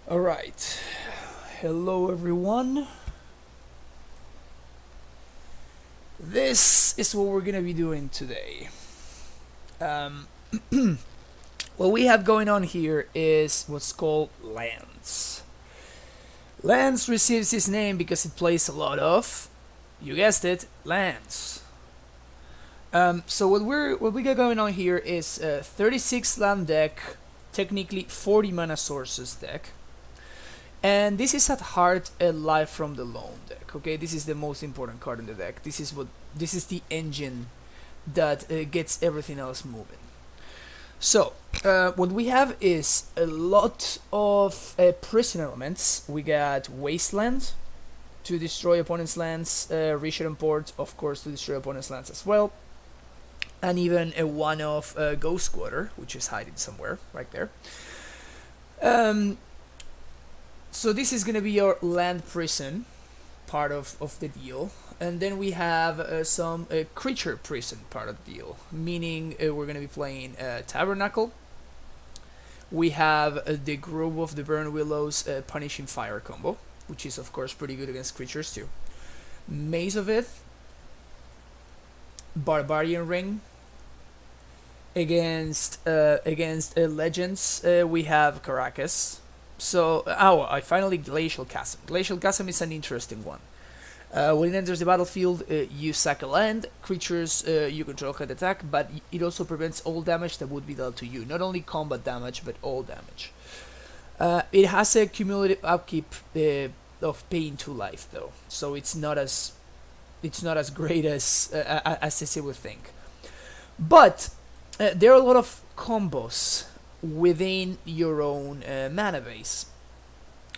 All right. Hello, everyone. This is what we're gonna be doing today. Um, what we have going on here is what's called lands. Lands receives its name because it plays a lot of, you guessed it, lands. So what we got going on here is a 36 land deck, technically 40 mana sources deck. And this is at heart a Life from the Loam deck. Okay, this is the most important card in the deck. This is the engine that gets everything else moving. So what we have is a lot of prison elements. We got Wasteland to destroy opponents' lands, Richard and Port, of course, to destroy opponents' lands as well, and even a one of Ghost Quarter, which is hiding somewhere right there. So this is going to be your land prison part of the deal. And then we have some creature prison part of the deal, meaning we're going to be playing Tabernacle. We have the Grove of the Burn Willows Punishing Fire combo, which is of course pretty good against creatures too. Maze of Ith, Barbarian Ring. Against Legends, we have Caracas. So, I finally Glacial Chasm. Glacial Chasm is an interesting one. When it enters the battlefield, you sack a land, creatures you control can attack, but it also prevents all damage that would be dealt to you. Not only combat damage, but all damage. It has a cumulative upkeep of paying 2 life, though, so it's not as great as they would think. But there are a lot of combos within your own mana base.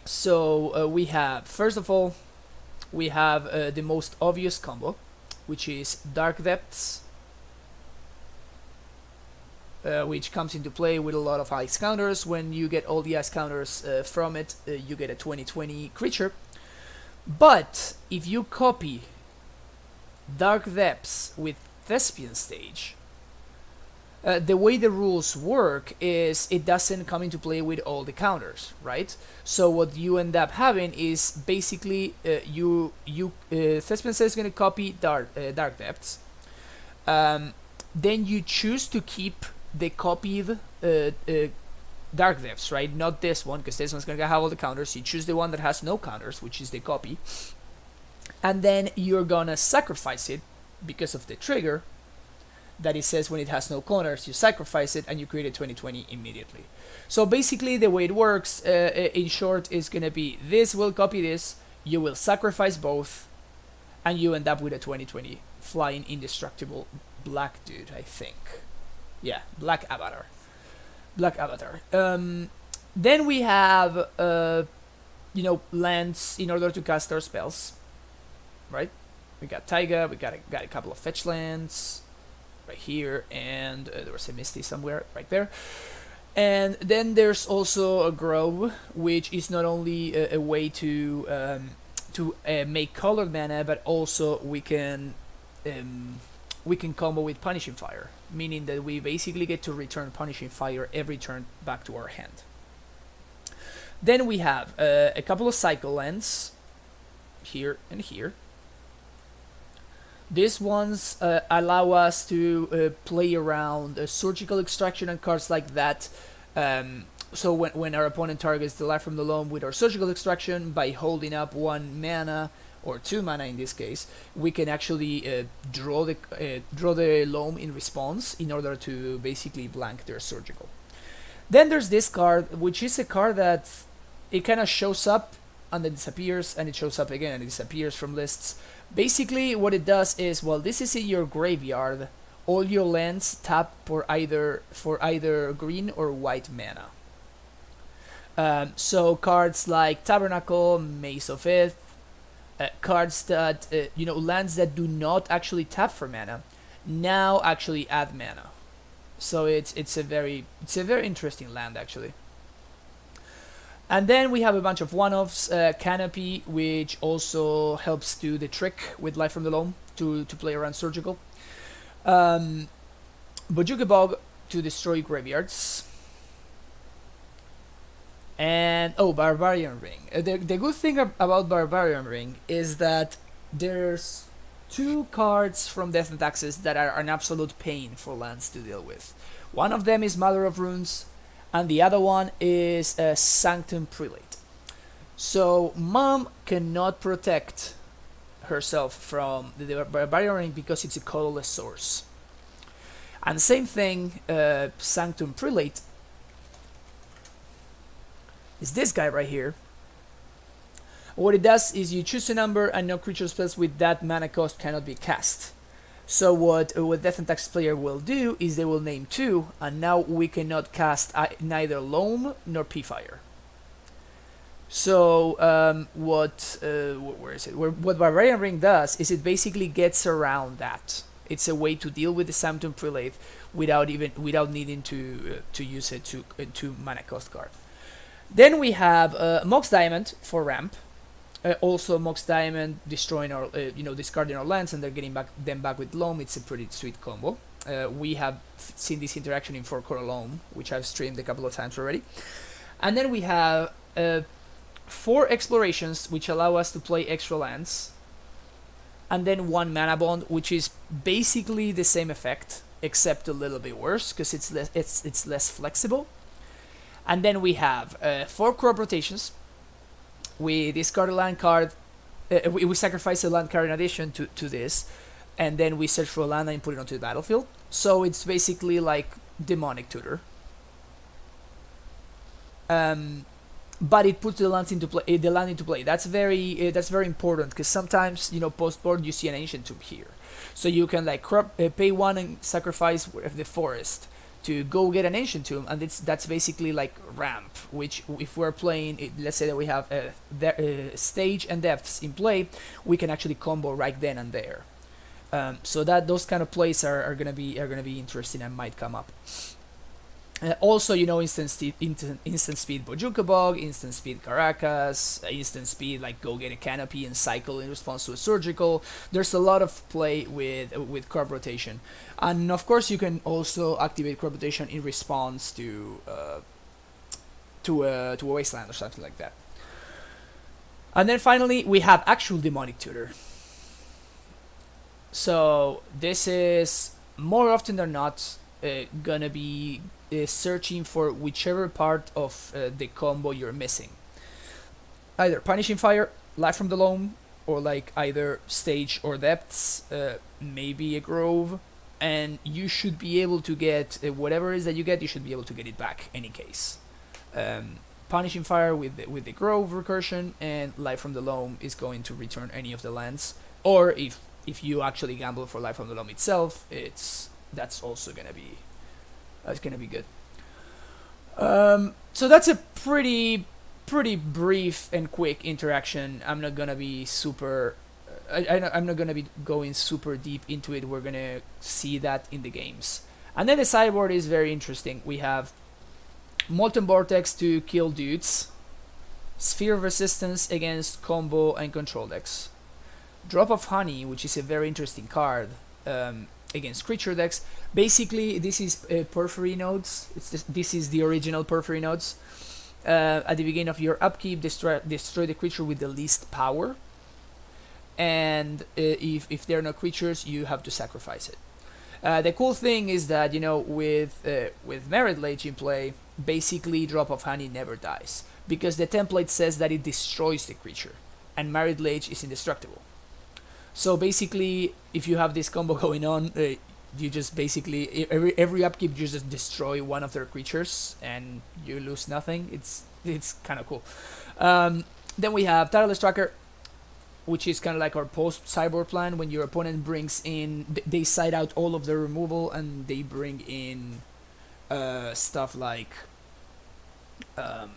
So we have, first of all, we have the most obvious combo, which is Dark Depths, which comes into play with a lot of ice counters. When you get all the ice counters from it, you get a 20/20 creature. But if you copy Dark Depths with Thespian Stage, the way the rules work is it doesn't come into play with all the counters, right? So what you end up having is basically Thespian says is going to copy Dark Depths. Then you choose to keep the copied Dark Depths, right? Not this one, because this one's going to have all the counters. You choose the one that has no counters, which is the copy. And then you're going to sacrifice it because of the trigger that it says when it has no counters, you sacrifice it and you create a 20/20 immediately. So basically the way it works, in short, is going to be this will copy this, you will sacrifice both, and you end up with a 20/20 flying indestructible black dude, I think. Yeah, black avatar. Then we have, lands in order to cast our spells, right? We got Taiga, we got a couple of fetch lands, right here, and there was a Misty somewhere right there. And then there's also a Grove, which is not only a way to make colored mana, but also we can combo with Punishing Fire, meaning that we basically get to return Punishing Fire every turn back to our hand. Then we have a couple of cycle lands here and here. These ones allow us to play around surgical extraction and cards like that. So when our opponent targets the Life from the Loam with our surgical extraction, by holding up 1 mana or 2 mana in this case, we can actually draw the Loam in response in order to basically blank their surgical. Then there's this card, which is a card that it kind of shows up and then disappears, and it shows up again and it disappears from lists. Basically what it does is, while this is in your graveyard, all your lands tap for either green or white mana. So cards like Tabernacle, Maze of Ith, cards that lands that do not actually tap for mana now actually add mana. So it's a very interesting land actually. And then we have a bunch of one-offs, Canopy, which also helps do the trick with Life from the Loam to play around surgical. Bojuka Bog to destroy graveyards. And oh, Barbarian Ring. The good thing about Barbarian Ring is that there's two cards from Death and Taxes that are an absolute pain for lands to deal with. One of them is Mother of Runes, and the other one is Sanctum Prelate. So Mom cannot protect herself from the Barbarian Ring because it's a colorless source. And same thing, Sanctum Prelate is this guy right here. What it does is you choose a number and no creature spells with that mana cost cannot be cast. So what Death and Taxes player will do is they will name 2, and now we cannot cast neither Loam nor P-Fire. So where is it? What Barbarian Ring does is it basically gets around that. It's a way to deal with the Sanctum Prelate without needing to use a 2 mana cost card. Then we have Mox Diamond for ramp. Also, Mox Diamond destroying our, discarding our lands, and they're getting them back with Loam. It's a pretty sweet combo. We have seen this interaction in 4-color Loam, which I've streamed a couple of times already. And then we have 4 explorations, which allow us to play extra lands, and then 1 mana bond, which is basically the same effect, except a little bit worse because it's less flexible. And then we have 4 crop rotations. We discard a land card. We sacrifice a land card in addition to this, and then we search for a land and put it onto the battlefield. So it's basically like Demonic Tutor. But it puts the land into play. That's very important because sometimes post board you see an Ancient Tomb here, so you can pay 1 and sacrifice the forest to go get an Ancient Tomb, and that's basically like ramp, which if we're playing, let's say that we have stage and depths in play, we can actually combo right then and there. So that those kind of plays are gonna be interesting and might come up. Also, instant speed Bojuka Bog, instant speed Caracas, instant speed go get a Canopy and cycle in response to a Surgical. There's a lot of play with crop rotation, and of course you can also activate crop rotation in response to a wasteland or something like that. And then finally we have actual Demonic Tutor. So this is more often than not gonna be searching for whichever part of the combo you're missing. Either Punishing Fire, Life from the Loam, or either Stage or Depths, maybe a Grove, and you should be able to get whatever it is that you get, you should be able to get it back any case. Punishing Fire with the Grove recursion, and Life from the Loam is going to return any of the lands, or if you actually gamble for Life from the Loam itself, that's also gonna be good. So that's a pretty brief and quick interaction. I'm not gonna be I'm not gonna be going super deep into it. We're gonna see that in the games. And then the sideboard is very interesting. We have Molten Vortex to kill dudes, Sphere of Resistance against combo and control decks, Drop of Honey, which is a very interesting card, against creature decks. Basically, this is Periphery Nodes. This is the original Periphery Nodes. At the beginning of your upkeep, destroy the creature with the least power. And if there are no creatures, you have to sacrifice it. The cool thing is that with Merit Lage in play, basically Drop of Honey never dies because the template says that it destroys the creature, and Merit Lage is indestructible. So basically, if you have this combo going on, you just basically every upkeep you just destroy one of their creatures and you lose nothing. It's kind of cool. Then we have Tireless Tracker, which is kind of like our post sideboard plan. When your opponent brings in, they side out all of their removal and they bring in stuff like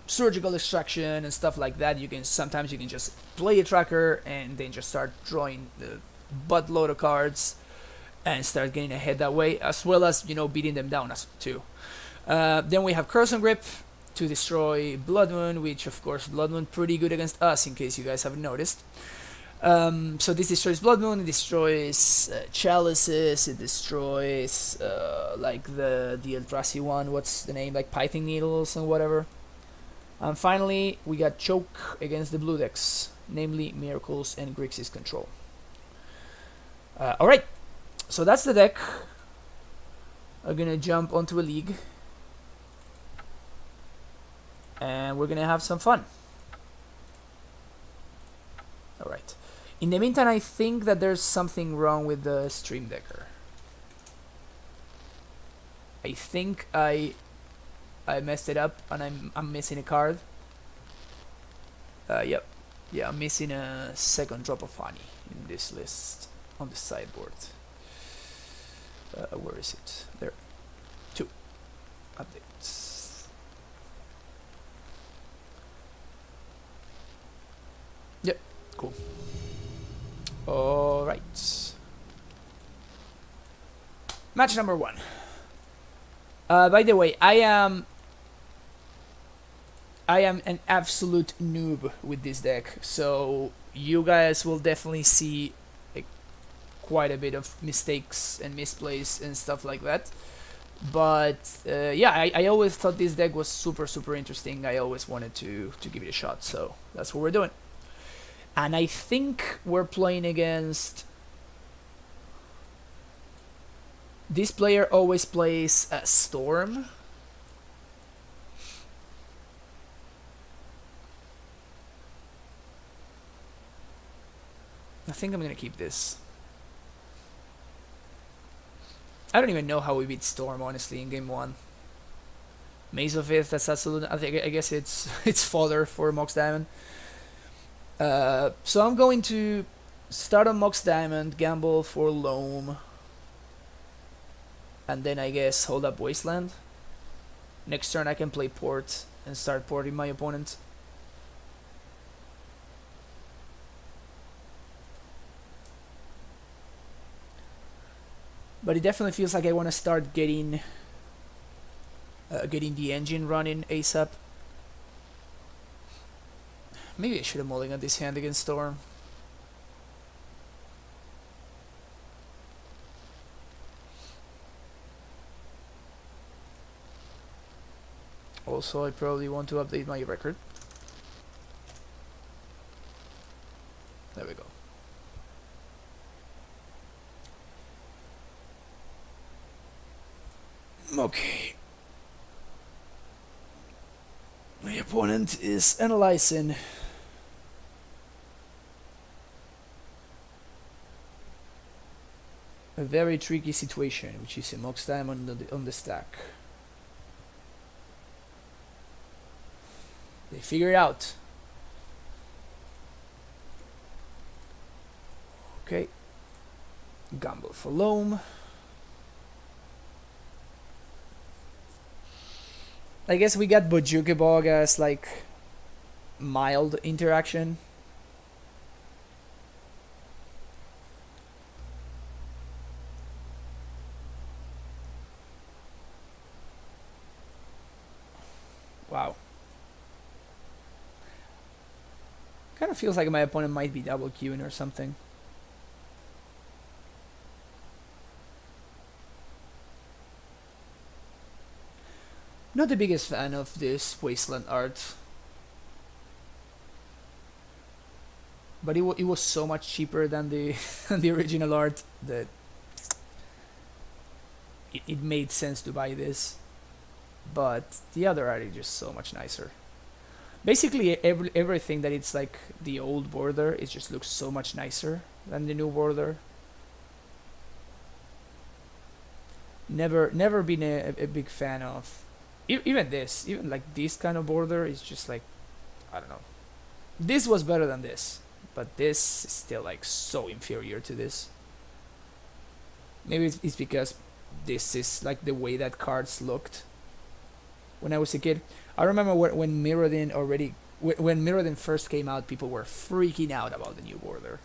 Surgical Extraction and stuff like that. Sometimes you can just play a tracker and then just start drawing the buttload of cards and start getting ahead that way, as well as beating them down too. Then we have Curse and Grip to destroy Blood Moon, which of course Blood Moon pretty good against us, in case you guys haven't noticed. So this destroys Blood Moon, it destroys Chalices, it destroys the Eldrazi one, what's the name, Pithing Needles and whatever. And finally, we got Choke against the blue decks, namely Miracles and Grixis Control. Alright, so that's the deck. I'm gonna jump onto a league. And we're gonna have some fun. Alright. In the meantime, I think that there's something wrong with the Stream Decker. I think I messed it up and I'm missing a card. Yep. Yeah, I'm missing a second drop of honey in this list on the sideboard. Where is it? There. 2. Updates. Yep, cool. Alright. Match number 1. By the way, I am an absolute noob with this deck, so you guys will definitely see like, quite a bit of mistakes and misplays and stuff like that. But yeah, I always thought this deck was super interesting. I always wanted to give it a shot, so that's what we're doing. And I think we're playing against... This player always plays a Storm. I think I'm gonna keep this. I don't even know how we beat Storm, honestly, in game 1. Maze of Ith, that's absolute... I guess it's it's fodder for Mox Diamond. So I'm going to start on Mox Diamond, gamble for Loam, and then I guess hold up Wasteland. Next turn I can play Port and start porting my opponent. But it definitely feels like I want to start getting the engine running ASAP. Maybe I should have mulliganed this hand against Storm. Also, I probably want to update my record. There we go. Okay. My opponent is analyzing. A very tricky situation, which is a Mox Diamond on the stack. They figure it out. Okay. Gamble for Loam. I guess we got Bojukebog as like mild interaction. Wow. Kind of feels like my opponent might be double queuing or something. Not the biggest fan of this Wasteland art. But it was so much cheaper than the than the original art that it made sense to buy this. But the other art is just so much nicer. Basically everything that it's like the old border, it just looks so much nicer than the new border. Never been a big fan of even like this kind of border is just like, I don't know. This was better than this, but this is still like so inferior to this. Maybe it's because this is like the way that cards looked when I was a kid. I remember when Mirrodin when Mirrodin first came out, people were freaking out about the new border.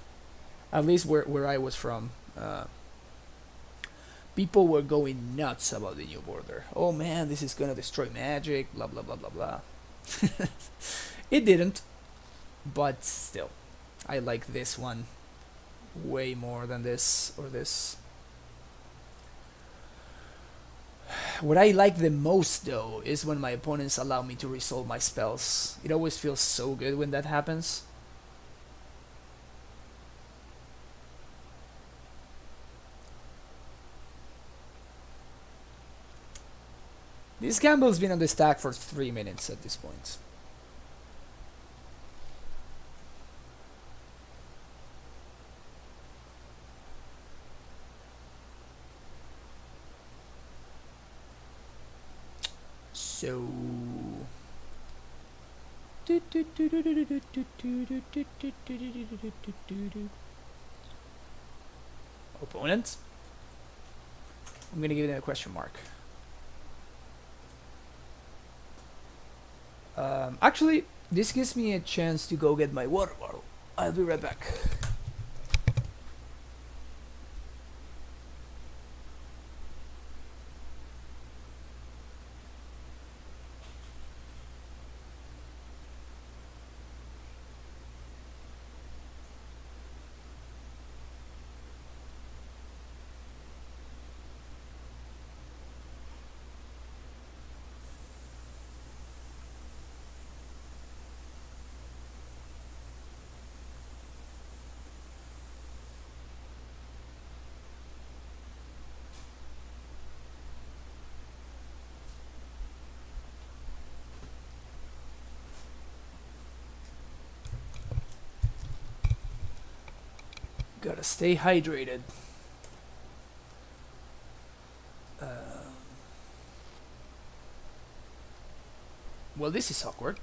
At least where I was from, people were going nuts about the new border. Oh man, this is gonna destroy Magic, blah blah blah blah blah. It didn't, but still, I like this one way more than this or this. What I like the most though is when my opponents allow me to resolve my spells. It always feels so good when that happens. This gamble's been on the stack for 3 minutes at this point. So opponent, I'm gonna give it a question mark. Actually, this gives me a chance to go get my water bottle. I'll be right back. Gotta stay hydrated. Well, this is awkward.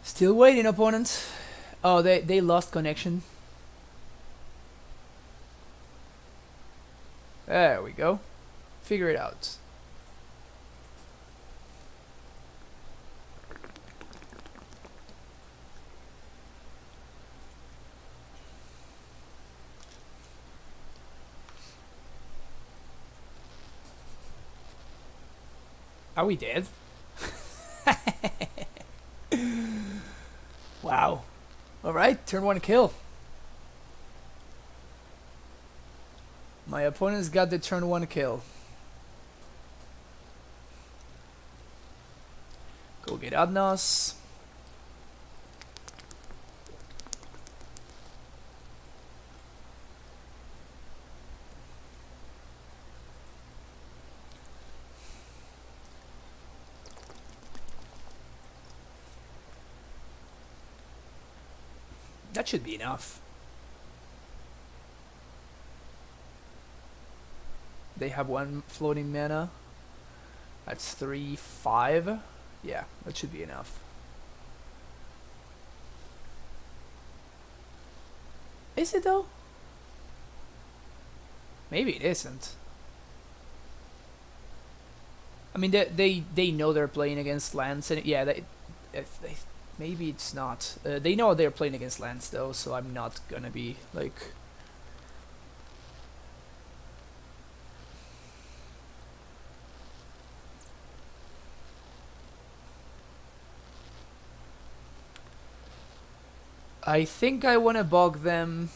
Still waiting, opponent. Oh, they lost connection. There we go. Figure it out. Are we dead? Wow. Alright, turn 1 kill. My opponent's got the turn 1 kill. Go get Adnos. That should be enough. They have 1 floating mana. That's 3, 5. Yeah, that should be enough. Is it though? Maybe it isn't. I mean, they know they're playing against lands, and yeah, they maybe it's not. They know they're playing against lands though, so I'm not gonna be like. I think I want to bog them.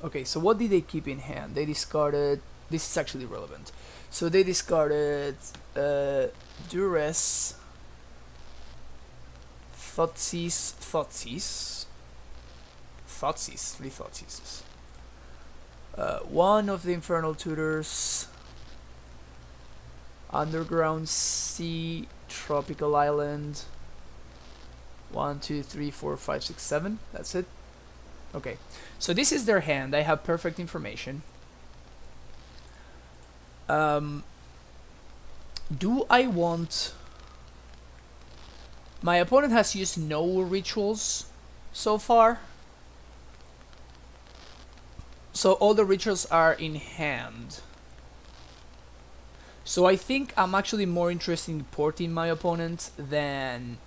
Okay, so what did they keep in hand? They discarded. This is actually relevant. So they discarded Duress, Thoughtseize, 3 Thoughtseizes. 1 of the Infernal Tutors, Underground Sea, Tropical Island. 1, 2, 3, 4, 5, 6, 7. That's it. Okay, so this is their hand. I have perfect information. Do I want... My opponent has used no rituals so far. So all the rituals are in hand. So I think I'm actually more interested in porting my opponent than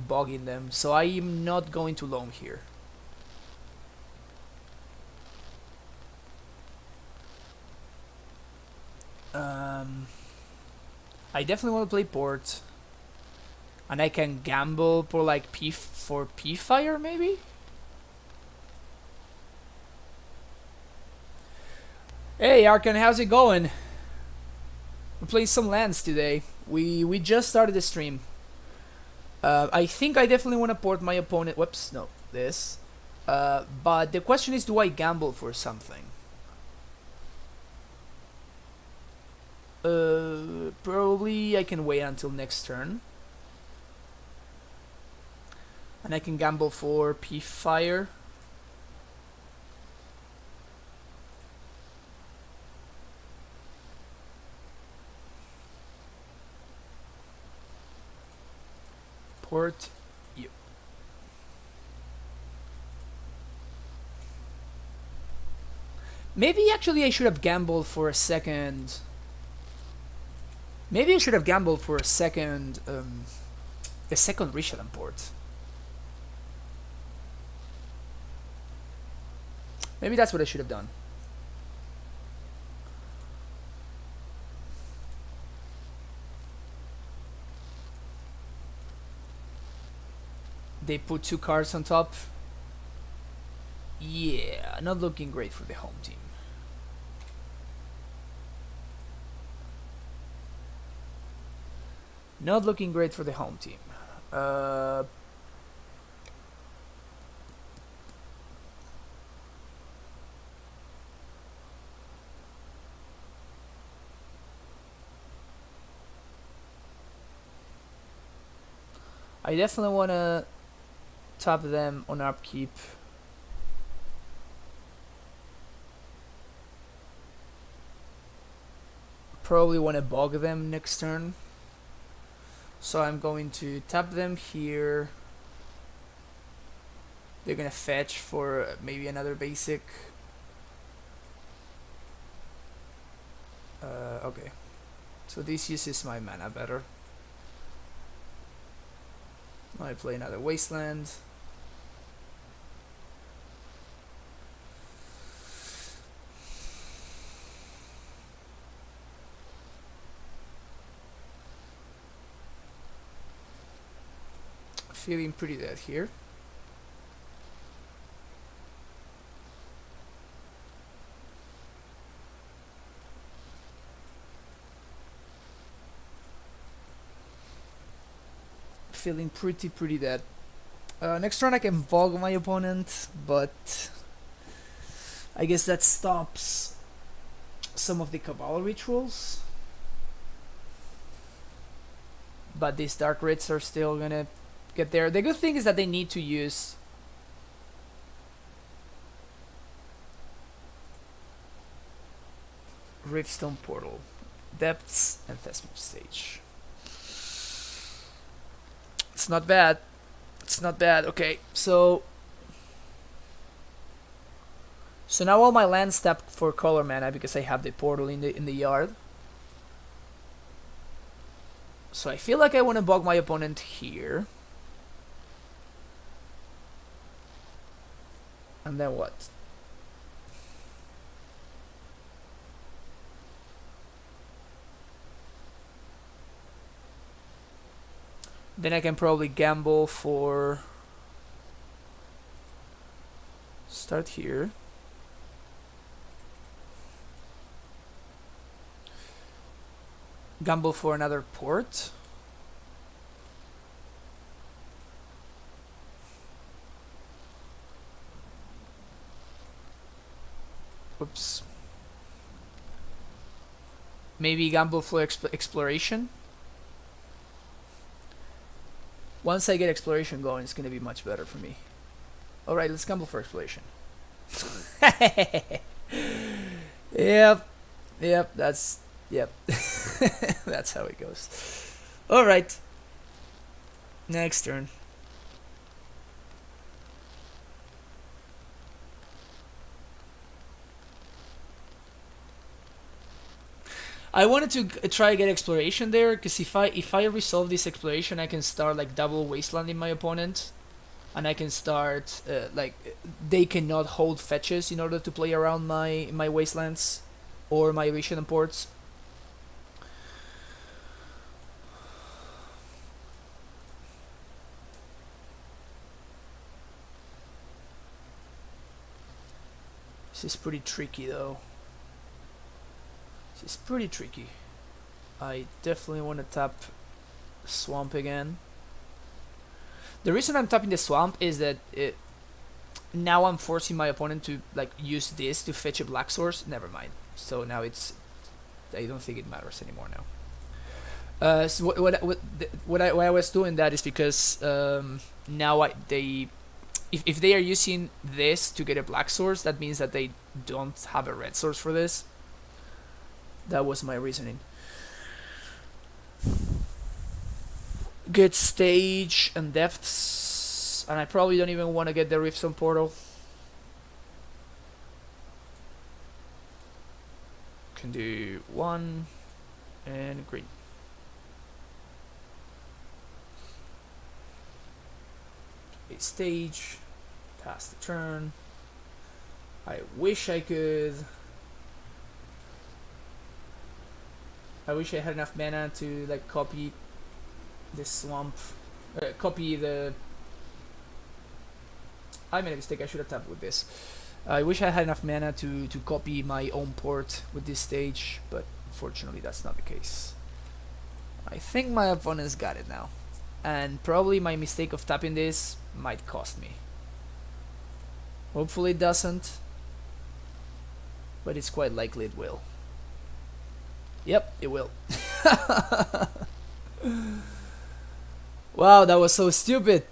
bogging them. So I am not going to Loam here. I definitely want to play port, and I can gamble for like P fire maybe. Hey Arkan, how's it going? We're playing some lands today. We just started the stream. I think I definitely want to port my opponent. Whoops, no, this. But the question is, do I gamble for something? Probably I can wait until next turn, and I can gamble for P Fire. Port you. Maybe actually I should have gambled for a second. Maybe I should have gambled for a second Richland port. Maybe that's what I should have done. They put 2 cards on top. Yeah, not looking great for the home team. Not looking great for the home team. I definitely want to top them on upkeep. Probably want to bog them next turn. So I'm going to tap them here. They're gonna fetch for maybe another basic. Okay. So this uses my mana better. I play another Wasteland. Feeling pretty dead here. Feeling pretty dead. Next turn I can bog my opponent, but I guess that stops some of the Cabal rituals. But these Dark Rits are still gonna get there. The good thing is that they need to use Riftstone Portal, Depths, and Thesmos Stage. It's not bad. It's not bad. Okay, so now all my lands tap for color mana because I have the portal in the yard. So I feel like I want to bog my opponent here. And then what? Then I can probably gamble for... Start here. Gamble for another port. Oops. Maybe gamble for exploration. Once I get exploration going, it's gonna be much better for me. Alright, let's gamble for exploration. Yep, that's... Yep. That's how it goes. Alright. Next turn. I wanted to try get exploration there, because if I resolve this exploration, I can start like double wastelanding my opponent, and I can start like they cannot hold fetches in order to play around my wastelands or my Elysian ports. This is pretty tricky though. It's pretty tricky. I definitely want to tap Swamp again. The reason I'm tapping the Swamp is that now I'm forcing my opponent to like use this to fetch a black source. Never mind. So now I don't think it matters anymore now. So why I was doing that is because now if they are using this to get a black source, that means that they don't have a red source for this. That was my reasoning. Good stage and depths, and I probably don't even want to get the Riftstone Portal. Can do 1 and green. A stage, pass the turn. I wish I could. I wish I had enough mana to like copy the swamp, copy the. I made a mistake. I should have tapped with this. I wish I had enough mana to copy my own port with this stage, but unfortunately that's not the case. I think my opponent's got it now, and probably my mistake of tapping this might cost me. Hopefully it doesn't, but it's quite likely it will. Yep, it will. Wow, that was so stupid.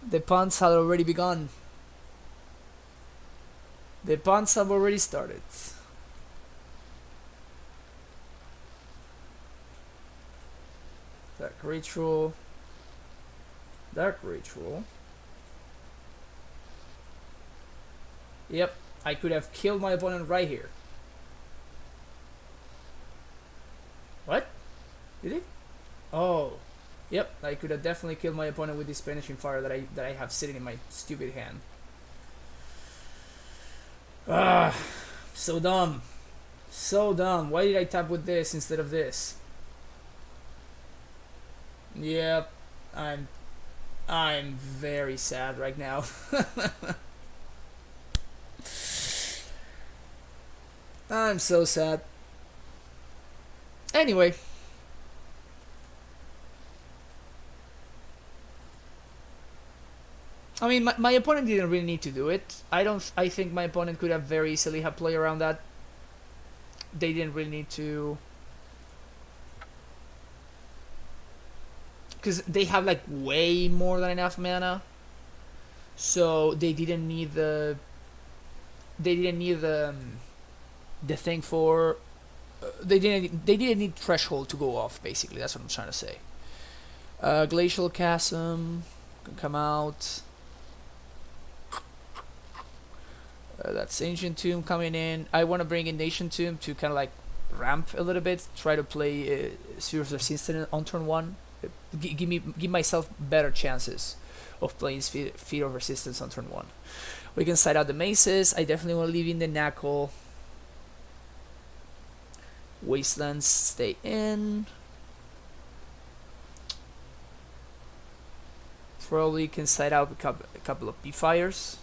The puns had already begun. The puns have already started. Dark Ritual. Dark Ritual. Yep, I could have killed my opponent right here. What? Did he? Oh. Yep, I could have definitely killed my opponent with this Vanishing Fire that I have sitting in my stupid hand. Ah, so dumb. So dumb. Why did I tap with this instead of this? Yep, I'm very sad right now. I'm so sad. Anyway. I mean, my opponent didn't really need to do it. I think my opponent could have very easily have played around that. They didn't really need to. Because they have like way more than enough mana. So they didn't need the. They didn't need the thing for. They didn't need Threshold to go off. Basically, that's what I'm trying to say. Glacial Chasm can come out. That's Ancient Tomb coming in. I want to bring in Ancient Tomb to kind of like ramp a little bit. Try to play Sphere of Resistance on turn 1. Give myself better chances of playing Sphere of Resistance on turn 1. We can side out the Maces. I definitely want to leave in the Knuckle. Wastelands stay in. Probably can side out a couple of B-Fires.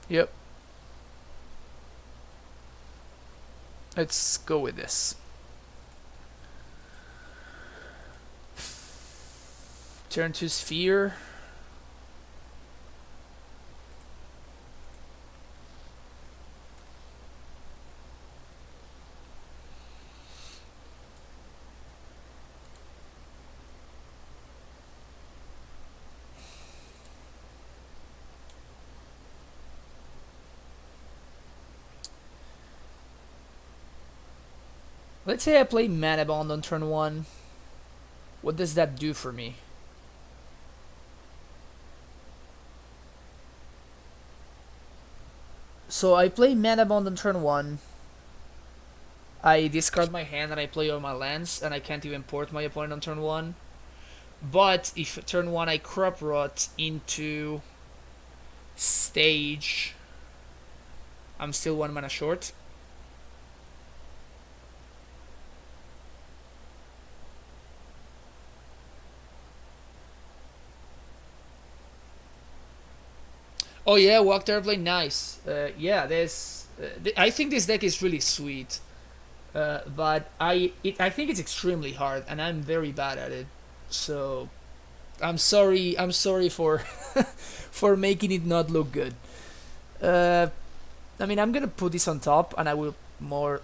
Yep. Let's go with this. Turn to Sphere. Let's say I play Mana Bond on turn 1. What does that do for me? So I play Mana Bond on turn 1. I discard my hand and I play all my lands, and I can't even port my opponent on turn 1. But if turn 1 I Crop Rot into Stage, I'm still 1 mana short. Oh yeah, walk airplane, nice. Yeah, I think this deck is really sweet. But I think it's extremely hard, and I'm very bad at it. So I'm sorry. I'm sorry for for making it not look good. Uh, I mean, I'm gonna put this on top, and I will more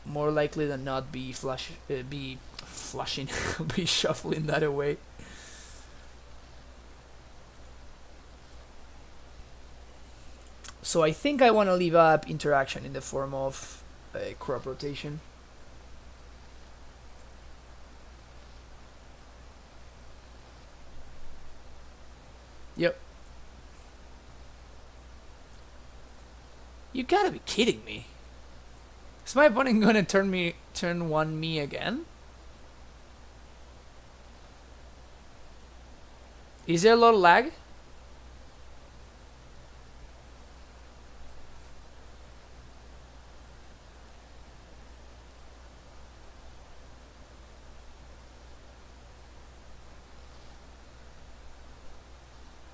likely than not be flushing, be shuffling that away. So I think I want to leave up interaction in the form of a crop rotation. Yep. You gotta be kidding me. Is my opponent gonna turn one me again? Is there a lot of lag?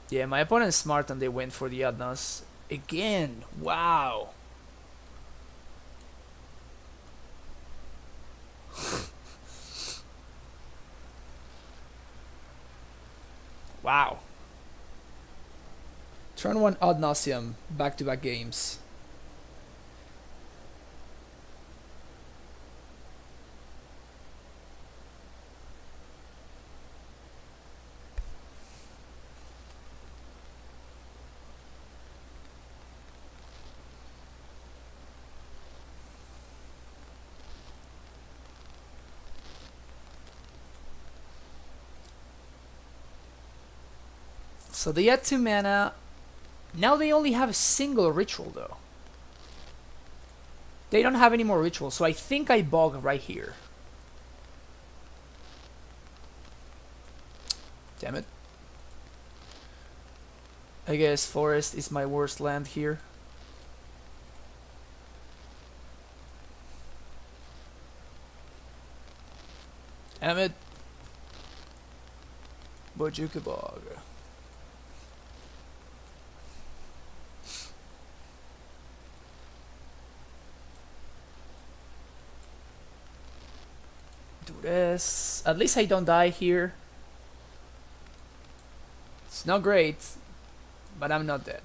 Yeah, my opponent's smart and they went for the Adnos. Again, wow. Wow. Turn one ad nauseum, back to back games. So they had 2 mana. Now they only have a single ritual though. They don't have any more rituals, so I think I bog right here. Damn it. I guess forest is my worst land here. Damn it. Bojuka Bog. Do this. At least I don't die here. It's not great, but I'm not dead.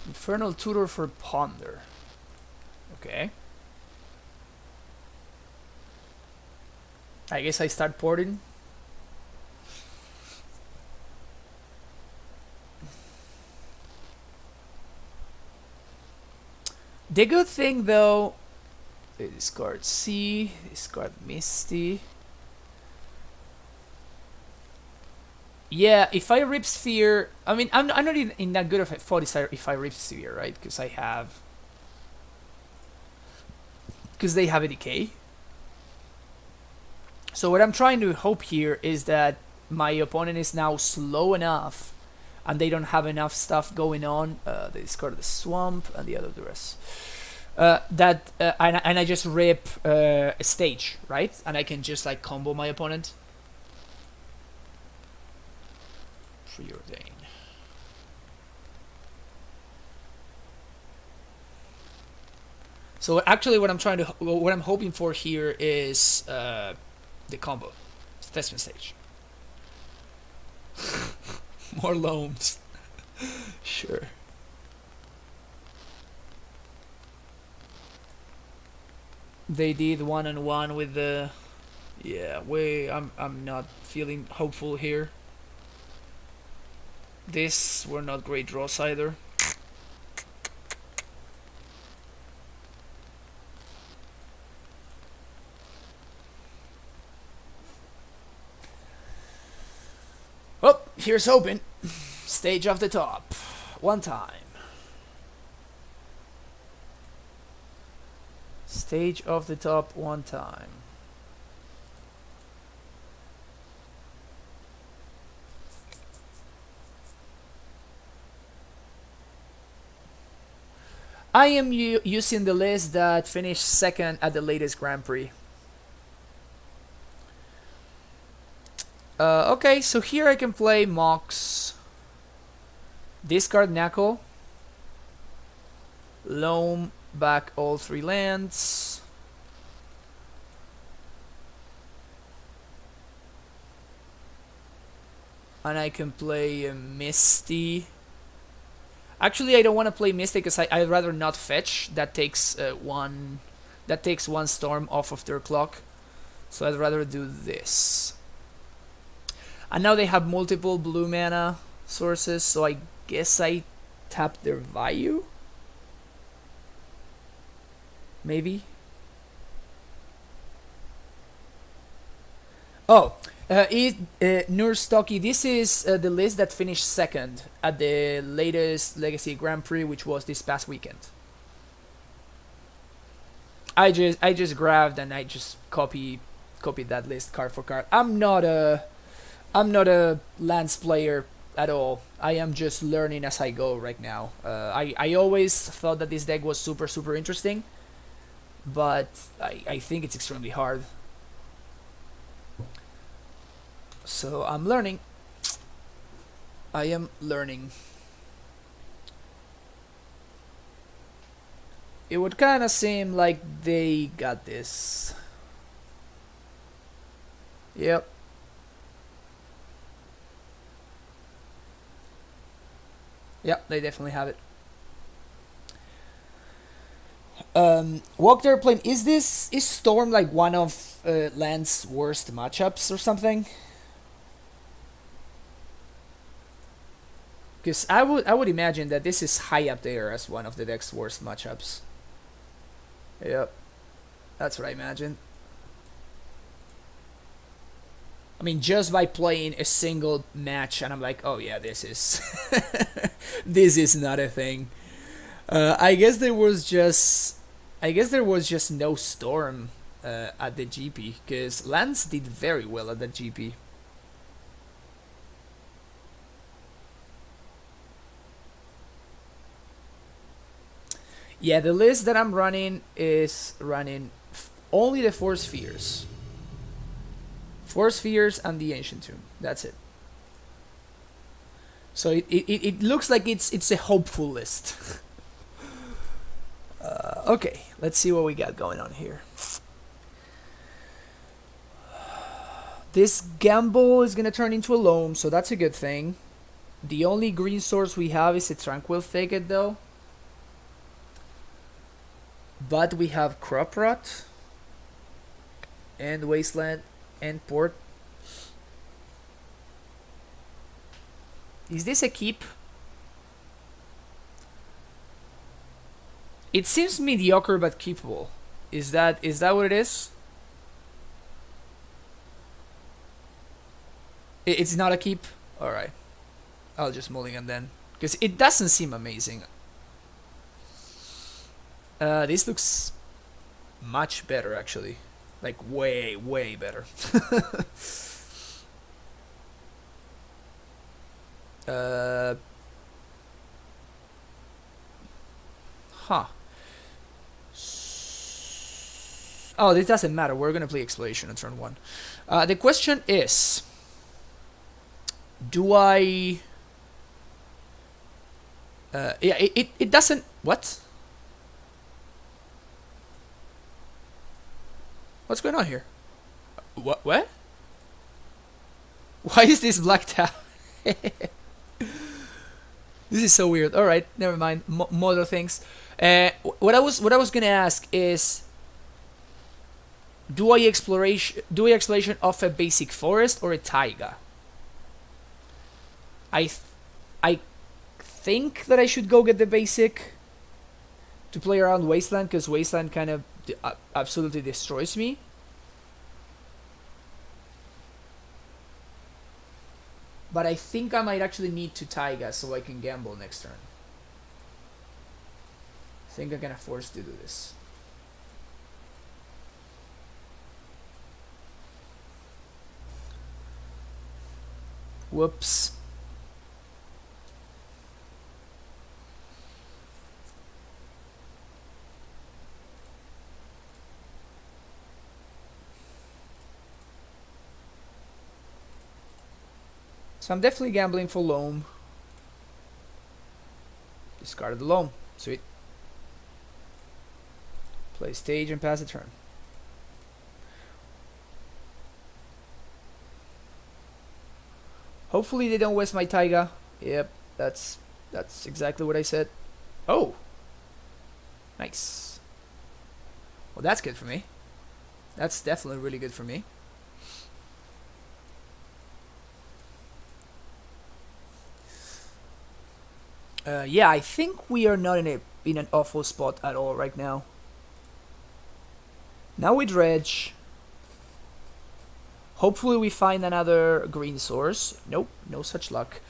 Infernal Tutor for Ponder. Okay. I guess I start porting. The good thing though, they discard C, discard Misty. Yeah, if I rip Sphere, I mean, I'm not in that good of a spot if I rip Sphere, right? Because they have a decay. So what I'm trying to hope here is that my opponent is now slow enough and they don't have enough stuff going on. They discard the Swamp and the other Duress. And I just rip a stage, right? And I can just like combo my opponent. Preordain. So actually, what I'm hoping for here is the combo, Thespian stage. More Loams. Sure. They did 1-on-1 with the. Yeah, I'm not feeling hopeful here. This were not great draws either. Oh, here's hoping. Stage off the top. One time. Stage off the top one time. I am using the list that finished second at the latest Grand Prix. Okay, so here I can play Mox, discard Knuckle, Loam back all 3 lands. And I can play Misty. Actually, I don't want to play Misty because I'd rather not fetch. That takes one. That takes 1 storm off of their clock. So I'd rather do this. And now they have multiple blue mana sources, so I guess I tap their value? Maybe? Oh, Nur Stocky, this is the list that finished second at the latest Legacy Grand Prix, which was this past weekend. I just grabbed and I just copied that list card for card. I'm not a Lance player at all. I am just learning as I go right now. I always thought that this deck was super interesting, but I think it's extremely hard. So I'm learning. I am learning. It would kind of seem like they got this. Yep. Yep, they definitely have it. Walk their plane. Is Storm like one of Land's worst matchups or something? Because I would imagine that this is high up there as one of the deck's worst matchups. Yep, that's what I imagine. I mean, just by playing a single match, and I'm like, oh yeah, this is this is not a thing. I guess there was just no Storm at the GP because Lance did very well at the GP. Yeah, the list that I'm running is running only the 4 spheres. 4 spheres and the Ancient Tomb. That's it. So it looks like it's a hopeful list. Okay, let's see what we got going on here. This gamble is gonna turn into a Loam, so that's a good thing. The only green source we have is a Tranquil Thicket though. But we have Crop Rot and Wasteland and Port. Is this a keep? It seems mediocre but keepable. Is that what it is? It's not a keep? Alright. I'll just mulligan then. Because it doesn't seem amazing. This looks much better actually. Like way better. Huh. Oh, this doesn't matter. We're gonna play Exploration on turn 1. The question is, do I... yeah, it doesn't... What? What's going on here? What? Why is this blacked out? This is so weird. All right, never mind. More things. What I was gonna ask is, do I exploration of a basic forest or a taiga? I think that I should go get the basic to play around Wasteland because Wasteland kind of absolutely destroys me. But I think I might actually need to taiga so I can gamble next turn. I think I'm gonna force to do this. Whoops. So I'm definitely gambling for Loam. Discarded the Loam. Sweet. Play stage and pass the turn. Hopefully they don't waste my Taiga. Yep, that's exactly what I said. Oh! Nice. Well, that's good for me. That's definitely really good for me. Yeah, I think we are not in an awful spot at all right now. Now we dredge. Hopefully we find another green source. Nope, no such luck.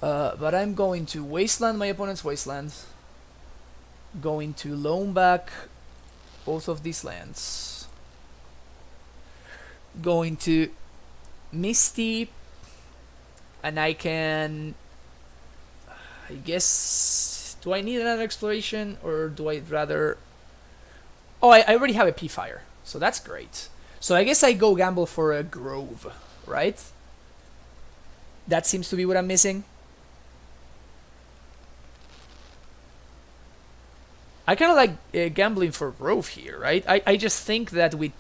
But I'm going to wasteland my opponent's wasteland. Going to loan back both of these lands. Going to Misty, and I can, I guess, do I need another exploration, or do I rather... Oh, I already have a P-Fire, so that's great. So I guess I go gamble for a Grove, right? That seems to be what I'm missing. I kind of like gambling for Grove here, right? I just think that with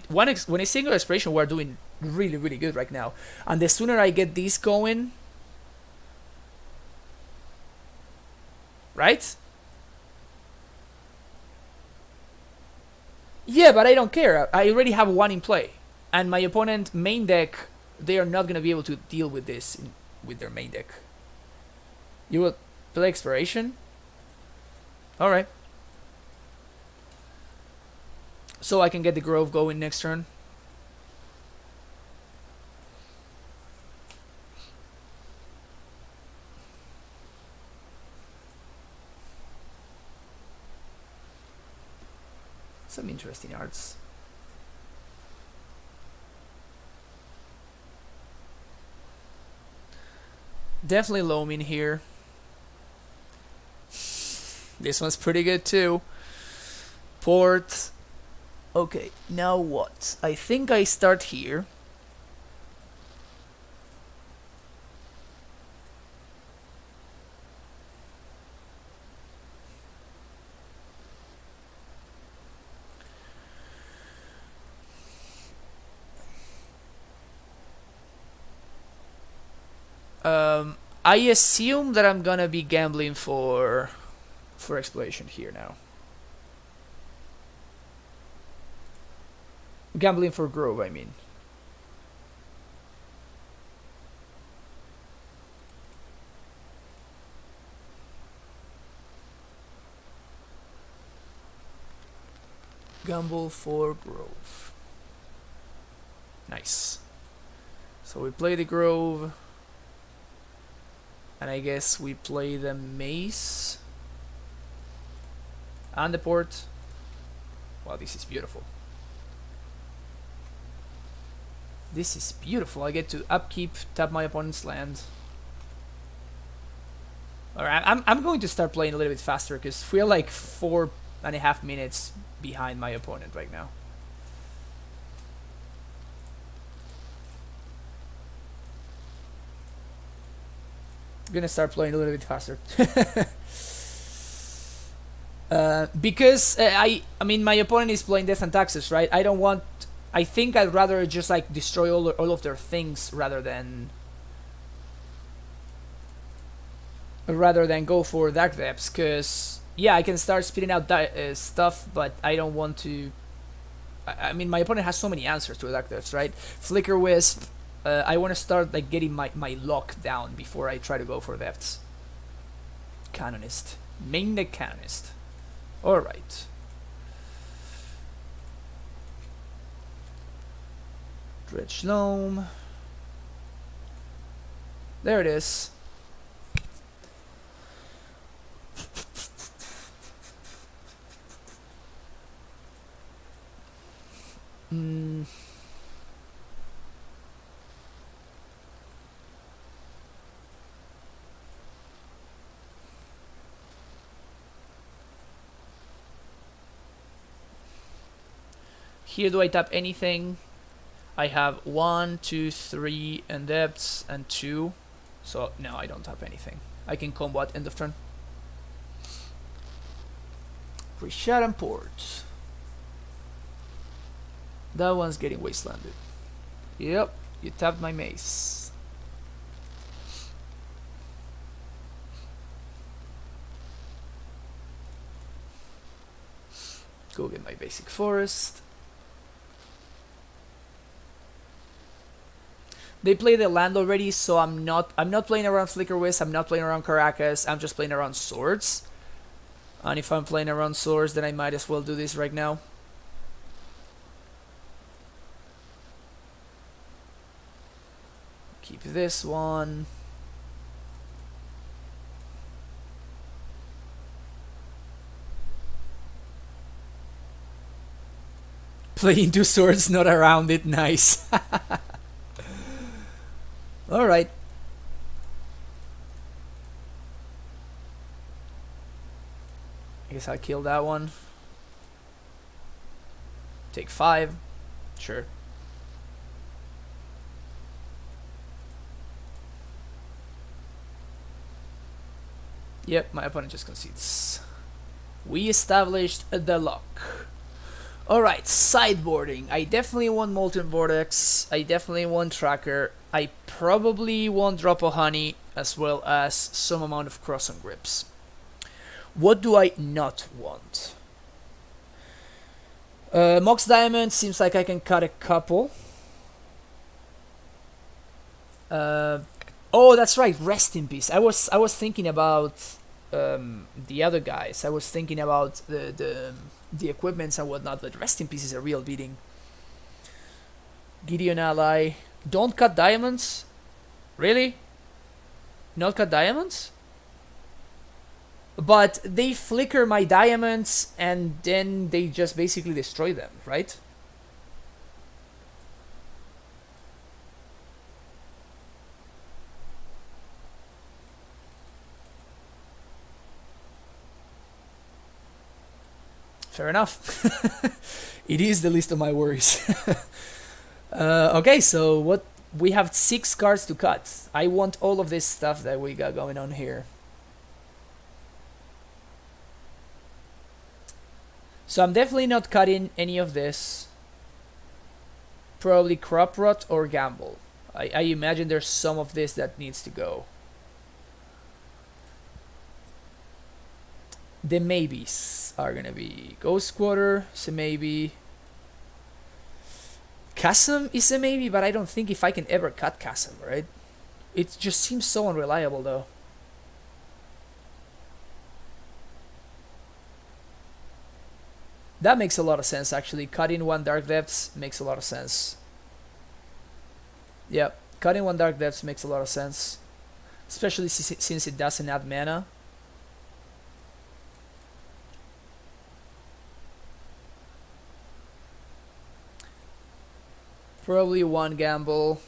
when a single exploration, we're doing really, really good right now. And the sooner I get these going... Right? Yeah, but I don't care. I already have one in play. And my opponent main deck, they are not going to be able to deal with this with their main deck. You will play exploration? Alright. So I can get the Grove going next turn. Some interesting arts. Definitely Loam in here. This one's pretty good too. Port. Okay, now what? I think I start here. I assume that I'm gonna be gambling for exploration here now. Gambling for Grove, I mean. Gamble for Grove. Nice. So we play the Grove. And I guess we play the Mace. And the Port. Wow, this is beautiful. This is beautiful. I get to upkeep, tap my opponent's land. Alright, I'm going to start playing a little bit faster because we're like 4.5 minutes behind my opponent right now. I'm gonna start playing a little bit faster. Because I mean my opponent is playing Death and Taxes, right? I think I'd rather just like destroy all of their things rather than go for Dark Depths, because yeah, I can start spitting out stuff, but I don't want to. I mean, my opponent has so many answers to Dark Depths, right? Flicker Wisp. I want to start like getting my lock down before I try to go for Depths. Canonist. Main deck Canonist. Alright. Dredge Loam. There it is. Here, do I tap anything? I have 1, 2, 3 and depths and 2. So no, I don't have anything. I can combat end of turn. Pre-shot and port. That one's getting wastelanded. Yep, you tapped my mace. Go get my basic forest. They play the land already, so I'm not playing around Flicker Wisp, I'm not playing around Caracas, I'm just playing around swords. And if I'm playing around swords, then I might as well do this right now. Keep this one. Playing two swords, not around it, nice. Alright. I guess I'll kill that one. Take 5. Sure. Yep, my opponent just concedes. We established the lock. Alright, sideboarding. I definitely want Molten Vortex. I definitely want Tracker. I probably want Drop of Honey, as well as some amount of Cross on Grips. What do I not want? Mox Diamond seems like I can cut a couple. Oh, that's right. Rest in peace. I was thinking about the other guys. I was thinking about the equipments and whatnot. But rest in peace is a real beating. Gideon ally. Don't cut diamonds. Really? Not cut diamonds? But they flicker my diamonds and then they just basically destroy them, right? Fair enough. It is the least of my worries. Okay, so what we have 6 cards to cut. I want all of this stuff that we got going on here. So I'm definitely not cutting any of this. Probably Crop Rot or Gamble. I imagine there's some of this that needs to go. The maybes are gonna be Ghost Quarter, is a maybe. Chasm is a maybe, but I don't think if I can ever cut Chasm, right? It just seems so unreliable though. That makes a lot of sense actually. Cutting 1 Dark Depths makes a lot of sense. Yep, cutting 1 Dark Depths makes a lot of sense. Especially since it doesn't add mana. Probably 1 Gamble.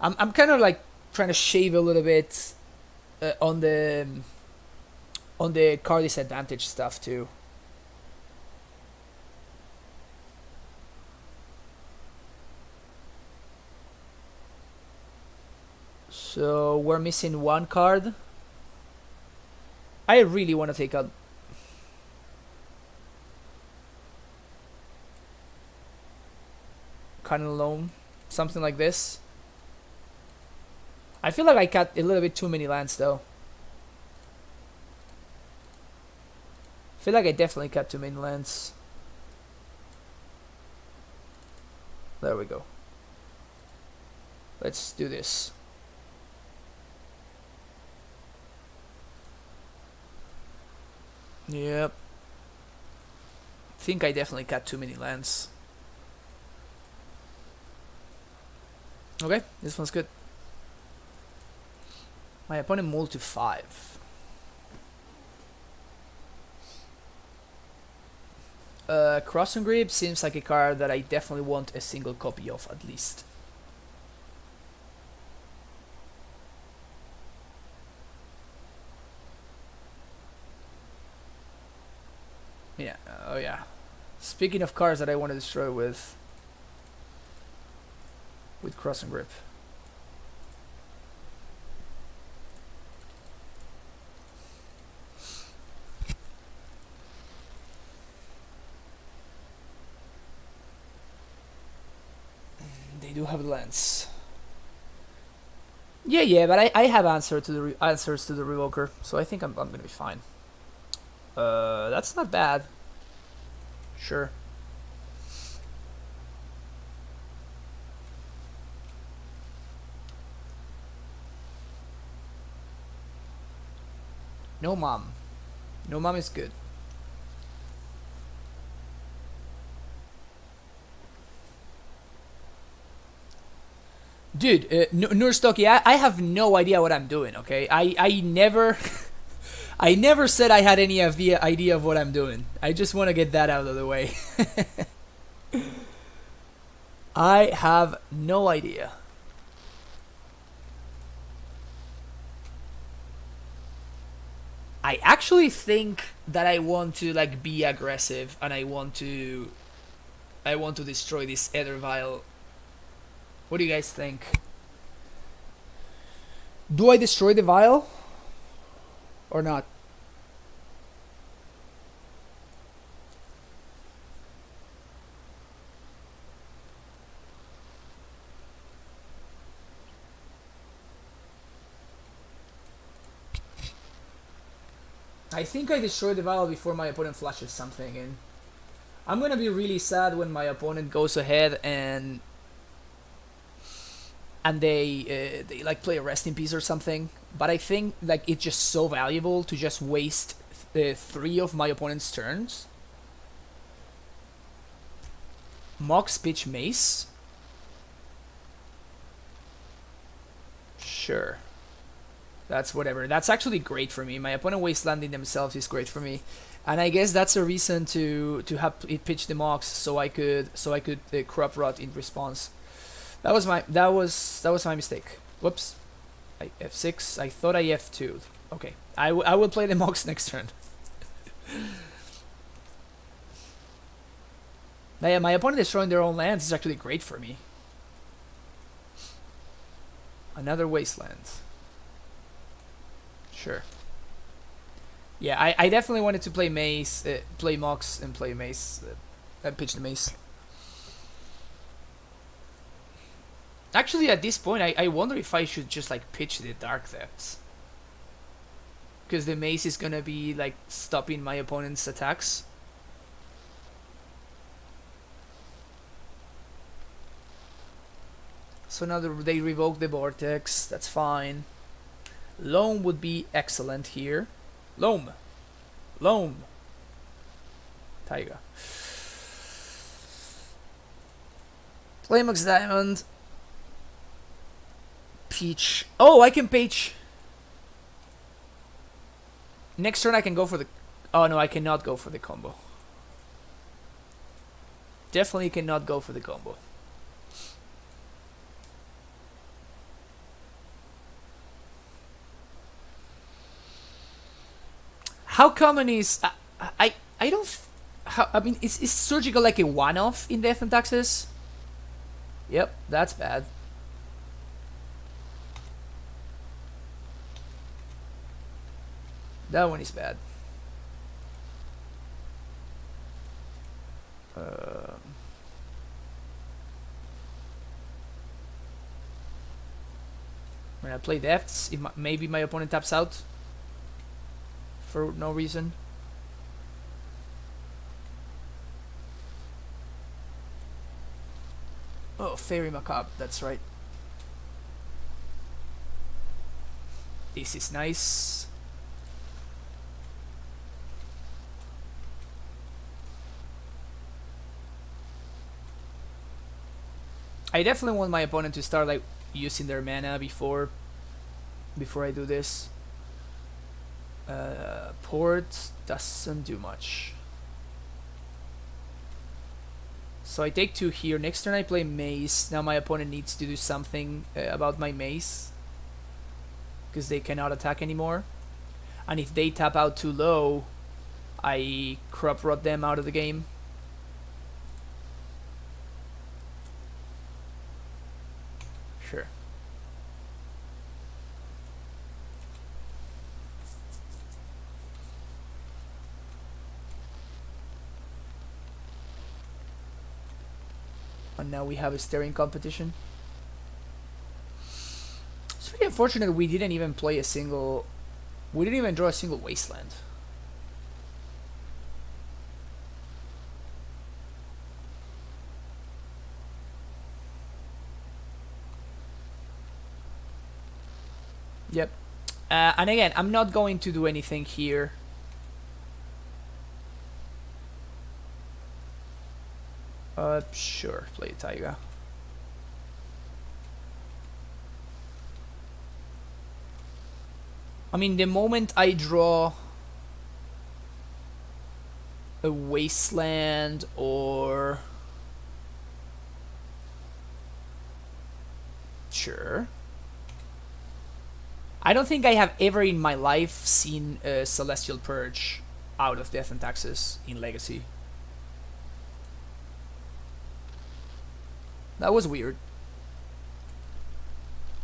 I'm kind of like trying to shave a little bit on the card disadvantage stuff too. So we're missing 1 card. I really want to take out kind of Loam, something like this. I feel like I cut a little bit too many lands though. I feel like I definitely cut too many lands. There we go. Let's do this. Yep. I think I definitely cut too many lands. Okay, this one's good. My opponent moved to 5. Cross and Grip seems like a card that I definitely want a single copy of at least. Yeah, oh yeah. Speaking of cards that I want to destroy with, with cross and grip. They do have lens. Yeah, but I have answers to the revoker, so I think I'm gonna be fine. That's not bad. Sure. No mom. No mom is good. Dude, Nurstocky, I have no idea what I'm doing, okay? I never... I never said I had any idea of what I'm doing. I just want to get that out of the way. I have no idea. I actually think that I want to like be aggressive and I want to destroy this Ether Vial. What do you guys think? Do I destroy the vial or not? I think I destroy the vial before my opponent flashes something in. I'm gonna be really sad when my opponent goes ahead and they like play a rest in peace or something. But I think like it's just so valuable to just waste 3 of my opponent's turns. Mox pitch mace. Sure. That's whatever. That's actually great for me. My opponent wastelanding themselves is great for me, and I guess that's a reason to have it pitch the Mox so I could crop rot in response. That was my mistake. Whoops. I F6. I thought I F2'd. Okay. I will play the Mox next turn. Yeah, my opponent destroying their own lands is actually great for me. Another wasteland. Sure. Yeah, I definitely wanted to play Mace, play Mox, and play Mace, and pitch the Mace. Actually, at this point, I wonder if I should just like pitch the Dark Depths. Because the Mace is gonna be like stopping my opponent's attacks. So now they revoke the Vortex, that's fine. Loam would be excellent here. Loam. Loam. Taiga. Playmox Diamond. Peach. Oh, I can Peach. Next turn I can go for the... Oh no, I cannot go for the combo. Definitely cannot go for the combo. How common is... I don't... I mean, is Surgical like a one-off in Death and Taxes? Yep, that's bad. That one is bad. When I play Deaths, maybe my opponent taps out for no reason. Oh, Fairy Macabre, that's right. This is nice. I definitely want my opponent to start like using their mana before I do this. Port doesn't do much. So I take 2 here. Next turn I play Mace. Now my opponent needs to do something about my Mace, because they cannot attack anymore. And if they tap out too low, I crop rot them out of the game. Sure. And now we have a staring competition. It's pretty unfortunate we didn't even play a single... We didn't even draw a single wasteland. Yep. And again, I'm not going to do anything here. Sure, play Taiga. I mean, the moment I draw a wasteland or... Sure. I don't think I have ever in my life seen a Celestial Purge out of Death and Taxes in Legacy. That was weird.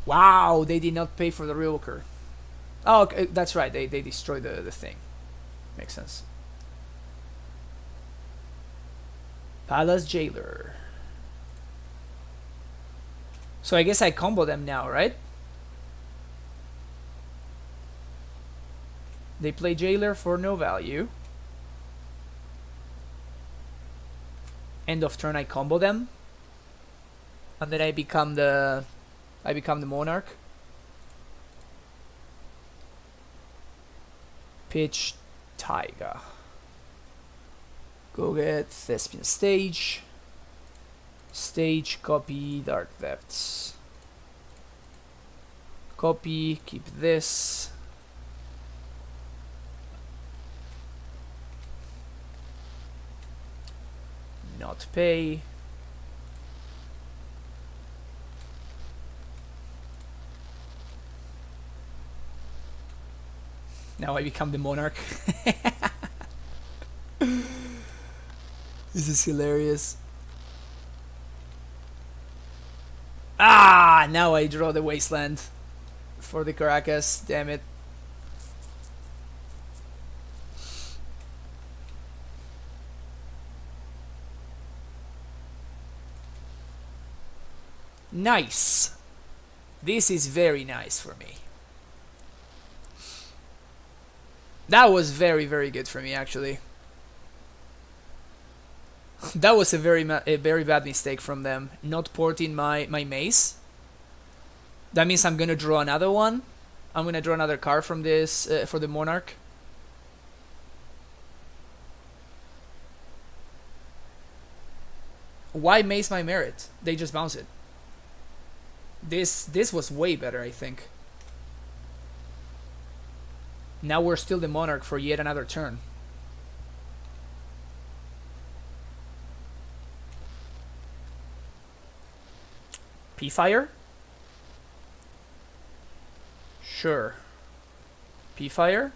Wow, they did not pay for the revoker. Oh, okay, that's right, they destroyed the thing. Makes sense. Palace Jailer. So I guess I combo them now, right? They play Jailer for no value. End of turn I combo them. And then I become the Monarch. Pitch Taiga. Go get Thespian Stage. Stage, copy Dark Depths. Copy, keep this. Not pay. Now I become the Monarch. This is hilarious. Ah, now I draw the Wasteland for the Caracas. Damn it. Nice. This is very nice for me. That was very, very good for me, actually. That was a very bad mistake from them, not porting my mace. That means I'm gonna draw another one. I'm gonna draw another card from this for the Monarch. Why mace my merit? They just bounce it. This was way better, I think. Now we're still the Monarch for yet another turn. P-Fire? Sure. P-Fire?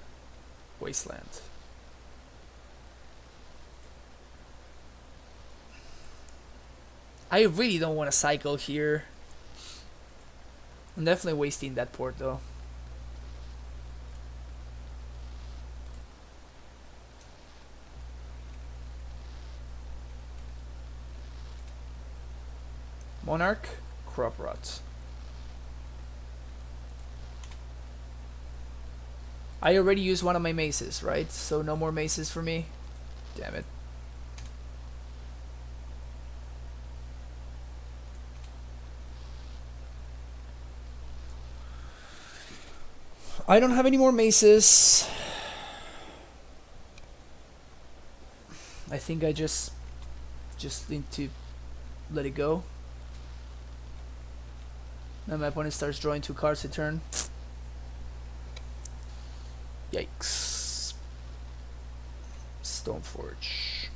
Wasteland. I really don't want to cycle here. I'm definitely wasting that port though. Monarch, Crop Rot. I already used one of my maces, right? So no more maces for me. Damn it. I don't have any more maces. I think I just need to let it go. Now my opponent starts drawing 2 cards a turn. Yikes. Stoneforge.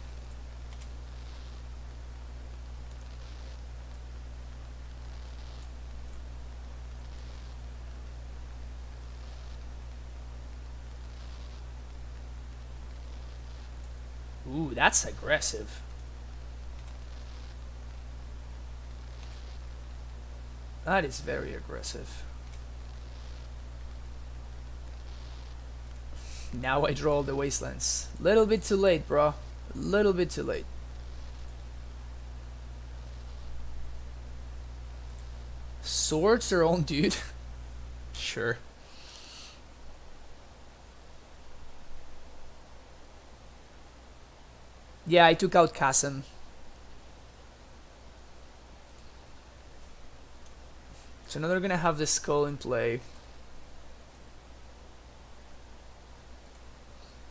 Ooh, that's aggressive. That is very aggressive. Now I draw the wastelands. Little bit too late, bro. Little bit too late. Swords their own dude. Sure. Yeah, I took out Chasm. So now they're gonna have the skull in play.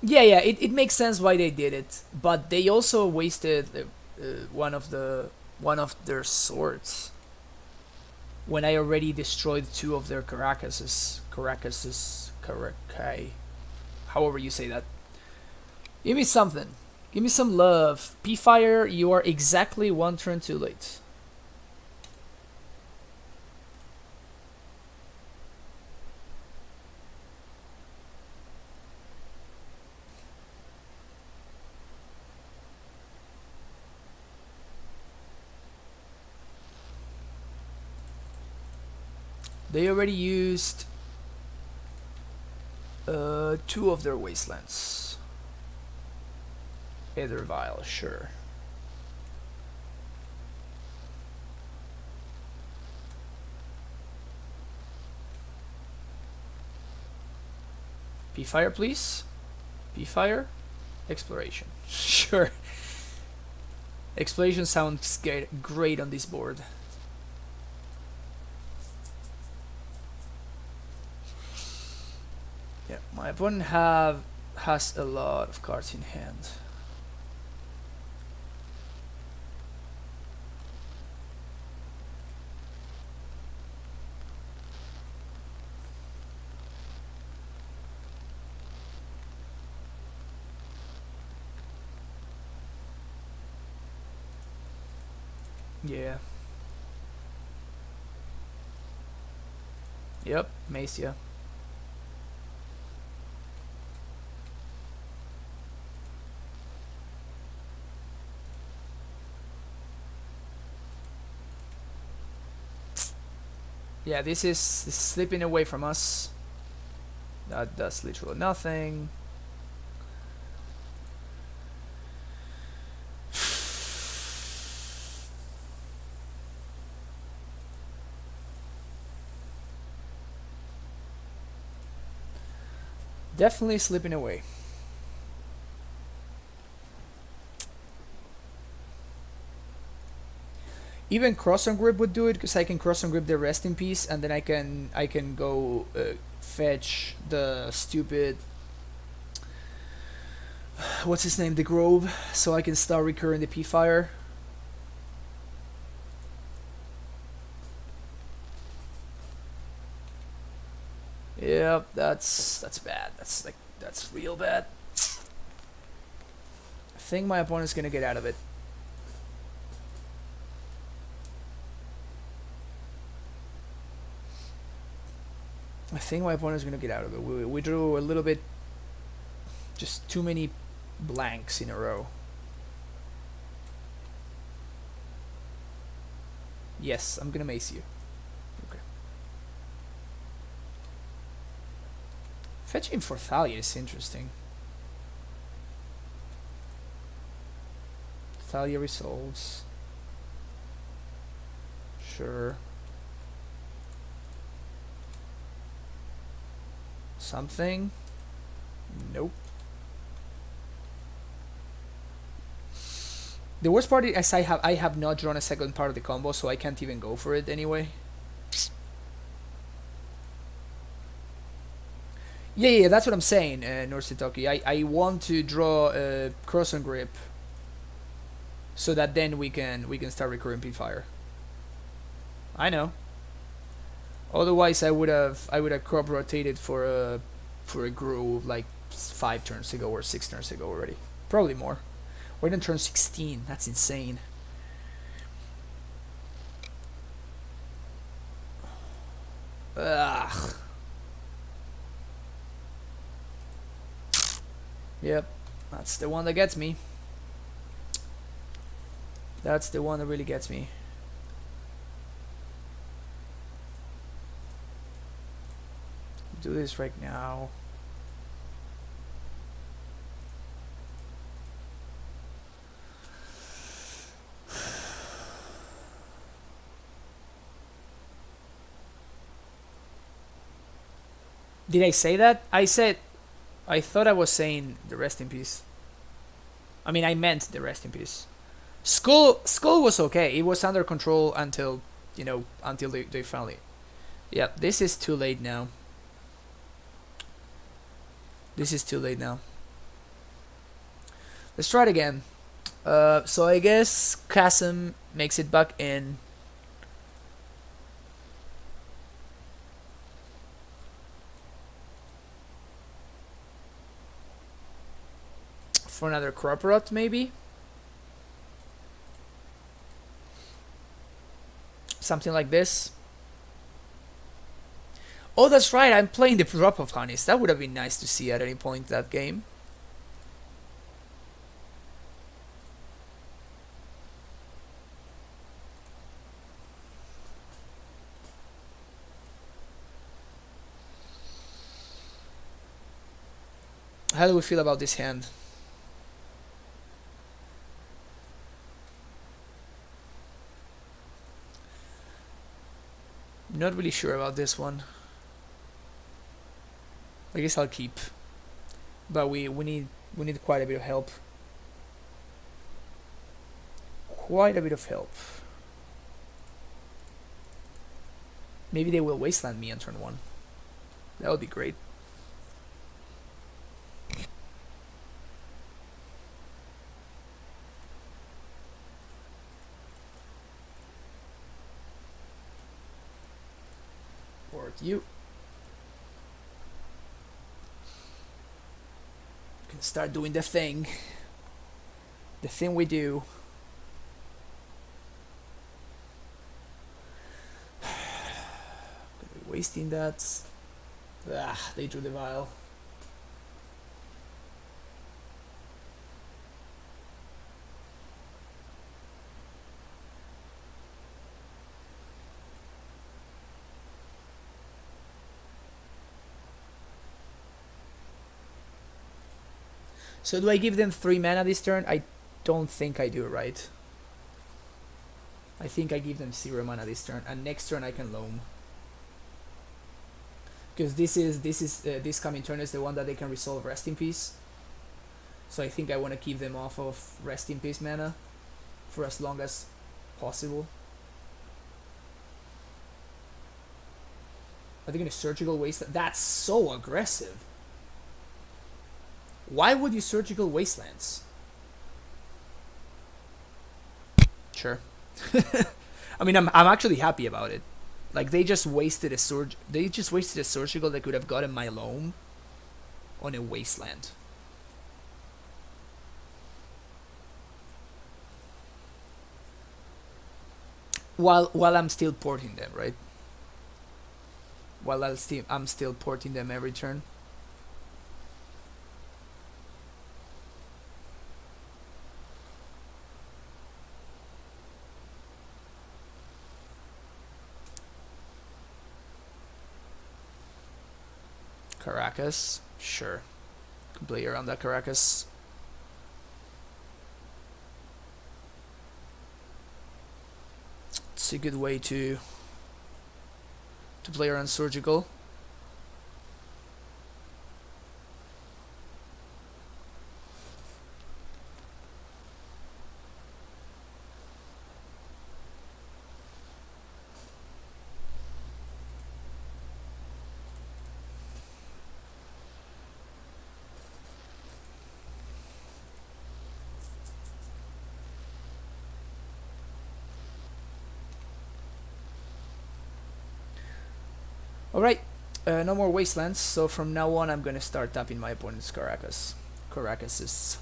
Yeah, yeah, it makes sense why they did it, but they also wasted one of their swords when I already destroyed two of their Caracai, however you say that. Give me something. Give me some love. P-Fire, you are exactly one turn too late. They already used two of their wastelands. Either vial, sure. P-Fire, please. P-Fire. Exploration. Sure. Exploration sounds great on this board. Yeah, my opponent has a lot of cards in hand. Yeah. Yep, Macia. Yeah, this is slipping away from us. That does literally nothing. Definitely slipping away. Even cross on grip would do it because I can cross on grip the rest in peace, and then I can go fetch the stupid what's his name, the Grove, so I can start recurring the P-Fire. Yep, that's bad. That's real bad. I think my opponent's gonna get out of it. I think my opponent's gonna get out of it. We drew a little bit, just too many blanks in a row. Yes, I'm gonna mace you. Okay. Fetching for Thalia is interesting. Thalia resolves. Sure. Something? Nope. The worst part is I have not drawn a second part of the combo, so I can't even go for it anyway. Yeah, that's what I'm saying, Norsitoki. I want to draw a cross on grip, so that then we can start recurring P-Fire. I know. Otherwise, I would have crop rotated for a Grove like 5 turns ago or 6 turns ago already. Probably more. We're in turn 16. That's insane. Ugh. Yep, that's the one that gets me. That's the one that really gets me. Do this right now. Did I say that? I thought I was saying the rest in peace. I mean, I meant the rest in peace. Skull was okay. It was under control until, until they finally. Yeah, this is too late now. This is too late now. Let's try it again. So I guess Chasm makes it back in. For another crop rot, maybe? Something like this. Oh, that's right, I'm playing the drop of honeys. That would have been nice to see at any point that game. How do we feel about this hand? Not really sure about this one. I guess I'll keep. But we need quite a bit of help. Quite a bit of help. Maybe they will wasteland me on turn 1. That would be great. Port you. Can start doing the thing. The thing we do. Gonna be wasting that. They drew the vial. So do I give them 3 mana this turn? I don't think I do, right? I think I give them 0 mana this turn, and next turn I can Loam. Because this coming turn is the one that they can resolve Rest in Peace. So I think I want to keep them off of Rest in Peace mana for as long as possible. Are they going to Surgical Wasteland? That's so aggressive. Why would you Surgical Wastelands? Sure. I mean, I'm actually happy about it. Like, they just wasted a surgical that could have gotten my Loam on a wasteland. While I'm still porting them, right? While I'm still porting them every turn. Caracas, sure. Can play around that Caracas. It's a good way to play around Surgical. Alright, no more Wastelands, so from now on I'm gonna start tapping my opponent's Caracases.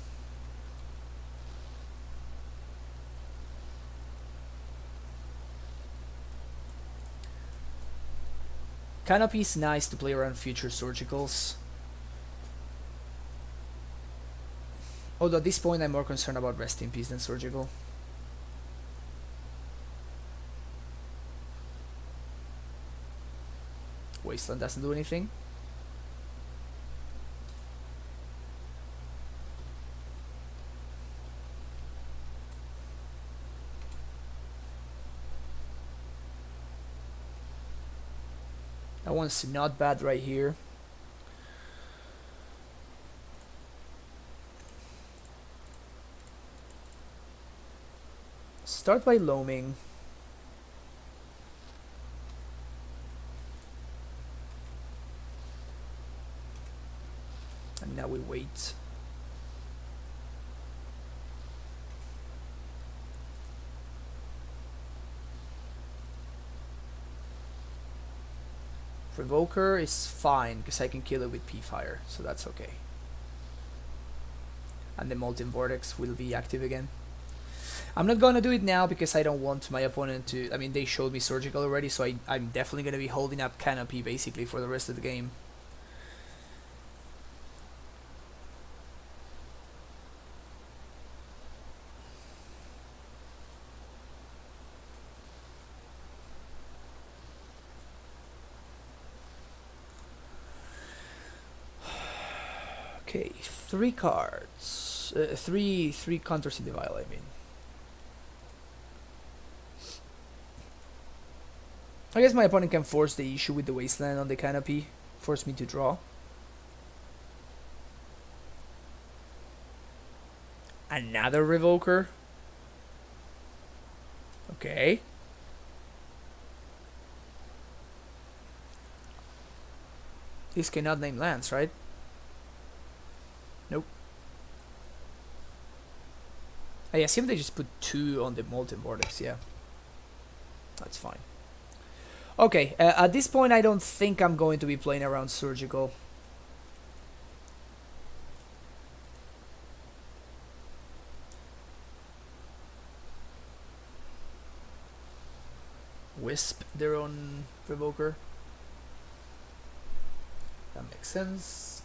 Canopy is nice to play around future Surgicals. Although at this point I'm more concerned about Rest in Peace than Surgical. Wasteland doesn't do anything. That one's not bad right here. Start by loaming. And now we wait. Revoker is fine because I can kill it with P-Fire, so that's okay. And the Molten Vortex will be active again. I'm not gonna do it now because I don't want my opponent to... I mean, they showed me Surgical already, so I'm definitely gonna be holding up Canopy basically for the rest of the game. Okay, 3 cards. Three counters in the vial, I mean. I guess my opponent can force the issue with the Wasteland on the Canopy. Force me to draw. Another Revoker. Okay. This cannot name lands, right? Nope. I assume they just put 2 on the Molten Vortex, yeah. That's fine. Okay, at this point I don't think I'm going to be playing around Surgical. Wisp their own Revoker. That makes sense.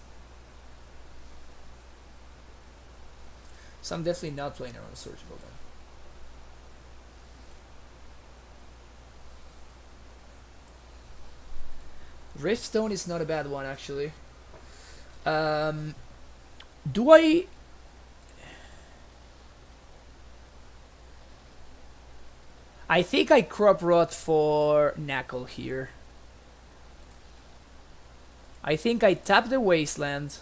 So I'm definitely not playing around Surgical then. Riftstone is not a bad one actually. Do I... I think I crop rot for Knuckle here. I think I tap the Wasteland.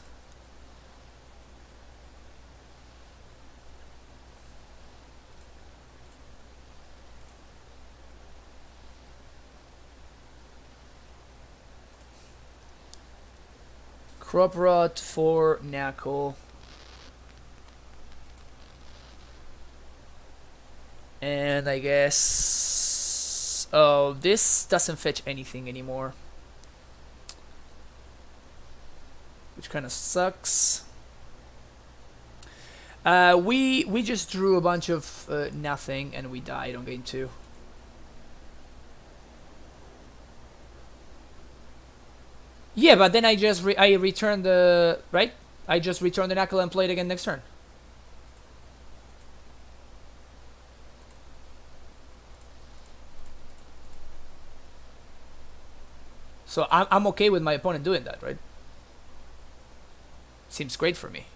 Crop rot for Knuckle. And I guess... Oh, this doesn't fetch anything anymore. Which kind of sucks. We just drew a bunch of nothing and we died on game 2. Yeah, but then I returned the... Right? I just returned the Knuckle and played again next turn. So I'm okay with my opponent doing that, right? Seems great for me.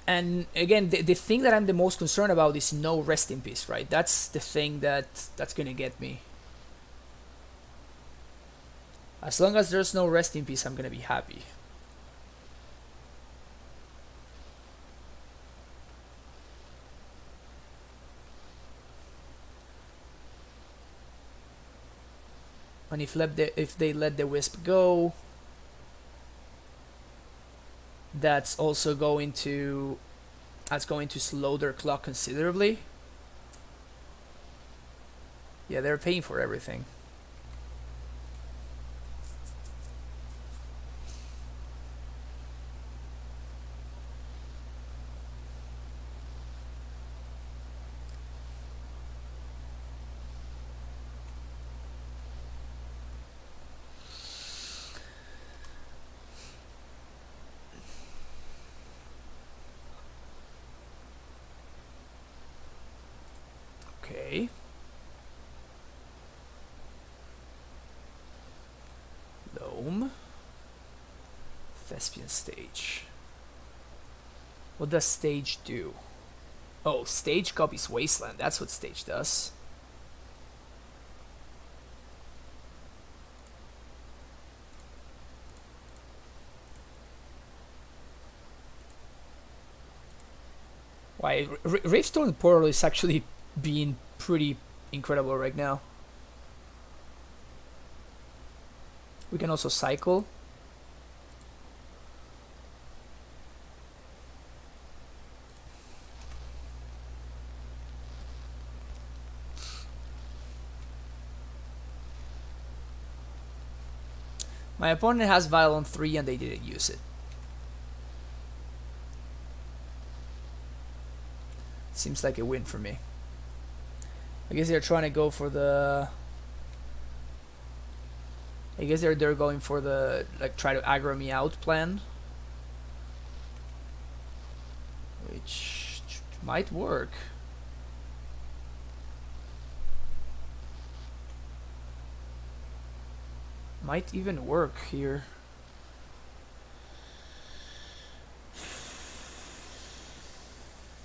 And again, the thing that I'm the most concerned about is no rest in peace, right? That's the thing that's gonna get me. As long as there's no rest in peace, I'm gonna be happy. And if they let the Wisp go, that's going to slow their clock considerably. Yeah, they're paying for everything. Okay. Loam. Thespian Stage. What does stage do? Oh, stage copies wasteland. That's what stage does. Why, Ravestone Portal is actually being pretty incredible right now. We can also cycle. My opponent has Vial on 3 and they didn't use it. Seems like a win for me. I guess they're trying to go for the... I guess they're going for the, like, try to aggro me out plan. Which might work. Might even work here.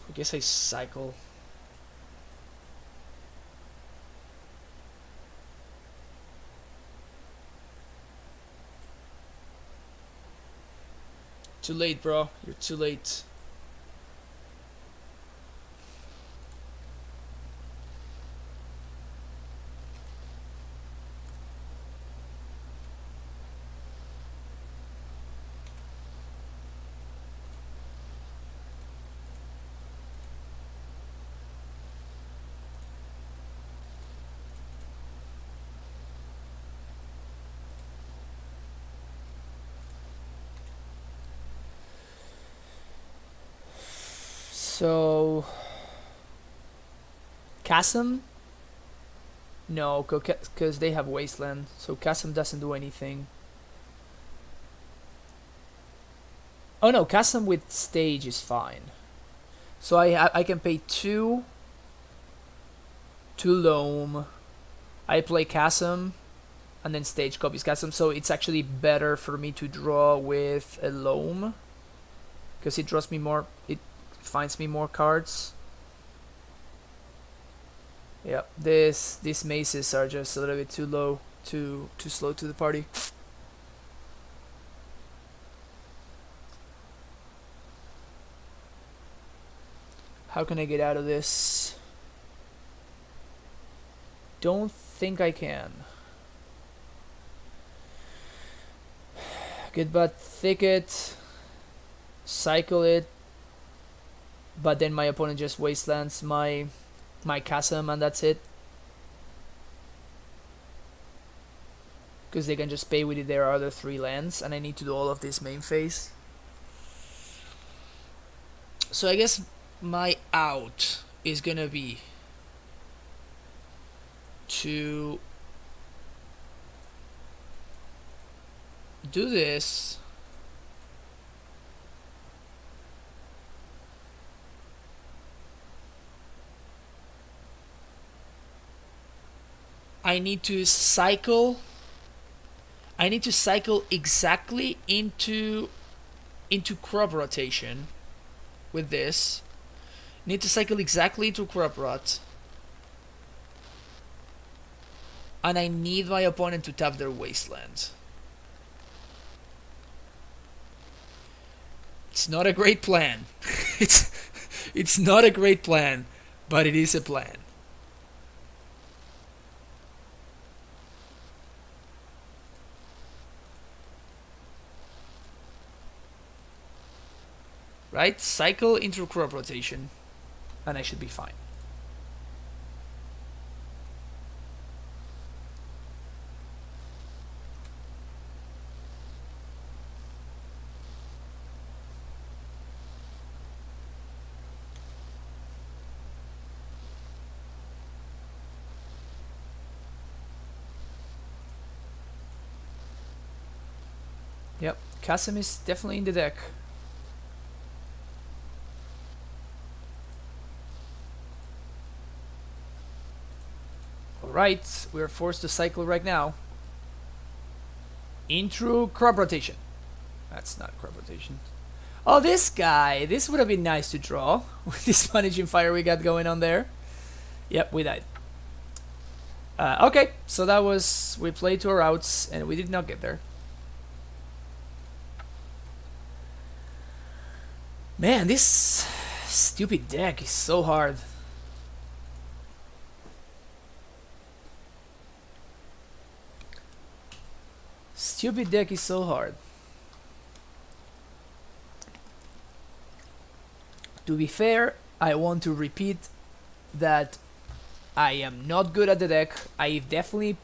I guess I cycle. Too late, bro. You're too late. So, Chasm? No, because they have Wasteland, so Chasm doesn't do anything. Oh no, Chasm with stage is fine. So I can pay 2 to Loam. I play Chasm, and then stage copies Chasm, so it's actually better for me to draw with a Loam, because it draws me more, it finds me more cards. Yeah, these maces are just a little bit too low, too slow to the party. How can I get out of this? Don't think I can. Goodbye Thicket. Cycle it. But then my opponent just wastelands my Chasm and that's it. Because they can just pay with their other 3 lands and I need to do all of this main phase. So I guess my out is gonna be to do this. I need to cycle exactly into crop rotation with this. Need to cycle exactly into crop rot. And I need my opponent to tap their wasteland. It's not a great plan. it's not a great plan, but it is a plan. Right? Cycle into crop rotation, and I should be fine. Yep, Chasm is definitely in the deck. Alright, we're forced to cycle right now. Intro crop rotation. That's not crop rotation. Oh, this guy. This would have been nice to draw with this Punishing Fire we got going on there. Yep, we died. Okay, so that was... We played 2 routes and we did not get there. Man, this stupid deck is so hard. Stupid deck is so hard. To be fair, I want to repeat that I am not good at the deck. I definitely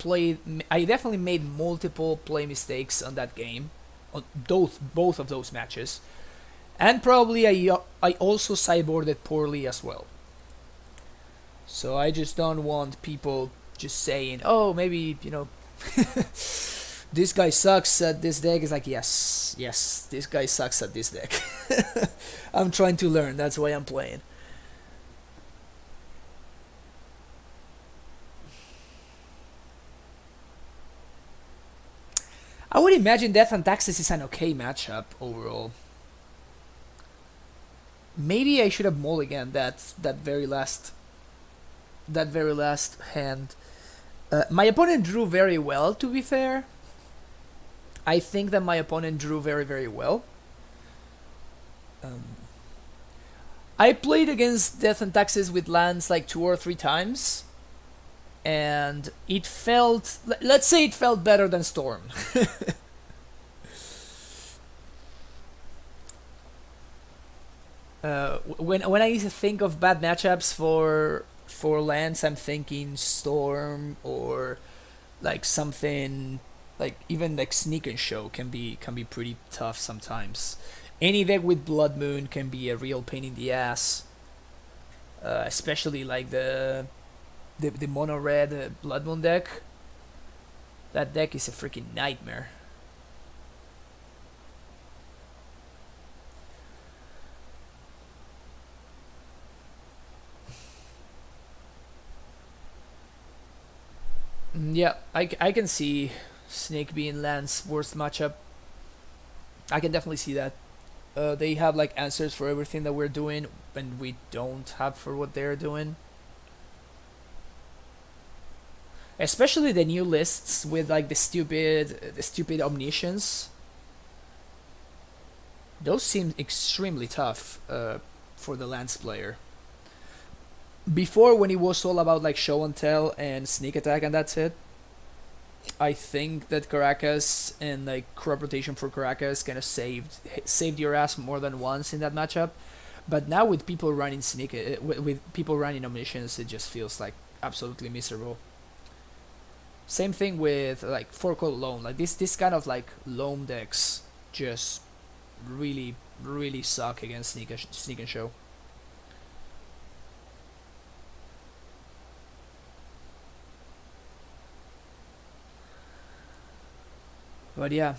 made multiple play mistakes on that game, on both of those matches, and probably I also sideboarded poorly as well. So I just don't want people just saying, "Oh, maybe this guy sucks at this deck." Is like, yes, this guy sucks at this deck. I'm trying to learn. That's why I'm playing. I would imagine Death and Taxes is an okay matchup overall. Maybe I should have mulliganed that very last hand. My opponent drew very well, to be fair. I think that my opponent drew very, very well. I played against Death and Taxes with lands like 2 or 3 times, and it felt... Let's say it felt better than Storm. When I think of bad matchups for lands, I'm thinking Storm, or like something like even like Sneak and Show can be pretty tough sometimes. Any deck with Blood Moon can be a real pain in the ass, especially like the mono red Blood Moon deck. That deck is a freaking nightmare. Yeah, I can see Snake being Land's worst matchup. I can definitely see that. They have like answers for everything that we're doing, and we don't have for what they're doing. Especially the new lists with like the stupid omniscience. Those seem extremely tough for the Lance player. Before, when it was all about like show and tell and sneak attack and that's it, I think that Caracas and like crop rotation for Caracas kind of saved your ass more than once in that matchup. But now with people running with people running omniscience, it just feels like absolutely miserable. Same thing with like Four-Color Loam. Like this kind of like Loam decks just really suck against sneak and show. But yeah,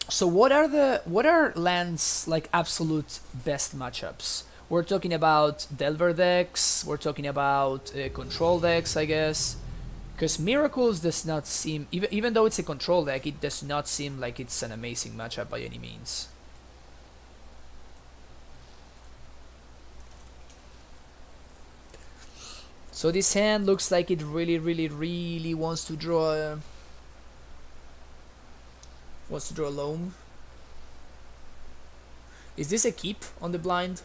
so what are Land's like absolute best matchups? We're talking about Delver decks. We're talking about control decks, I guess. Because Miracles does not seem, even though it's a control deck, it does not seem like it's an amazing matchup by any means. So this hand looks like it really wants to draw a Loam. Is this a keep on the blind?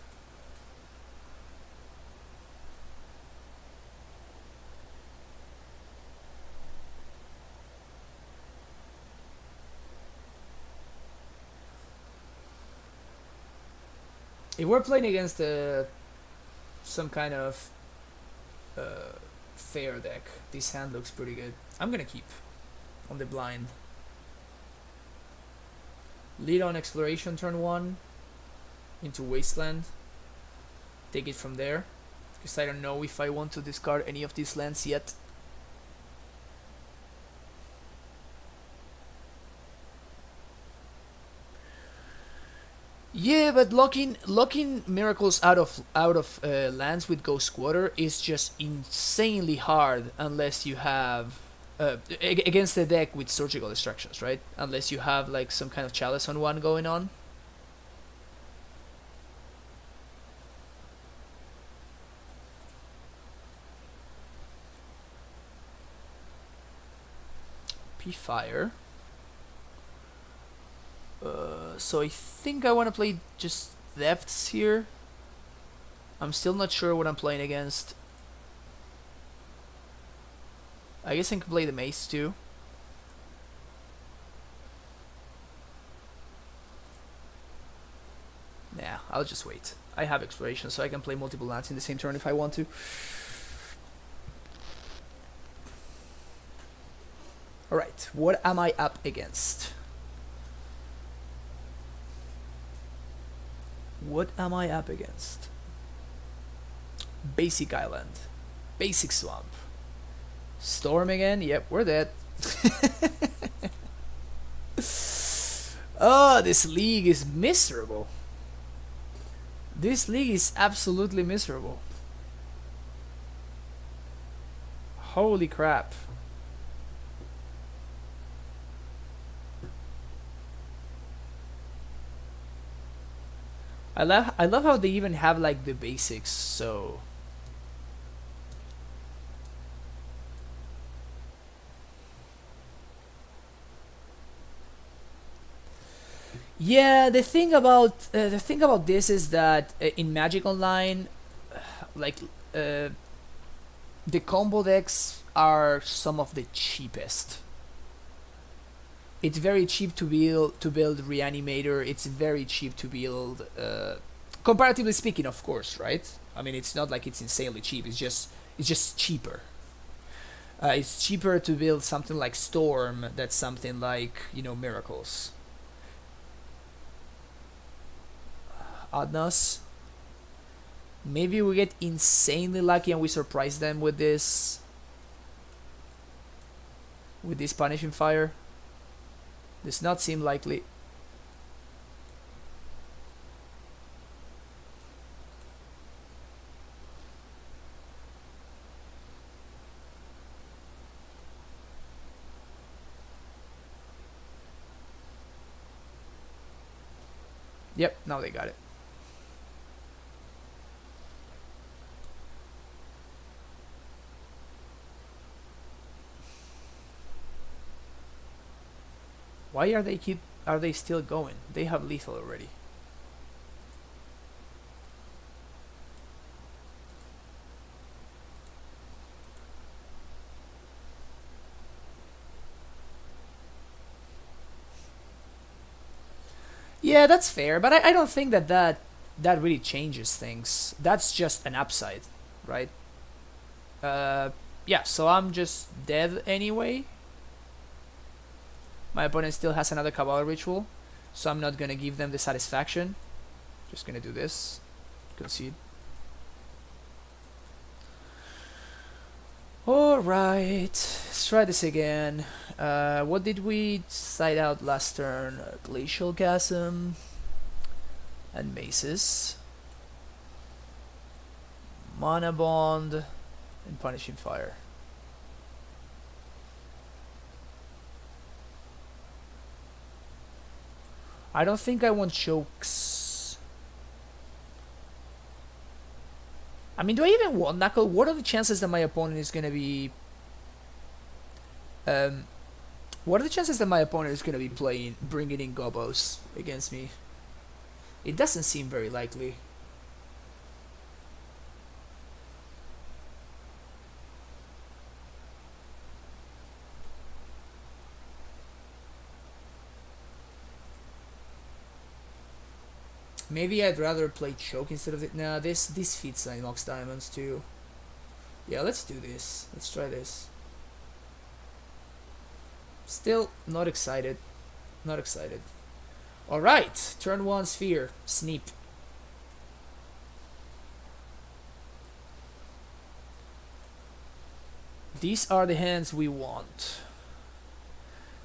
If we're playing against some kind of fair deck, this hand looks pretty good. I'm gonna keep on the blind. Lead on exploration turn 1 into Wasteland. Take it from there, because I don't know if I want to discard any of these lands yet. Yeah, but locking Miracles out of lands with Ghost Quarter is just insanely hard unless you have against the deck with Surgical Distractions, right? Unless you have like some kind of Chalice on one going on. Pre-fire. So I think I want to play just depths here. I'm still not sure what I'm playing against. I guess I can play the mace too. Nah, I'll just wait. I have exploration, so I can play multiple lands in the same turn if I want to. Alright, what am I up against? What am I up against? Basic island. Basic swamp. Storm again? Yep, we're dead. Oh, this league is miserable. This league is absolutely miserable. Holy crap. I love how they even have like the basics, so yeah, the thing about this is that in Magic Online, like the combo decks are some of the cheapest. It's very cheap to build Reanimator. It's very cheap to build, comparatively speaking, of course, right? I mean, it's not like it's insanely cheap. It's just cheaper. It's cheaper to build something like Storm than something like Miracles. Adnas. Maybe we get insanely lucky and we surprise them with this Punishing Fire. Does not seem likely. Yep, now they got it. Why are they still going? They have lethal already. Yeah, that's fair, but I don't think that really changes things. That's just an upside, right? Yeah, so I'm just dead anyway. My opponent still has another Cabal Ritual, so I'm not gonna give them the satisfaction. Just gonna do this. Concede. Alright, let's try this again. What did we side out last turn? Glacial Chasm and Maces. Mana Bond and Punishing Fire. I don't think I want Chokes. I mean, do I even want Knuckle? What are the chances that my opponent is gonna be... what are the chances that my opponent is gonna be bringing in Gobos against me? It doesn't seem very likely. Maybe I'd rather play Choke instead of it. Nah, this feeds Mox Diamonds too. Yeah, let's do this. Let's try this. Still not excited. Not excited. Alright, turn 1 Sphere. Sneap. These are the hands we want.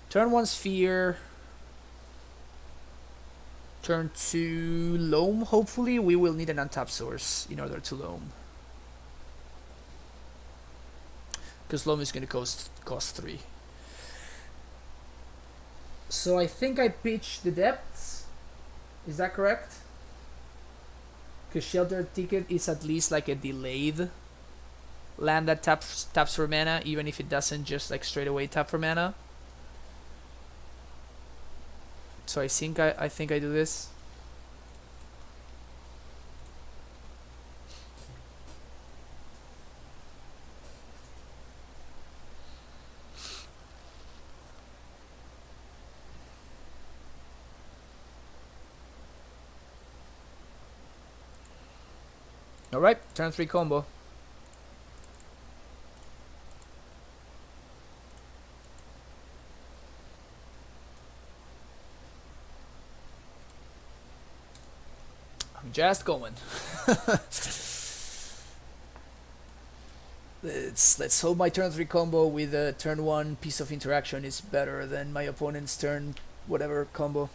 Turn 1 Sphere. Turn 2 Loam, hopefully. We will need an untapped source in order to Loam. Because Loam is going to cost 3. So I think I pitched the depths. Is that correct? Because Shelter Ticket is at least like a delayed land that taps for mana, even if it doesn't just like straight away tap for mana. So I think I do this. Alright, turn 3 combo. I'm just going. Let's hope my turn 3 combo with a turn 1 piece of interaction is better than my opponent's turn whatever combo.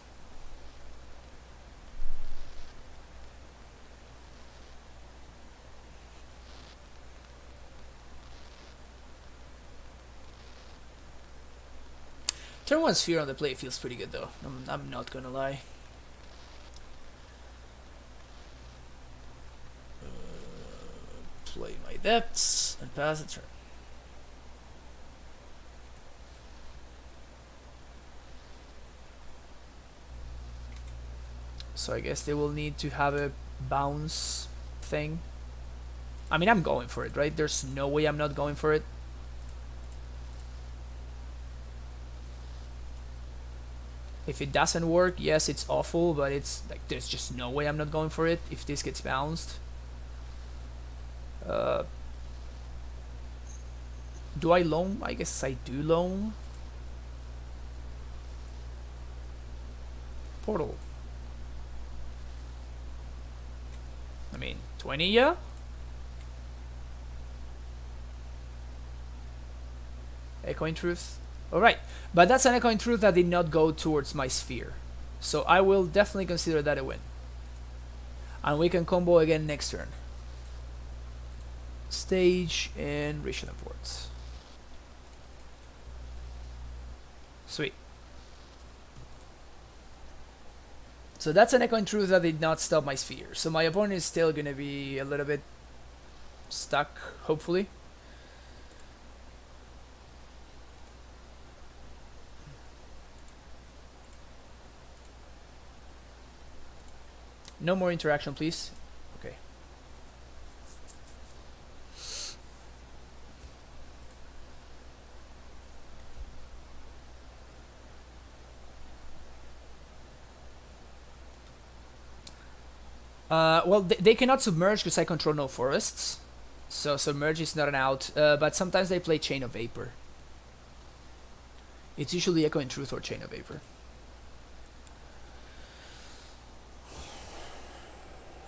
Turn 1 sphere on the play feels pretty good though, I'm not gonna lie. Play my depths and pass the turn. So I guess they will need to have a bounce thing. I mean, I'm going for it, right? There's no way I'm not going for it. If it doesn't work, yes, it's awful, but it's like there's just no way I'm not going for it if this gets bounced. Do I loam? I guess I do loam. Portal. I mean, 20, yeah? Echoing Truth. Alright, but that's an Echoing Truth that did not go towards my sphere. So I will definitely consider that a win. And we can combo again next turn. Stage and Ritual Imports. Sweet. So that's an Echoing Truth that did not stop my sphere. So my opponent is still gonna be a little bit stuck, hopefully. No more interaction, please. Okay. Well, they cannot submerge because I control no forests. So submerge is not an out, but sometimes they play Chain of Vapor. It's usually Echoing Truth or Chain of Vapor.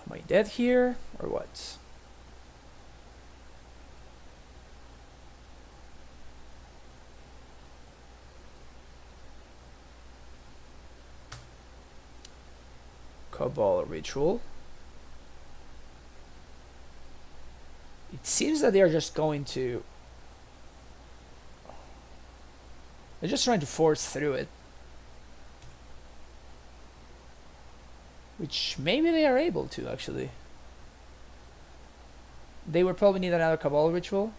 Am I dead here, or what? Cabal Ritual. It seems that they are just going to... They're just trying to force through it. Which maybe they are able to, actually. They would probably need another Cabal Ritual.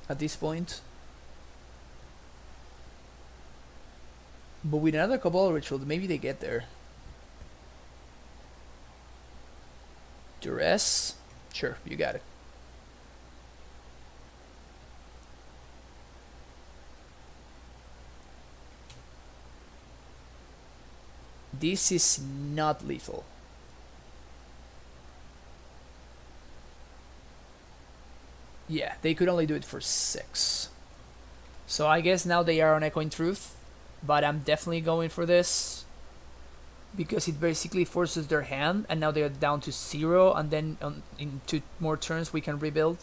At this point. But with another Cabal Ritual, maybe they get there. Duress? Sure, you got it. This is not lethal. Yeah, they could only do it for 6. So I guess now they are on Echoing Truth. But I'm definitely going for this. Because it basically forces their hand. And now they're down to 0. And then in 2 more turns we can rebuild.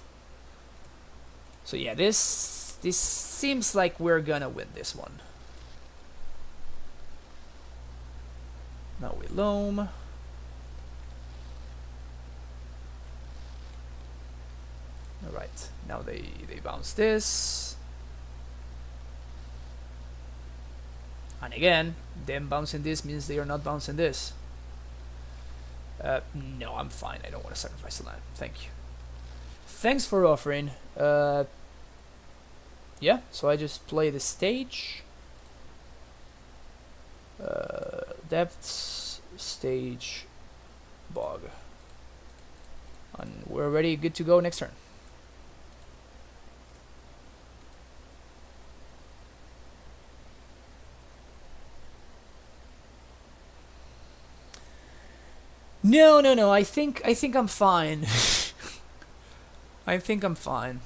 So yeah, this seems like we're gonna win this one. Now we loam. Alright, now they bounce this. And again, them bouncing this means they are not bouncing this. No, I'm fine. I don't want to sacrifice the land. Thank you. Thanks for offering. Yeah, so I just play the stage. Depths, stage, bog. And we're ready, good to go next turn. No. I think I'm fine. I think I'm fine.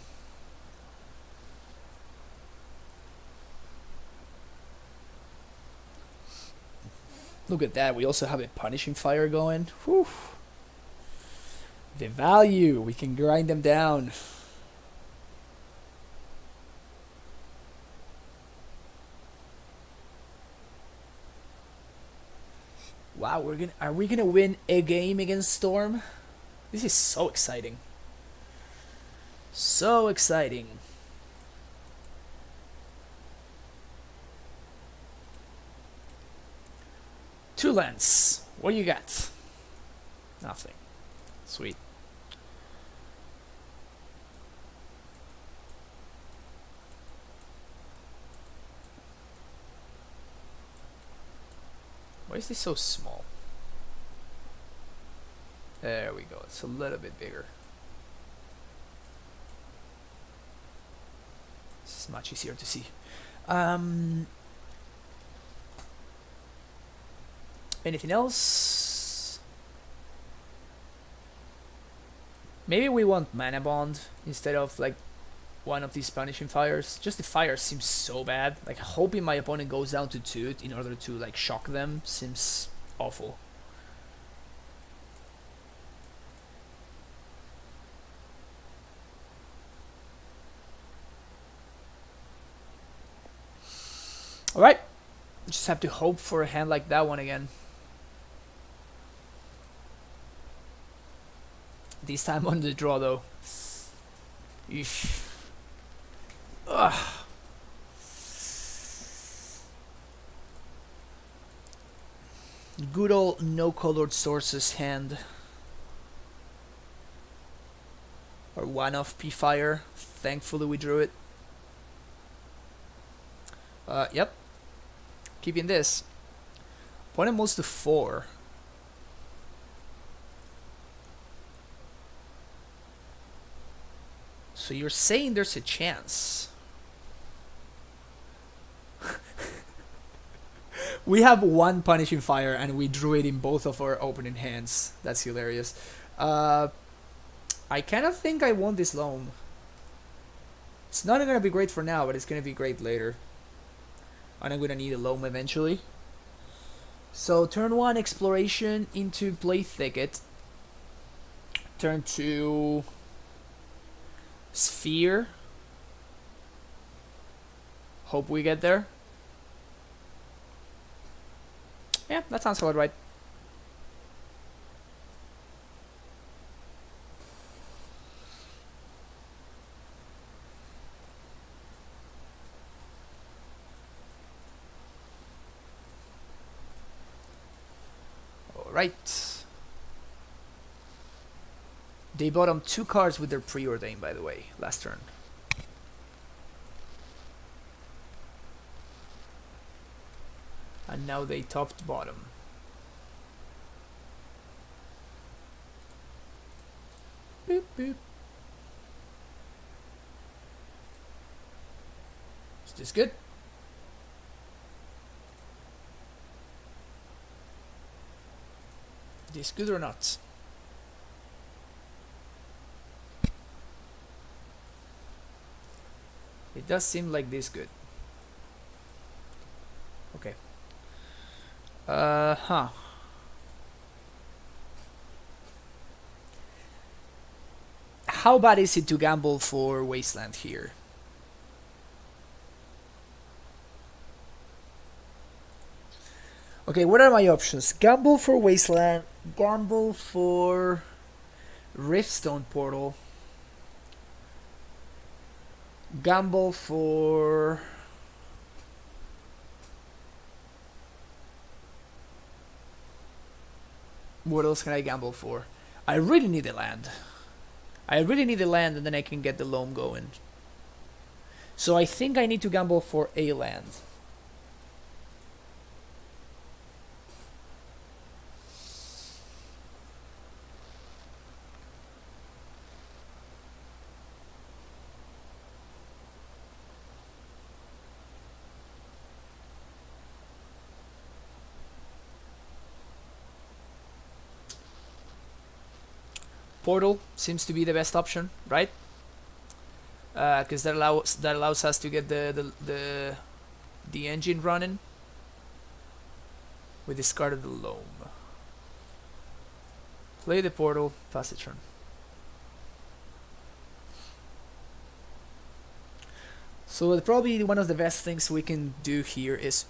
Look at that. We also have a punishing fire going. Whew. The value. We can grind them down. Wow, are we gonna win a game against Storm? This is so exciting. So exciting. Two lands. What do you got? Nothing. Sweet. Why is this so small? There we go. It's a little bit bigger. This is much easier to see. Anything else? Maybe we want mana bond instead of like one of these punishing fires. Just the fire seems so bad. Like hoping my opponent goes down to 2 in order to like shock them seems awful. Alright. Just have to hope for a hand like that one again. This time on the draw though. Eesh. Ugh. Good old no colored sources hand. Or one off P-Fire. Thankfully we drew it. Yep. Keeping this. Opponent moves to 4. So you're saying there's a chance. We have one punishing fire and we drew it in both of our opening hands. That's hilarious. I kind of think I want this Loam. It's not gonna be great for now, but it's gonna be great later. And I'm gonna need a Loam eventually. So turn 1 exploration into play thicket. Turn 2 sphere. Hope we get there. Yeah, that sounds about right. Alright. They bottomed 2 cards with their preordain, by the way, last turn. And now they topped bottom. Boop boop. Is this good? Is this good or not? It does seem like this good. Okay. Huh. How bad is it to gamble for Wasteland here? Okay, what are my options? Gamble for Wasteland, gamble for Riftstone Portal, gamble for what else can I gamble for? I really need a land. I really need a land and then I can get the Loam going. So I think I need to gamble for a land. Portal seems to be the best option, right? Because that allows us to get the engine running. We discarded the Loam. Play the portal, pass the turn. So probably one of the best things we can do here is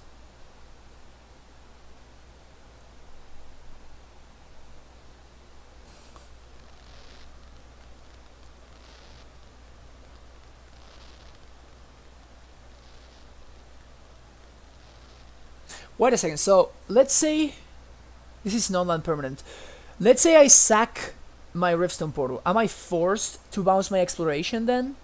wait a second. So let's say this is non-land permanent. Let's say I sack my Riftstone portal. Am I forced to bounce my exploration then?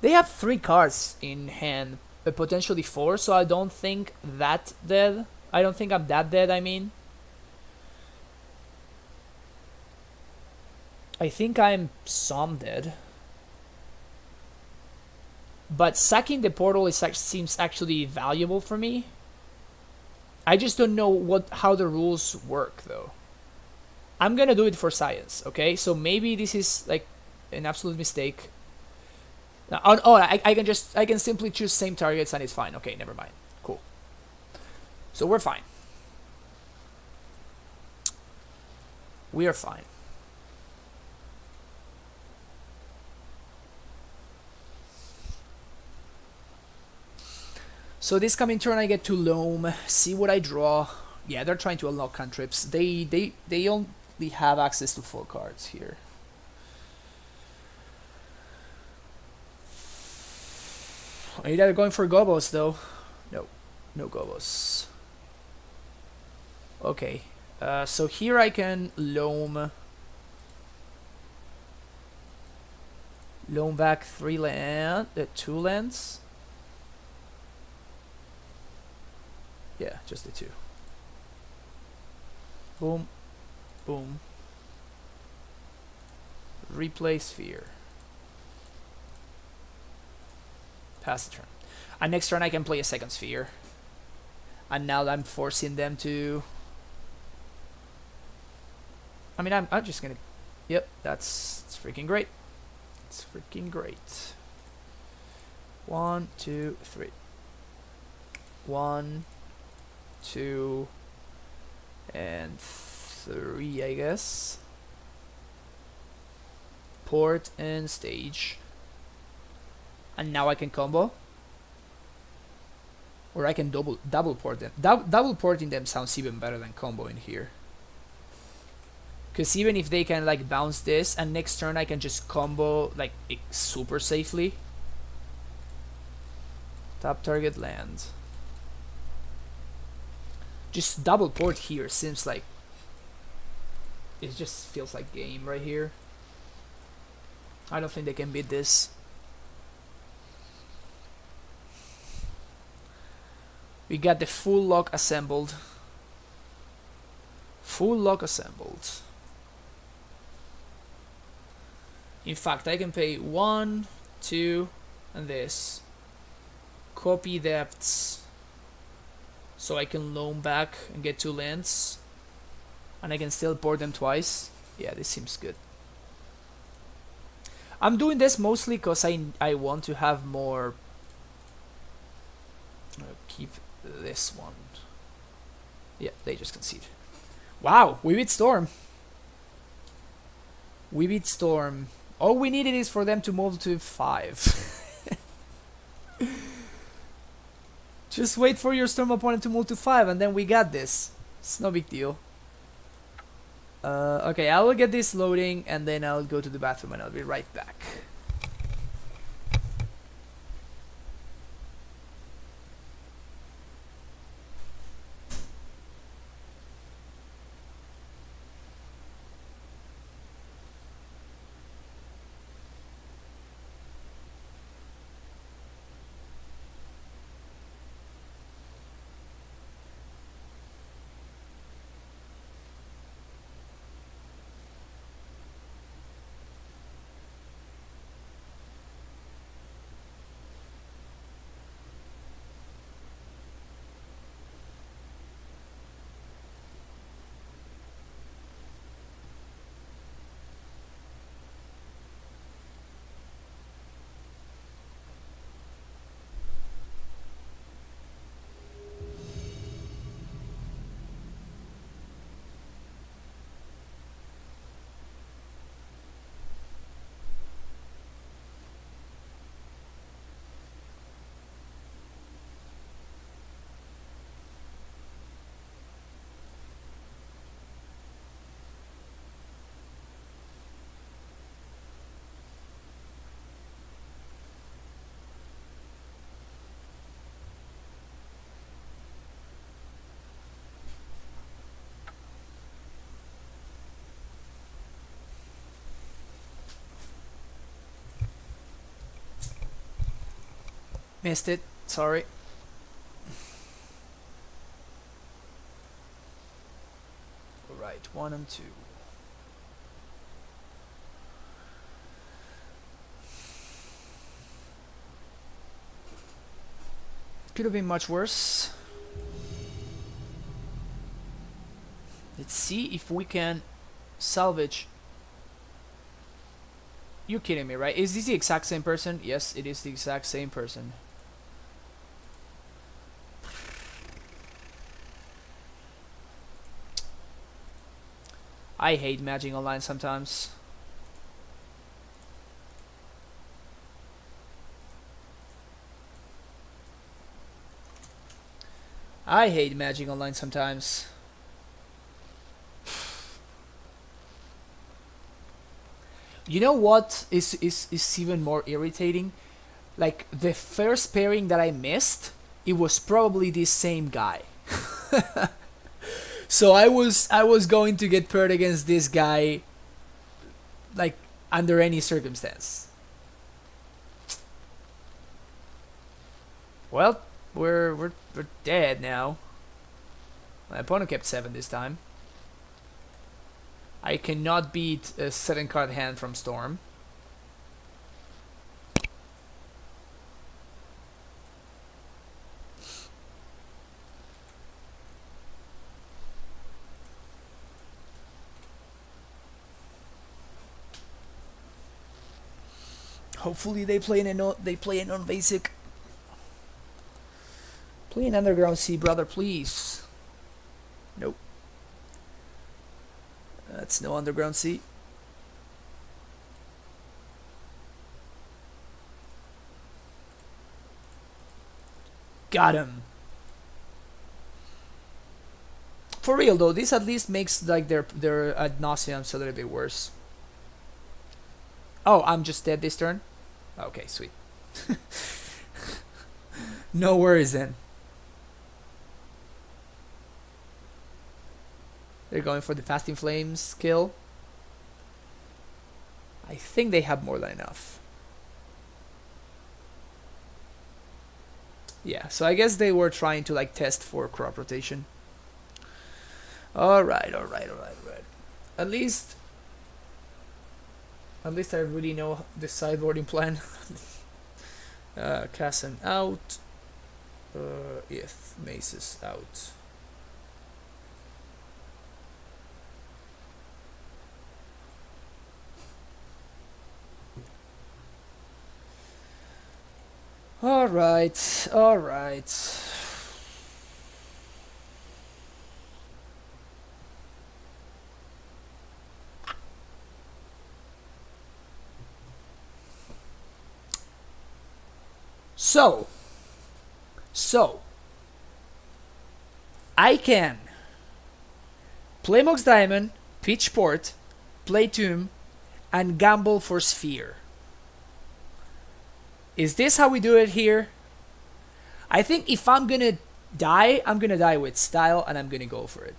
They have 3 cards in hand, potentially 4, so I don't think that dead. I don't think I'm that dead, I mean. I think I'm some dead. But sacking the portal seems actually valuable for me. I just don't know how the rules work though. I'm gonna do it for science, okay? So maybe this is like an absolute mistake. I can simply choose same targets and it's fine. Okay, never mind. Cool. So we're fine. We are fine. So this coming turn I get to Loam, see what I draw. Yeah, they're trying to unlock cantrips. They only have access to 4 cards here. Are you either going for Gobos though? No Gobos. Okay, so here I can Loam back 2 lands. Yeah, just the 2. Boom, boom. Replay sphere. Pass the turn. And next turn I can play a second sphere. And now I'm forcing them to... I mean, I'm just gonna... Yep, it's freaking great. It's freaking great. 1, 2, 3. 1, 2, and 3, I guess. Port and stage. And now I can combo. Or I can double port them. Double porting them sounds even better than comboing here. Because even if they can like bounce this and next turn I can just combo like super safely. Top target land. Just double port here seems like it just feels like game right here. I don't think they can beat this. We got the full lock assembled. Full lock assembled. In fact, I can pay 1, 2, and this. Copy depths. So I can loan back and get 2 lands. And I can still port them twice. Yeah, this seems good. I'm doing this mostly because I want to have more... keep this one. Yeah, they just concede. Wow, we beat Storm. We beat Storm. All we needed is for them to move to 5. Just wait for your Storm opponent to move to 5 and then we got this. It's no big deal. Okay, I will get this loading and then I'll go to the bathroom and I'll be right back. Missed it. Sorry. Alright, 1 and 2. Could have been much worse. Let's see if we can salvage. You're kidding me, right? Is this the exact same person? Yes, it is the exact same person. I hate matching online sometimes. I hate matching online sometimes. You know what is even more irritating? Like the first pairing that I missed, it was probably this same guy. So I was going to get paired against this guy like under any circumstance. Well, we're dead now. My opponent kept 7 this time. I cannot beat a 7-card hand from Storm. Hopefully they play a non-basic. Play an Underground Sea, brother, please. Nope. That's no Underground Sea. Got him. For real though, this at least makes like their ad nauseams a little bit worse. Oh, I'm just dead this turn? Okay, sweet. No worries then. They're going for the Fasting Flames kill. I think they have more than enough. Yeah, so I guess they were trying to like test for crop rotation. Alright. At least I really know the sideboarding plan. Kassan out. If Maces out. Alright. So I can play Mox Diamond, pitch Port, play Tomb, and gamble for Sphere. Is this how we do it here? I think if I'm gonna die with style, and I'm gonna go for it.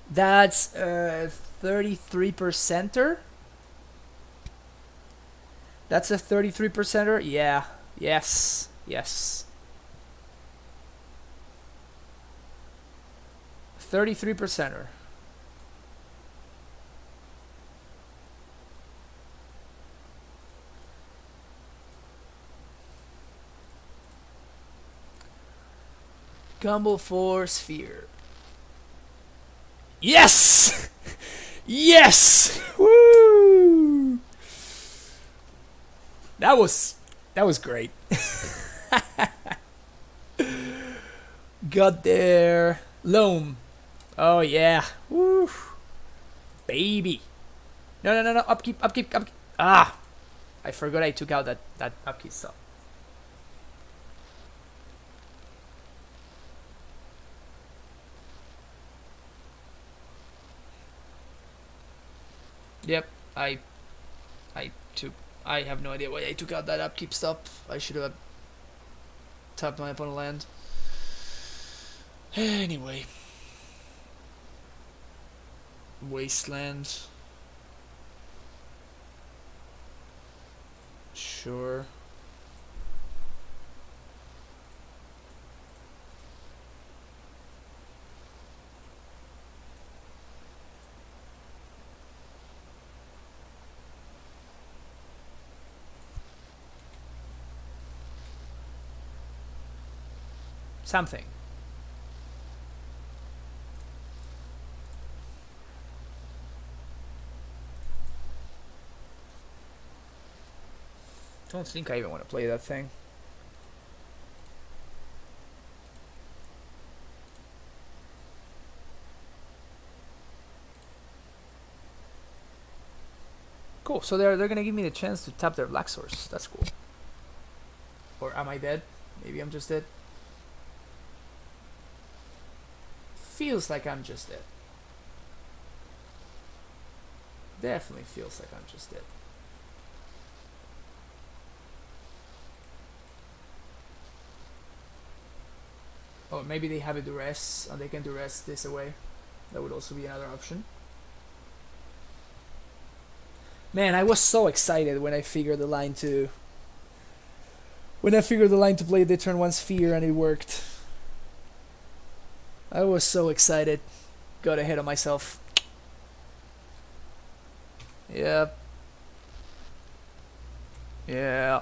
That's 33%er. That's a 33%er. Yeah. Yes. 33%er. Gamble for Sphere. Yes! Yes! Woo! That was great. Got there. Loam. Oh yeah. Woo. Baby. No. Upkeep. Ah! I forgot I took out that upkeep stuff. Yep, I have no idea why I took out that upkeep stuff. I should have tapped my opponent land. Anyway. Wasteland. Sure. something. Don't think I even want to play that thing. Cool, so they're gonna give me the chance to tap their black source. That's cool. Or am I dead? Maybe I'm just dead. Feels like I'm just dead. Definitely feels like I'm just dead. Oh, maybe they have a duress and they can duress this away. That would also be another option. Man, I was so excited when I figured the line to play the turn 1 sphere and it worked. I was so excited. Got ahead of myself. Yep. Yeah.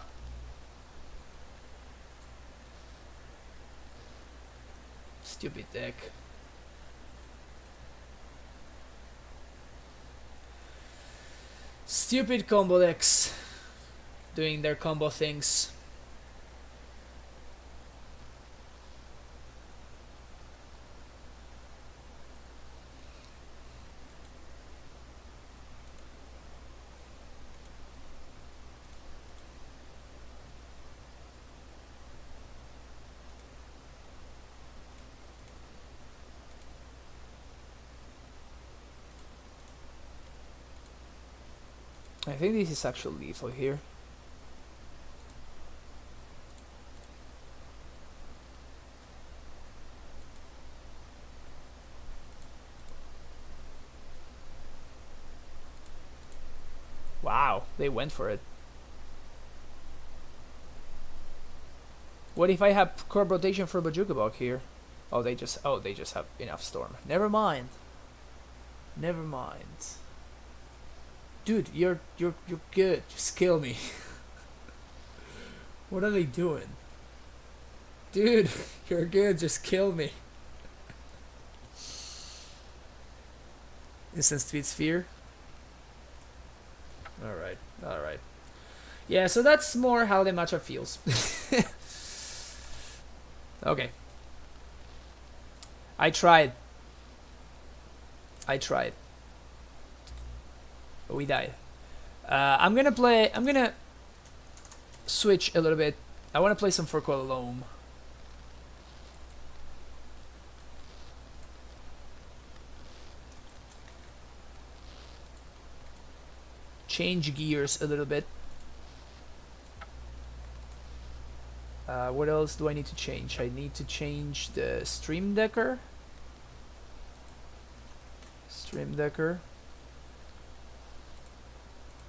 Stupid deck. Stupid combo decks doing their combo things. I think this is actually lethal here. Wow, they went for it. What if I have crop rotation for Bajukabok here? Oh, they just have enough storm. Never mind. Never mind. Dude, you're good. Just kill me. What are they doing? Dude, you're good. Just kill me. Instant speed sphere. Alright, alright. Yeah, so that's more how the matchup feels. Okay. I tried. But we died. I'm gonna switch a little bit. I want to play some Furcoil Loam. Change gears a little bit. What else do I need to change? I need to change the Stream Decker.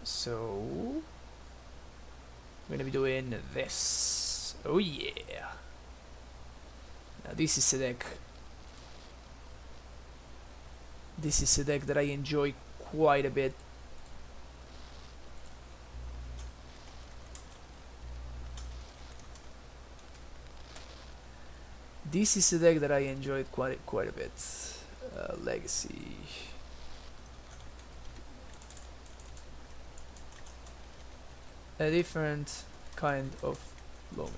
So I'm gonna be doing this. Oh yeah. Now this is a deck. This is a deck that I enjoy quite a bit. This is a deck that I enjoyed quite a bit. Legacy. A different kind of Loam.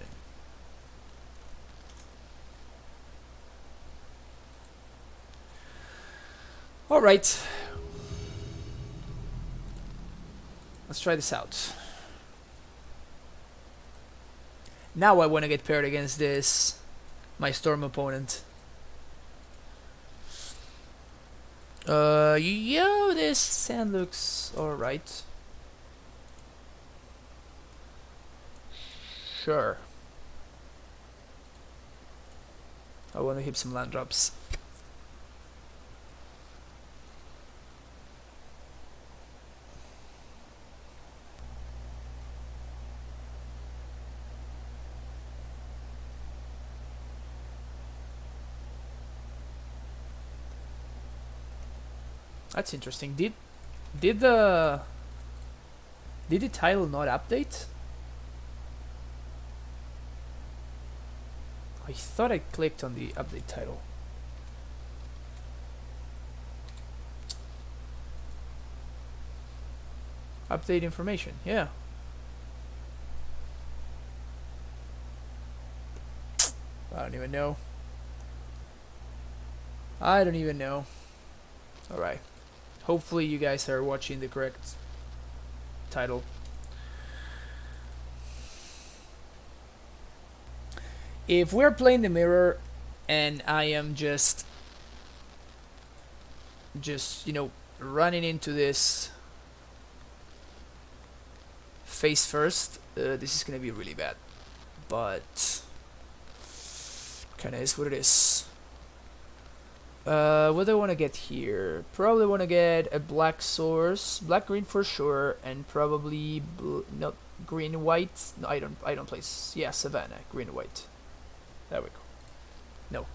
Alright. Let's try this out. Now I want to get paired against this, my Storm opponent. Yo, this sand looks alright. Sure. I want to hit some land drops. That's interesting. Did the title not update? I thought I clicked on the update title. Update information, yeah. I don't even know. I don't even know. Alright. Hopefully you guys are watching the correct title. If we're playing the mirror and I am just you know, running into this face first, this is gonna be really bad. But kinda is what it is. What do I want to get here? Probably want to get a black source, black green for sure, and probably not green white. No, I don't play. Yeah, Savannah, green white. There we go. No.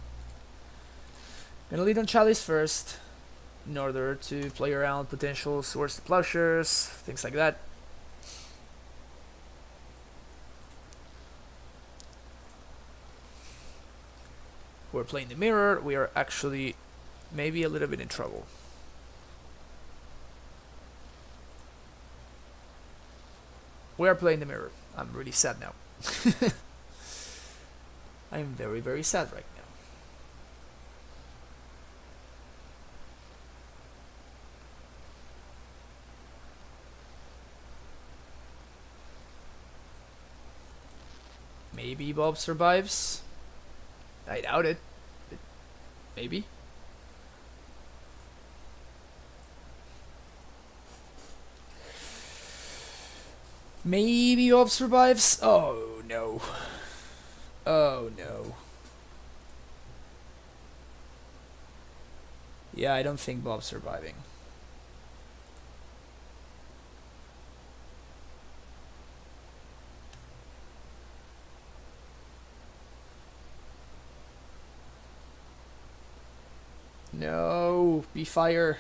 Gonna lead on Chalice first, in order to play around potential swords to plowshares, things like that. We're playing the mirror. We are actually maybe a little bit in trouble. We are playing the mirror. I'm really sad now. I'm very, very sad right now. Maybe Bob survives. I doubt it. But maybe. Maybe Bob survives. Oh no. Oh no. Yeah, I don't think Bob's surviving. No, be fire.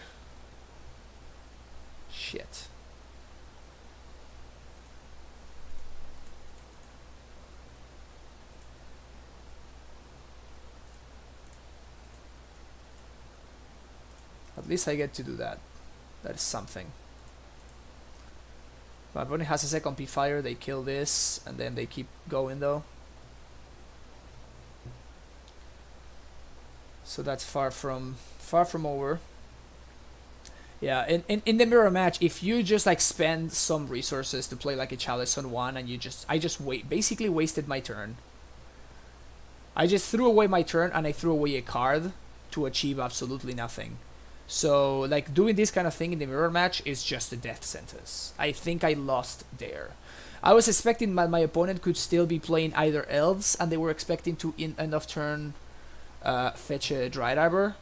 Shit. At least I get to do that. That is something. My opponent has a second P fire, they kill this, and then they keep going though. So that's far from over. Yeah, in the mirror match, if you just like spend some resources to play like a Chalice on one, and I just basically wasted my turn. I just threw away my turn and I threw away a card to achieve absolutely nothing. So like doing this kind of thing in the mirror match is just a death sentence. I think I lost there. I was expecting my opponent could still be playing either Elves, and they were expecting to end of turn fetch a Dry Diver.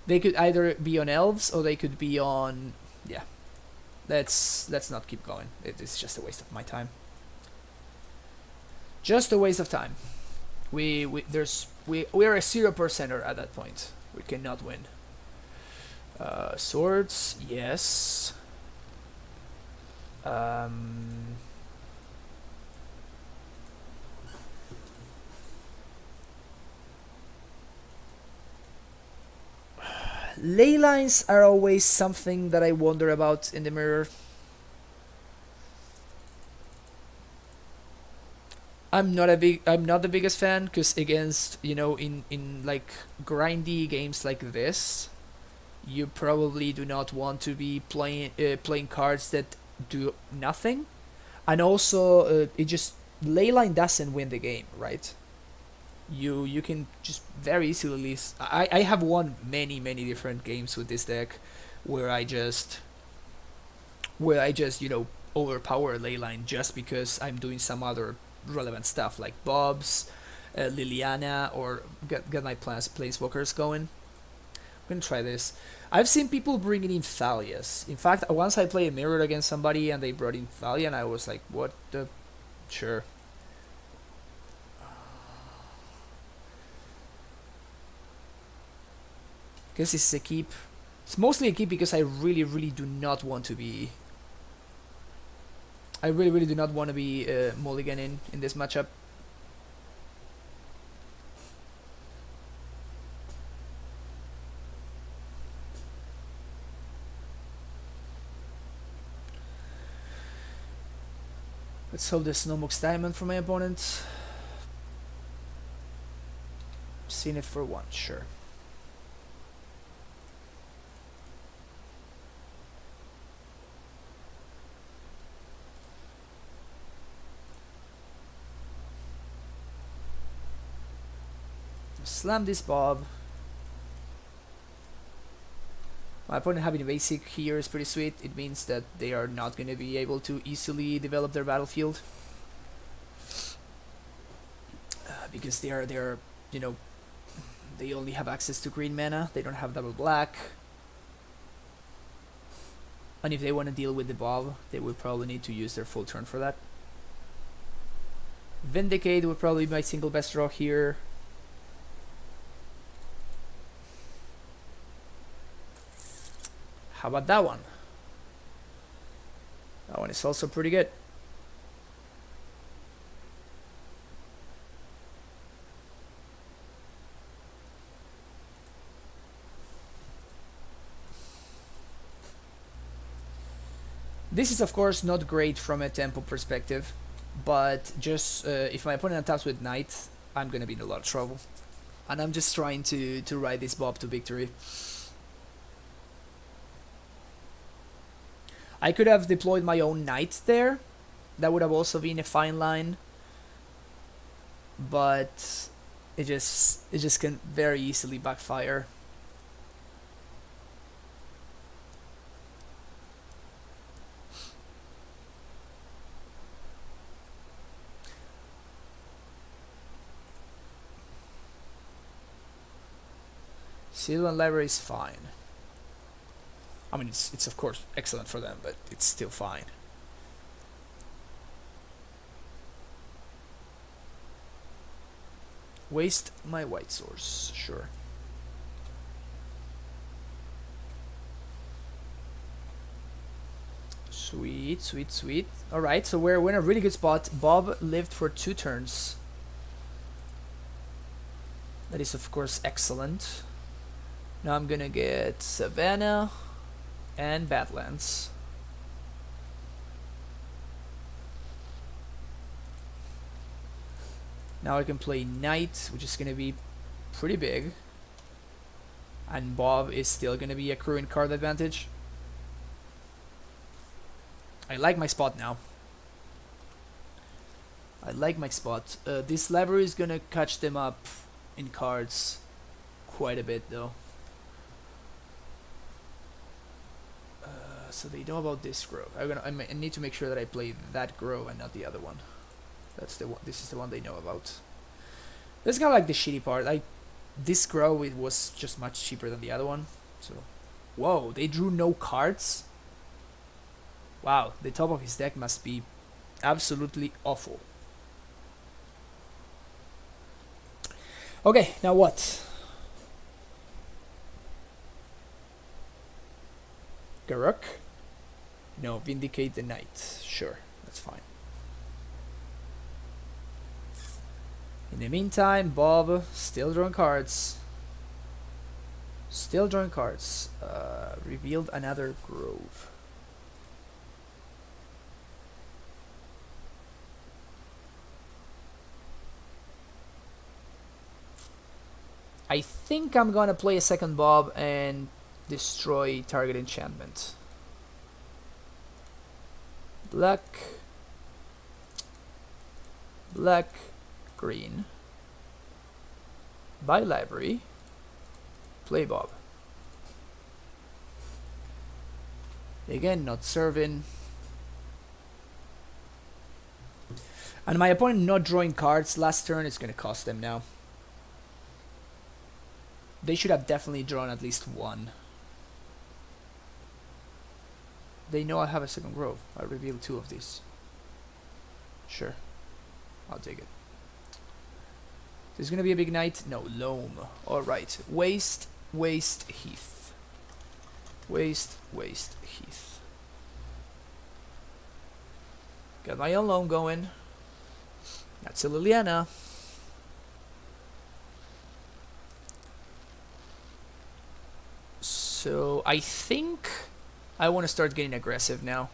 They could either be on Elves or they could be on... yeah. Let's not keep going. It's just a waste of my time. Just a waste of time. We're a 0%er at that point. We cannot win. Swords, yes. Ley lines are always something that I wonder about in the mirror. I'm not the biggest fan, because against, you know, in like grindy games like this, you probably do not want to be playing cards that do nothing, and also it just Leyline doesn't win the game, right? You can just very easily lose. I have won many different games with this deck where I just you know overpower Leyline just because I'm doing some other relevant stuff like Bob's, Liliana, or get my planeswalkers going. I'm gonna try this. I've seen people bringing in Thalias. In fact, once I played a mirror against somebody and they brought in Thalia, and I was like, what the... Sure. Guess this is a keep. It's mostly a keep because I really do not want to be... I really do not want to be mulliganing in this matchup. Let's hope there's no Mox Diamond for my opponent. Seen it for one, sure. Slam this Bob. My opponent having a basic here is pretty sweet. It means that they are not going to be able to easily develop their battlefield. Because they are, you know, they only have access to green mana. They don't have double black. And if they want to deal with the Bob, they would probably need to use their full turn for that. Vindicate would probably be my single best draw here. How about that one? That one is also pretty good. This is of course not great from a tempo perspective, but just if my opponent attacks with Knight, I'm gonna be in a lot of trouble. And I'm just trying to ride this Bob to victory. I could have deployed my own Knight there. That would have also been a fine line. But it just can very easily backfire. Sylvan Library is fine. I mean, it's of course excellent for them, but it's still fine. Waste my white source, sure. Sweet, sweet, sweet. Alright, so we're in a really good spot. Bob lived for 2 turns. That is of course excellent. Now I'm gonna get Savannah and Badlands. Now I can play Knight, which is gonna be pretty big. And Bob is still gonna be accruing card advantage. I like my spot now. I like my spot. This library is gonna catch them up in cards quite a bit though. So they know about this grove. I need to make sure that I play that grove and not the other one. That's the one. This is the one they know about. That's kind of like the shitty part. Like this grove, it was just much cheaper than the other one. So, whoa, they drew no cards. Wow, the top of his deck must be absolutely awful. Okay, now what? Garruk? No, Vindicate the Knight. Sure, that's fine. In the meantime, Bob still drawing cards. Still drawing cards. Revealed another grove. I think I'm gonna play a second Bob and destroy target enchantment. Black, black, green. Buy library. Play Bob. Again, not serving. And my opponent not drawing cards last turn is gonna cost them now. They should have definitely drawn at least one. They know I have a second grove. I revealed 2 of these. Sure. I'll take it. There's gonna be a big Knight? No, Loam. Alright. Waste, waste, Heath. Waste, waste, Heath. Got my own Loam going. That's a Liliana. So I think I want to start getting aggressive now.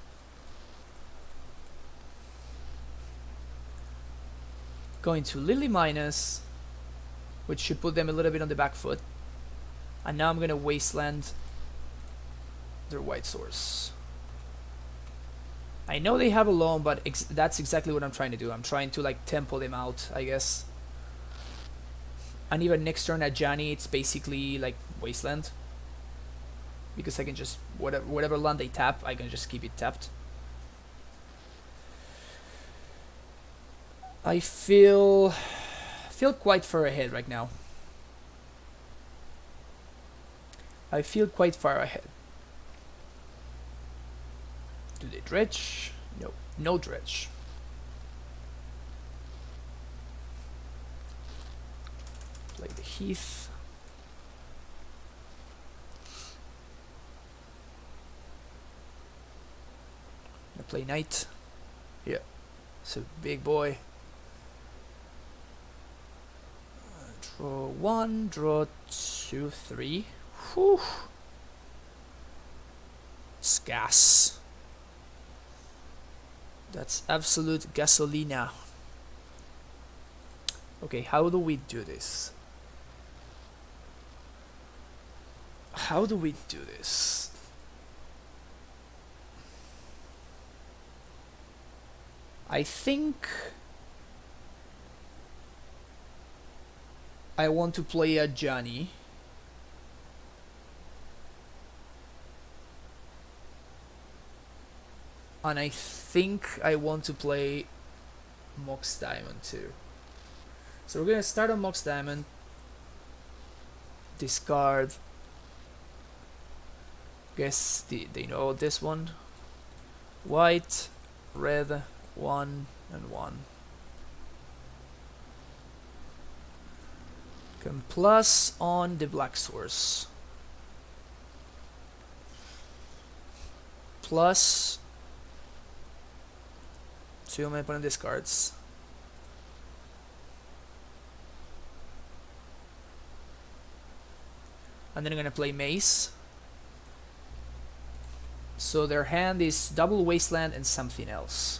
Going to Lily minus, which should put them a little bit on the back foot. And now I'm gonna wasteland their white source. I know they have a Loam, but that's exactly what I'm trying to do. I'm trying to like tempo them out, I guess. And even next turn at Johnny, it's basically like wasteland. Because I can just, whatever land they tap, I can just keep it tapped. I feel quite far ahead right now. I feel quite far ahead. Do they dredge? No, no dredge. Play the Heath. Gonna play Knight. Yeah, so big boy. Draw 1, draw 2, 3. Whew. It's gas. That's absolute gasolina. Okay, how do we do this? How do we do this? I think I want to play a Johnny. And I think I want to play Mox Diamond too. So we're gonna start on Mox Diamond. Discard. Guess they know this one. White, red, 1 and 1. Can plus on the black source. Plus 2 my opponent discards. And then I'm gonna play Mace. So their hand is double Wasteland and something else.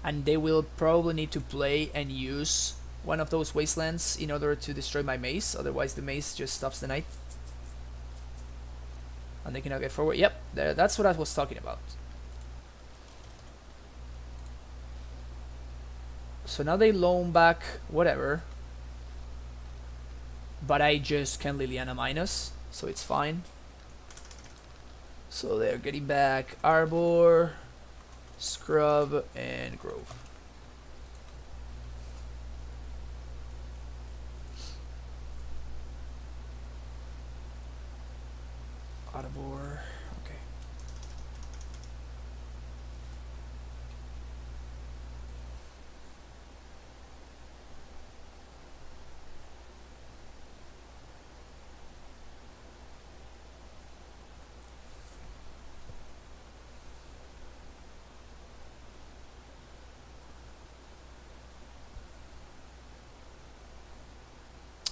And they will probably need to play and use one of those Wastelands in order to destroy my Mace. Otherwise the Mace just stops the Knight. And they cannot get forward. Yep, that's what I was talking about. So now they loan back whatever. But I just can Liliana minus, so it's fine. So they're getting back Arbor, Scrub, and Grove. Arbor, okay.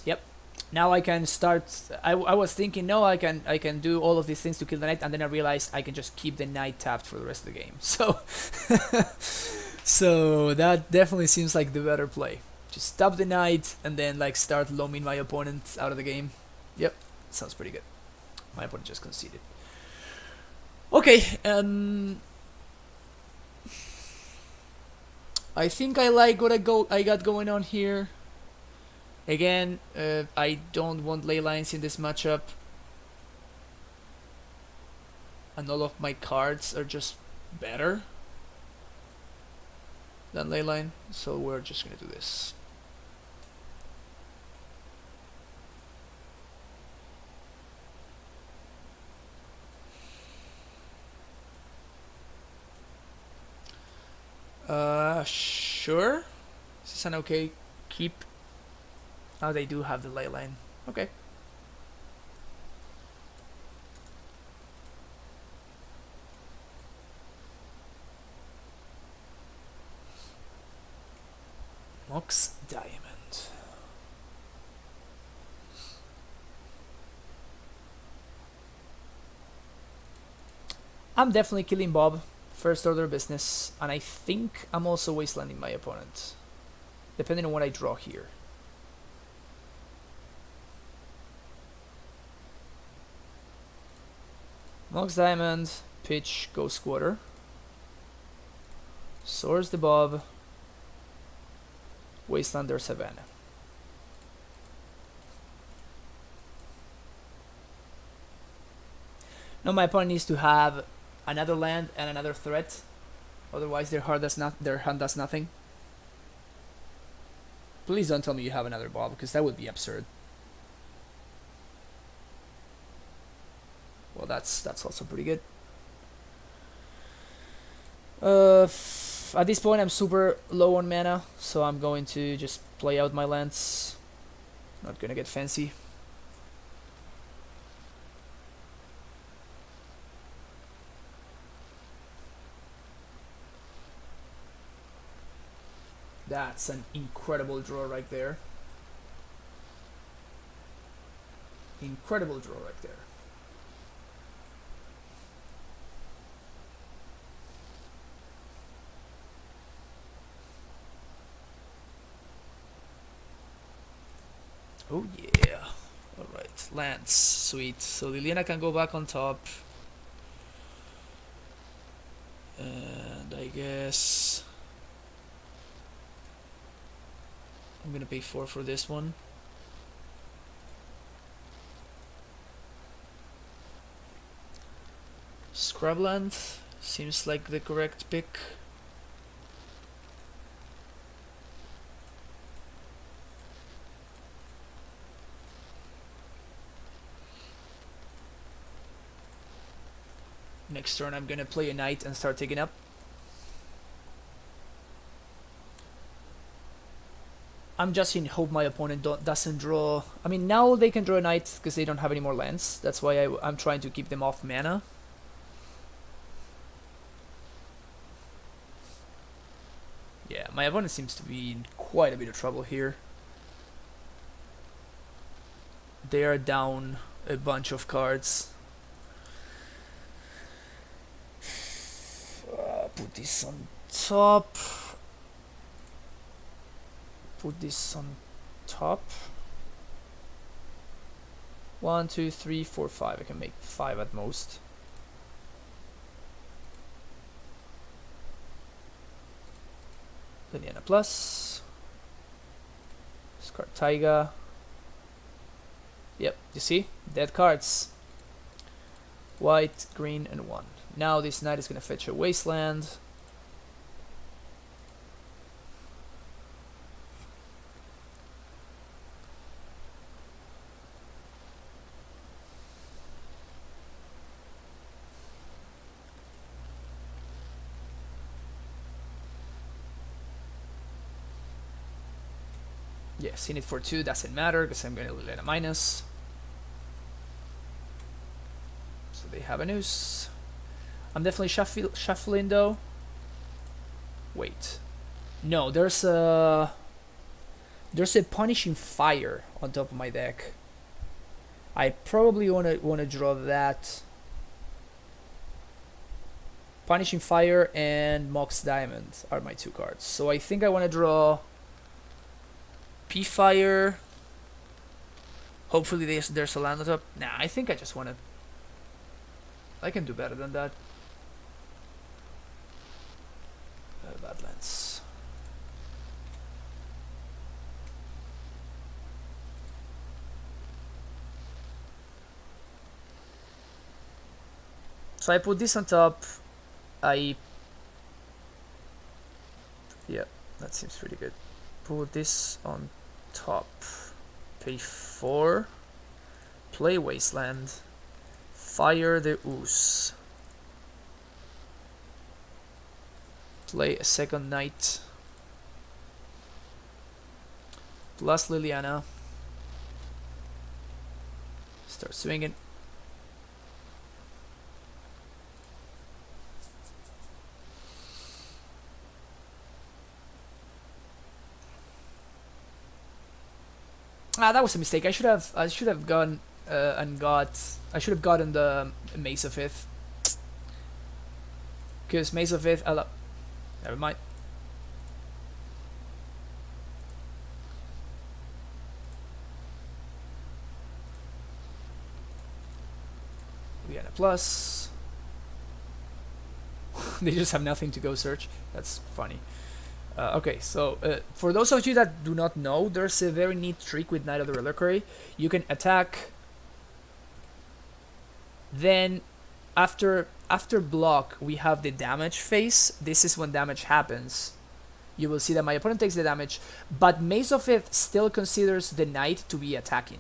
Yep. Now I can start. I was thinking, no, I can do all of these things to kill the knight, and then I realized I can just keep the knight tapped for the rest of the game. So, so that definitely seems like the better play. Just tap the knight and then like start loaming my opponent out of the game. Yep, sounds pretty good. My opponent just conceded. Okay, I think I like what I got going on here. Again, I don't want ley lines in this matchup. And all of my cards are just better than ley line, so we're just gonna do this. Sure. This is an okay keep. Oh, they do have the ley line. Okay. Mox Diamond. I'm definitely killing Bob. First order business. And I think I'm also wastelanding my opponent. depending on what I draw here. Mox Diamond, pitch, Ghost Quarter. Source the Bob, Wastelander Savannah. Now my opponent needs to have another land and another threat, otherwise their hand does nothing. Please don't tell me you have another Bob, because that would be absurd. Well, that's also pretty good. At this point I'm super low on mana, so I'm going to just play out my lands. Not gonna get fancy. That's an incredible draw right there. Incredible draw right there. Oh yeah. Alright, lands. Sweet. So Liliana can go back on top. And I guess I'm gonna pay 4 for this one. Scrubland seems like the correct pick. Next turn I'm gonna play a knight and start taking up. I'm just in hope my opponent doesn't draw. I mean, now they can draw a knight because they don't have any more lands. That's why I'm trying to keep them off mana. Yeah, my opponent seems to be in quite a bit of trouble here. They are down a bunch of cards. Put this on top. Put this on top. 1, 2, 3, 4, 5. I can make 5 at most. Liliana Plus. Discard Taiga. Yep, you see? Dead cards. White, green, and 1. Now this knight is gonna fetch a wasteland. Yeah, seen it for 2 doesn't matter because I'm gonna let a minus. So they have a noose. I'm definitely shuffling though. Wait, no, there's a punishing fire on top of my deck. I probably wanna draw that. Punishing Fire and Mox Diamond are my 2 cards. So I think I wanna draw P-Fire. Hopefully there's a land on top. Nah, I think I just wanna... I can do better than that. Badlands. So I put this on top. Yeah, that seems pretty good. Put this on top. Pay 4. Play Wasteland. Fire the Ooze. Play a second knight. Plus Liliana. Start swinging. Ah, that was a mistake. I should have gone I should have gotten the Mace of Ith. Because Mace of Ith, never mind. plus. They just have nothing to go search. That's funny. Okay, so for those of you that do not know, there's a very neat trick with Knight of the Reliquary. You can attack, then after block we have the damage phase. This is when damage happens. You will see that my opponent takes the damage, but Maze of Ith still considers the knight to be attacking.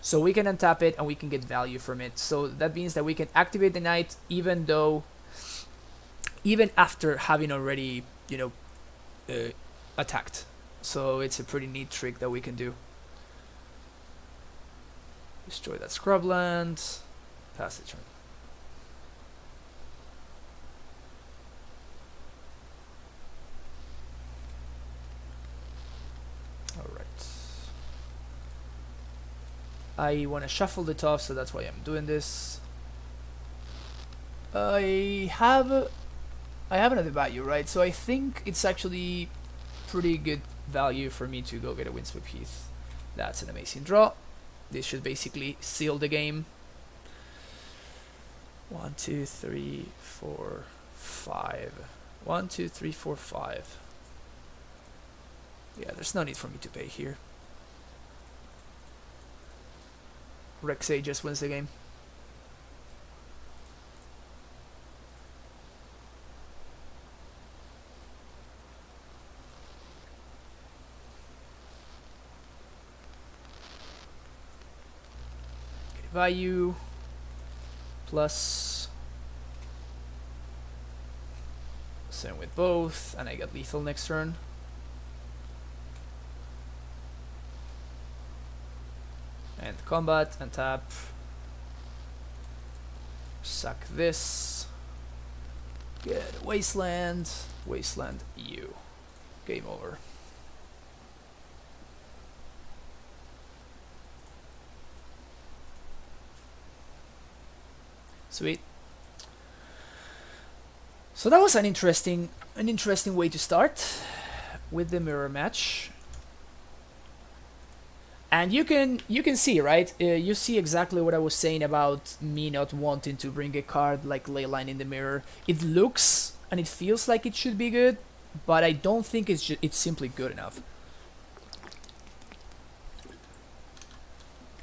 So we can untap it and we can get value from it. So that means that we can activate the knight even after having already, attacked. So it's a pretty neat trick that we can do. Destroy that scrubland. Pass the turn. I want to shuffle the top, so that's why I'm doing this. I have another value, right? So I think it's actually pretty good value for me to go get a Windsweep Heath. That's an amazing draw. This should basically seal the game. 1, 2, 3, 4, 5. 1, 2, 3, 4, 5. Yeah, there's no need for me to pay here. Rexay just wins the game. Okay, value plus. Same with both, and I get lethal next turn. And combat and tap. Suck this. Get Wasteland. Wasteland EU. Game over. Sweet. So that was an interesting way to start with the mirror match. And you can see, right? You see exactly what I was saying about me not wanting to bring a card like Leyline in the mirror. It looks and it feels like it should be good, but I don't think it's simply good enough.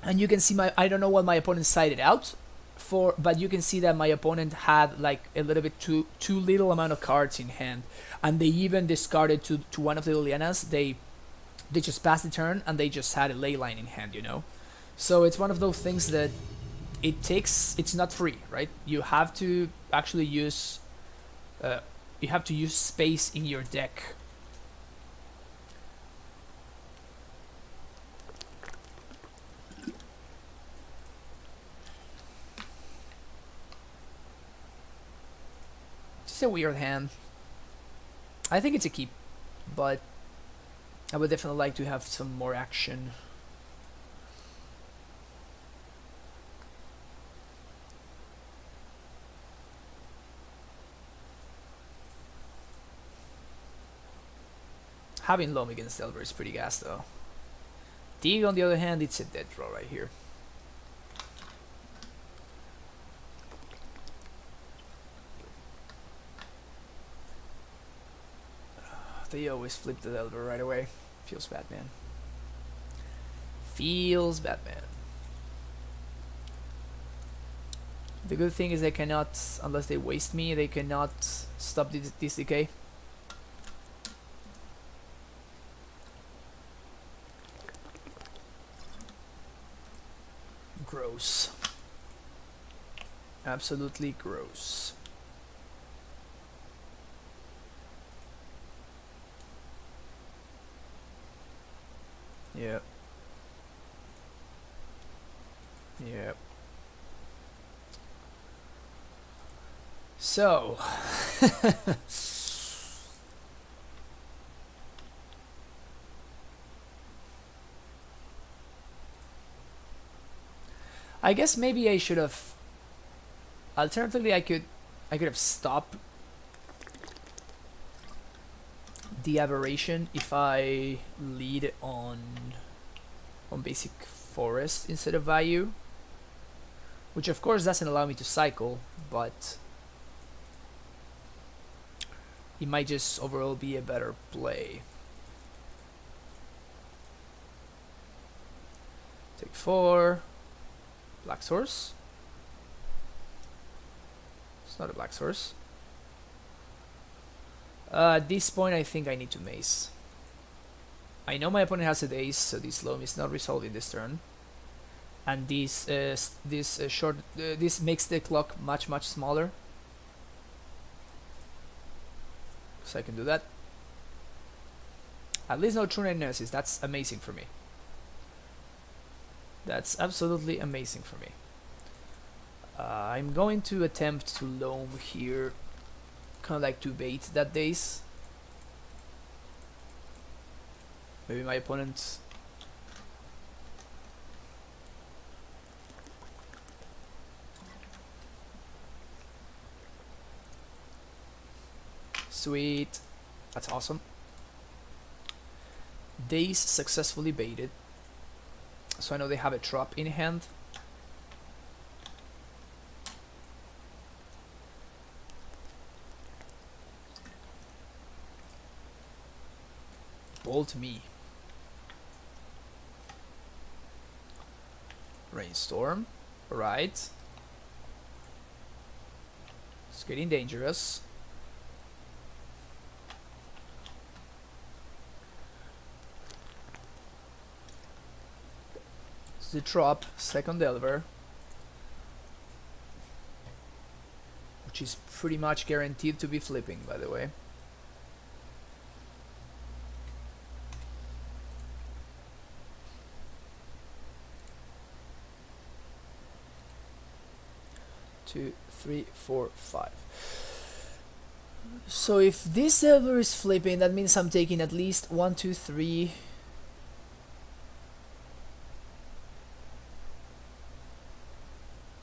And you can see I don't know what my opponent sided out for, but you can see that my opponent had like a little bit too little amount of cards in hand, and they even discarded to one of the Lilianas. They just passed the turn and they just had a Leyline in hand, So it's one of those things that it's not free, right? You have to actually use space in your deck. It's a weird hand. I think it's a keep, but I would definitely like to have some more action. Having Loam against Elver is pretty gas though. Dig, on the other hand, it's a dead draw right here. They always flip the Elver right away. Feels bad, man. Feels bad, man. The good thing is they cannot, unless they waste me, they cannot stop this decay. Gross. Absolutely gross. Yep. Yep. So, I guess maybe I should have. Alternatively, I could have stopped the aberration if I lead on basic forest instead of value. which of course doesn't allow me to cycle, but it might just overall be a better play. Take 4. Black source. It's not a black source. At this point I think I need to mace. I know my opponent has a ace, so this Loam is not resolving this turn. And this makes the clock much smaller. So I can do that. At least no true nemesis. That's amazing for me. That's absolutely amazing for me. I'm going to attempt to Loam here, kind of like to bait that daze. Maybe my opponent sweet, that's awesome. Daze successfully baited, so I know they have a trap in hand. Bolt me. Rainstorm, right. It's getting dangerous. It's the trap, second Delver, which is pretty much guaranteed to be flipping, by the way. Two, 3, 4, 5. So if this Delver is flipping, that means I'm taking at least 1, 2, 3.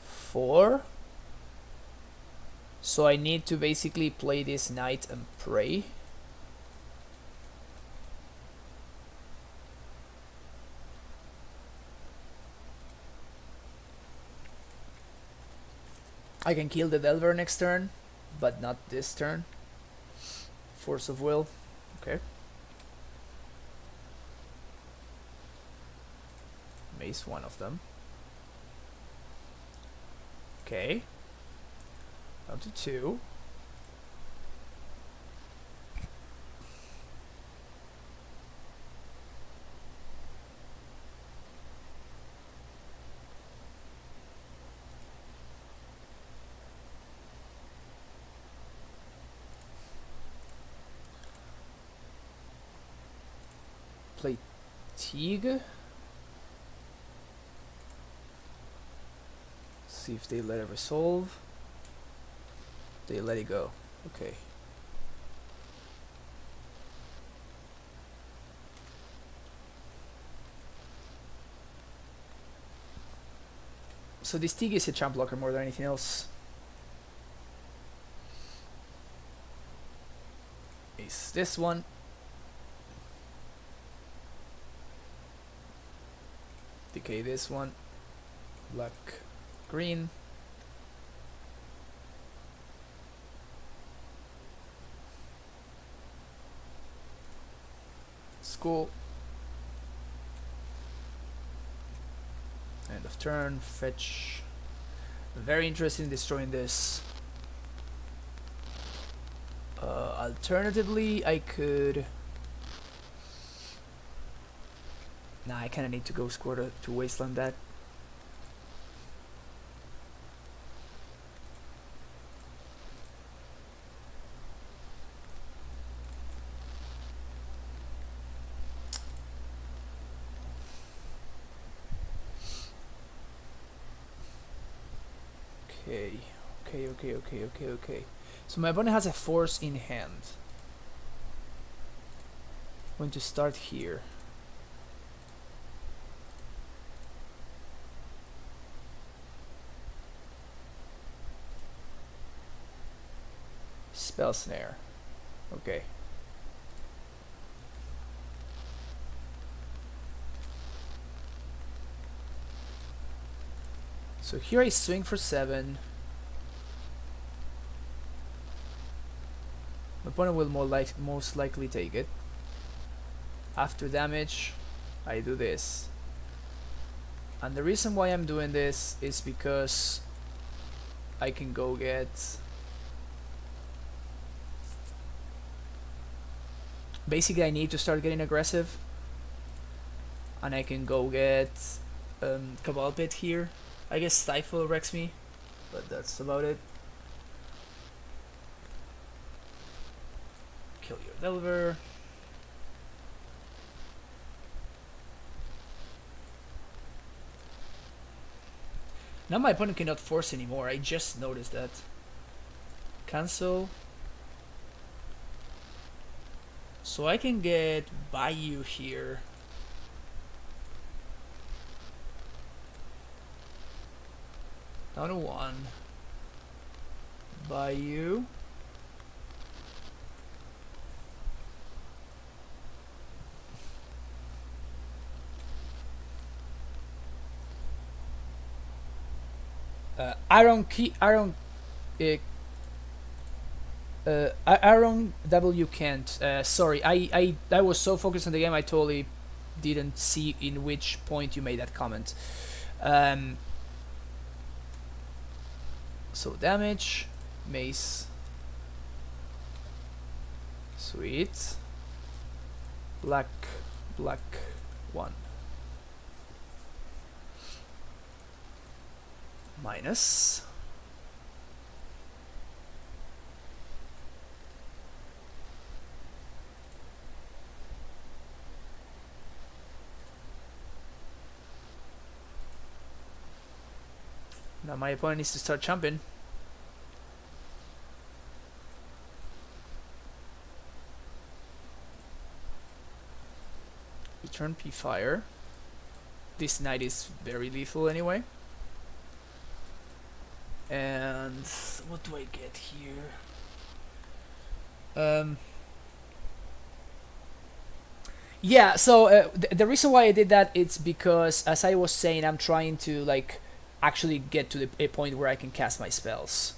4. So I need to basically play this knight and pray. I can kill the Delver next turn, but not this turn. Force of will. Okay. Mace one of them. Okay. Down to 2. Play Teague. See if they let it resolve. They let it go. Okay. So this Teague is a champ blocker more than anything else. Is this one. Decay this one. Black, green. School. End of turn. Fetch. Very interested in destroying this. Alternatively, I could. Nah, I kind of need to go score to wasteland that. Okay. So my opponent has a force in hand. I'm going to start here. Spell snare. Okay. So here I swing for 7. My opponent will most likely take it. After damage, I do this. And the reason why I'm doing this is because I can go get... Basically, I need to start getting aggressive. And I can go get Cabal Pit here. I guess Stifle wrecks me, but that's about it. Kill your Delver. Now my opponent cannot force anymore. I just noticed that. Cancel. So I can get Bayou here. Down to 1. Bayou. Aaron W. Kent. Sorry, I was so focused on the game I totally didn't see in which point you made that comment. So damage, mace, sweet, black, 1. Minus. Now my opponent needs to start jumping. Return P fire. This knight is very lethal anyway. And what do I get here? Yeah, so the reason why I did that it's because, as I was saying, I'm trying to like actually get to a point where I can cast my spells.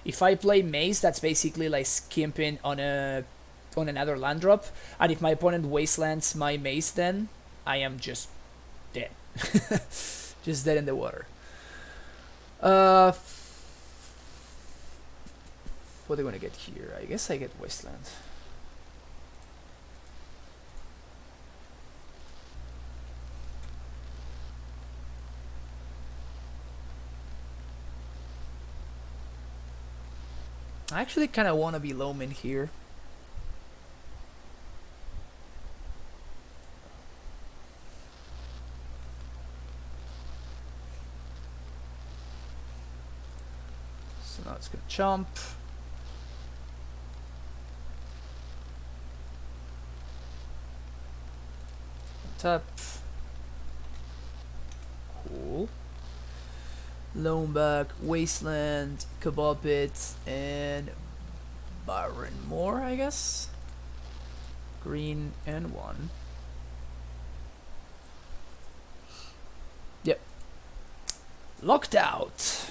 If I play Maze, that's basically like skimping on another land drop, and if my opponent wastelands my Maze, then I am just dead. Just dead in the water. What are we gonna get here? I guess I get Wasteland. I actually kind of want to be Loam in here. So now it's gonna jump. Tap. Cool. Loam back, Wasteland, Cabal Pit, and Baron Moor, I guess. Green and 1. Yep. Locked out.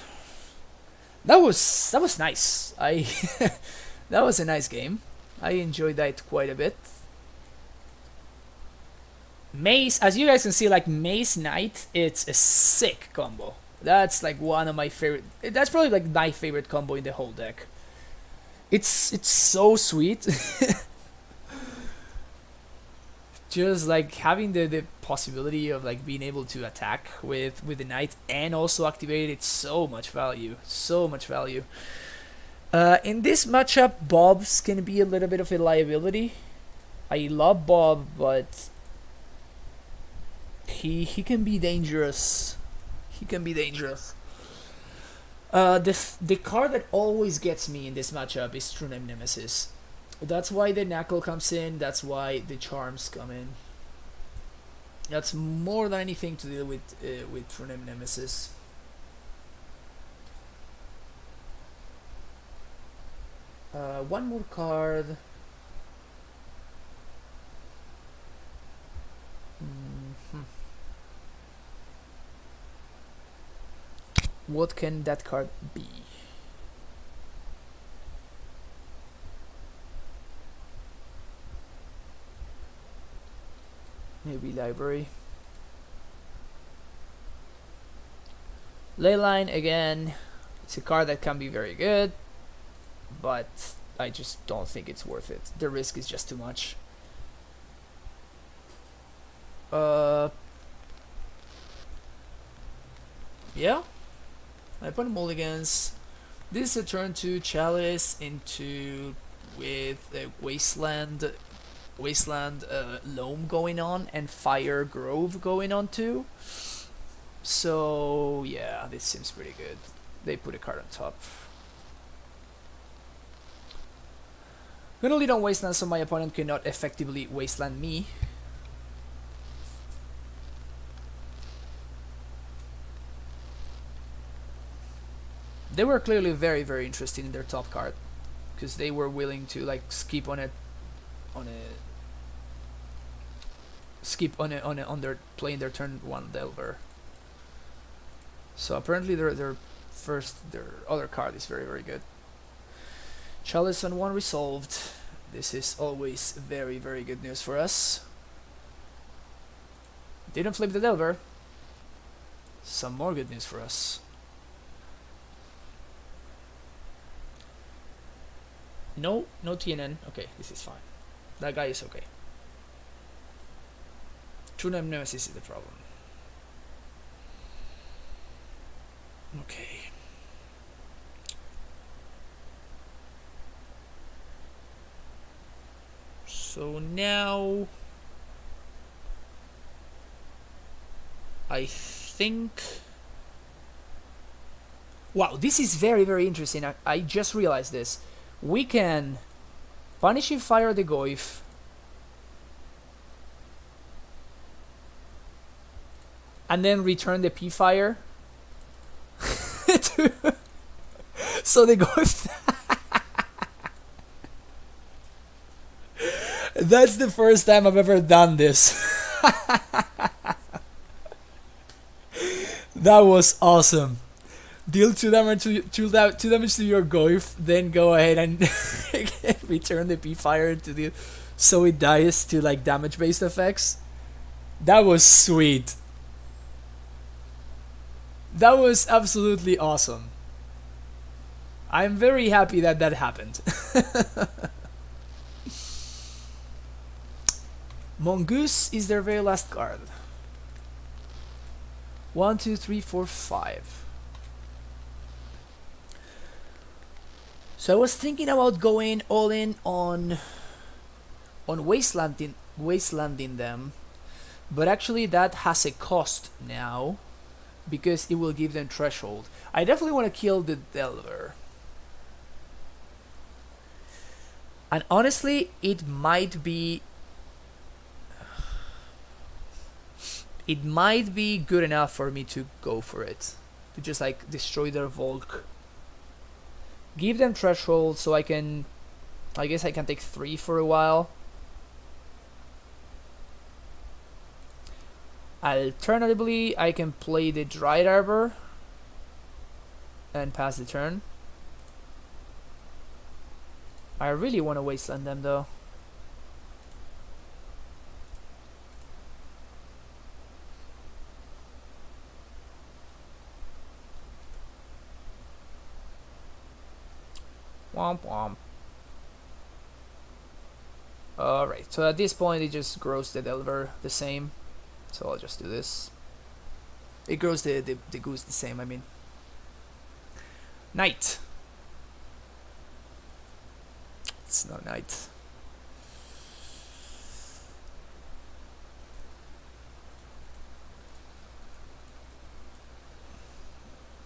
That was nice. That was a nice game. I enjoyed that quite a bit. Mace, as you guys can see, like Mace Knight, it's a sick combo. That's like one of my favorite. That's probably like my favorite combo in the whole deck. It's so sweet. Just like having the possibility of like being able to attack with the knight and also activate it, it's so much value. So much value. In this matchup, Bob's can be a little bit of a liability. I love Bob, but he can be dangerous. He can be dangerous. The card that always gets me in this matchup is True Name Nemesis. That's why the Knuckle comes in. That's why the Charms come in. That's more than anything to deal with True Name Nemesis. One more card. What can that card be? Maybe library. Leyline again. It's a card that can be very good, but I just don't think it's worth it. The risk is just too much. Yeah. I put mulligans. This is a turn to Chalice into with a wasteland Loam going on and Fire Grove going on too. So yeah, this seems pretty good. They put a card on top. Gonna lead on Wasteland so my opponent cannot effectively Wasteland me. They were clearly very interested in their top card, because they were willing to like skip on their playing their turn 1 Delver. So apparently their other card is very good. Chalice on 1 resolved. This is always very good news for us. Didn't flip the Delver. Some more good news for us. No TNN. Okay, this is fine. That guy is okay. True Name Nemesis is the problem. Okay. So now I think... Wow, this is very interesting. I just realized this. We can Punishing Fire the Goyf, and then return the P-Fire. So the Goyf... That's the first time I've ever done this. That was awesome. Deal 2 damage to your Goyf, then go ahead and return the P-Fire to the so it dies to like damage based effects. That was sweet. That was absolutely awesome. I'm very happy that happened. Mongoose is their very last card. 1, 2, 3, 4, 5. So I was thinking about going all in on wastelanding them, but actually that has a cost now because it will give them threshold. I definitely want to kill the Delver. And honestly, it might be good enough for me to go for it. To just like destroy their Volk. Give them threshold so I guess I can take 3 for a while. Alternatively, I can play the Dryad Arbor and pass the turn. I really want to wasteland them though. Womp womp. Alright, so at this point it just grows the Delver the same. So I'll just do this. It grows the goose the same, I mean. Knight. It's not knight.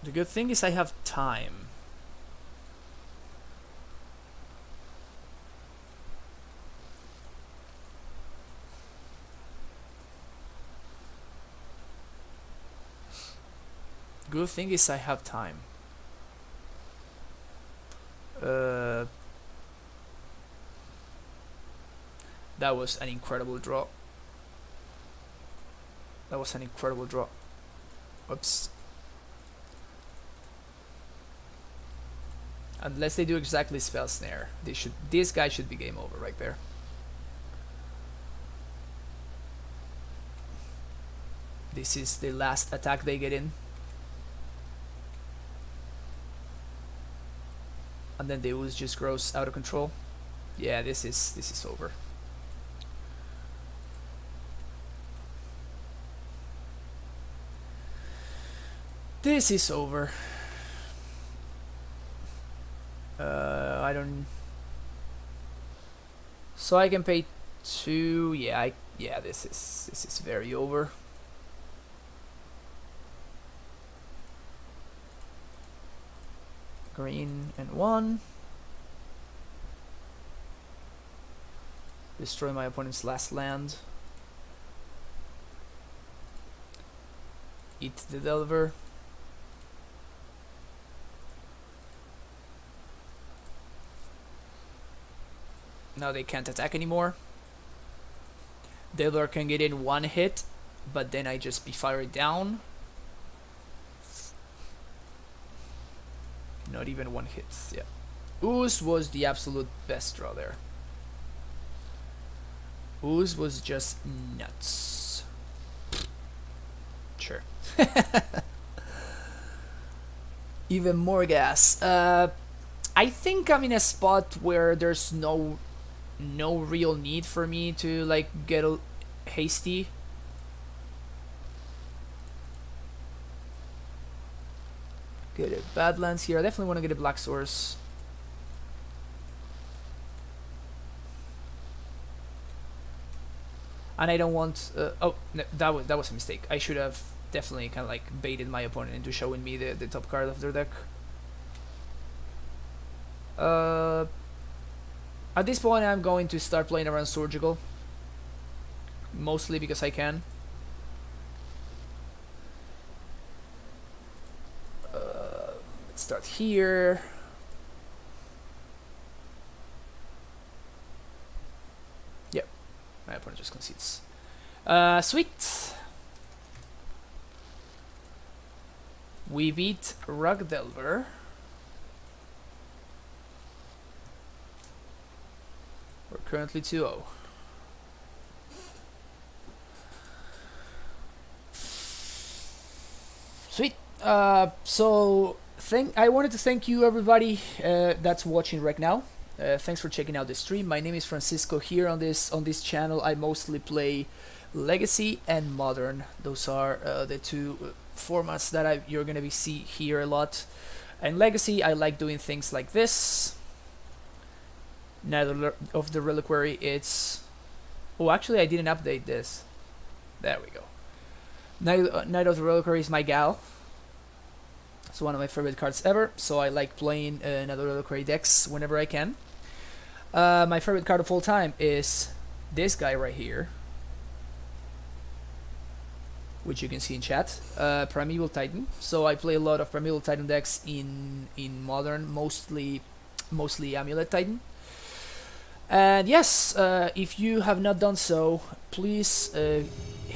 The good thing is I have time. Good thing is I have time. That was an incredible draw. Oops. Unless they do exactly spell snare. This guy should be game over right there. This is the last attack they get in. And then the ooze just grows out of control. Yeah, this is over. This is over. I don't. So I can pay 2. Yeah, this is very over. Green and 1. Destroy my opponent's last land. Eat the Delver. Now they can't attack anymore. Delver can get in 1 hit, but then I just fire it down. Not even 1 hit, yeah. Ooze was the absolute best draw there. Ooze was just nuts. Sure. Even more gas. I think I'm in a spot where there's no real need for me to like get hasty. Get a Badlands here. I definitely want to get a Black Source. And I don't want. Oh, no, that was a mistake. I should have definitely kind of like baited my opponent into showing me the top card of their deck. At this point, I'm going to start playing around Surgical, mostly because I can. Let's start here. Yep, my opponent just concedes. Sweet. We beat Rug Delver. We're currently 2-0. Sweet. So I wanted to thank you everybody that's watching right now. Thanks for checking out the stream. My name is Francisco. Here on this channel, I mostly play Legacy and Modern. Those are the two formats that you're gonna be see here a lot. And Legacy, I like doing things like this. Night of the Reliquary. It's actually I didn't update this. There we go. Night of the Reliquary is my gal. It's one of my favorite cards ever, so I like playing another Reliquary decks whenever I can. My favorite card of all time is this guy right here, which you can see in chat. Primeval Titan. So I play a lot of Primeval Titan decks in Modern, mostly Amulet Titan. And yes, if you have not done so, please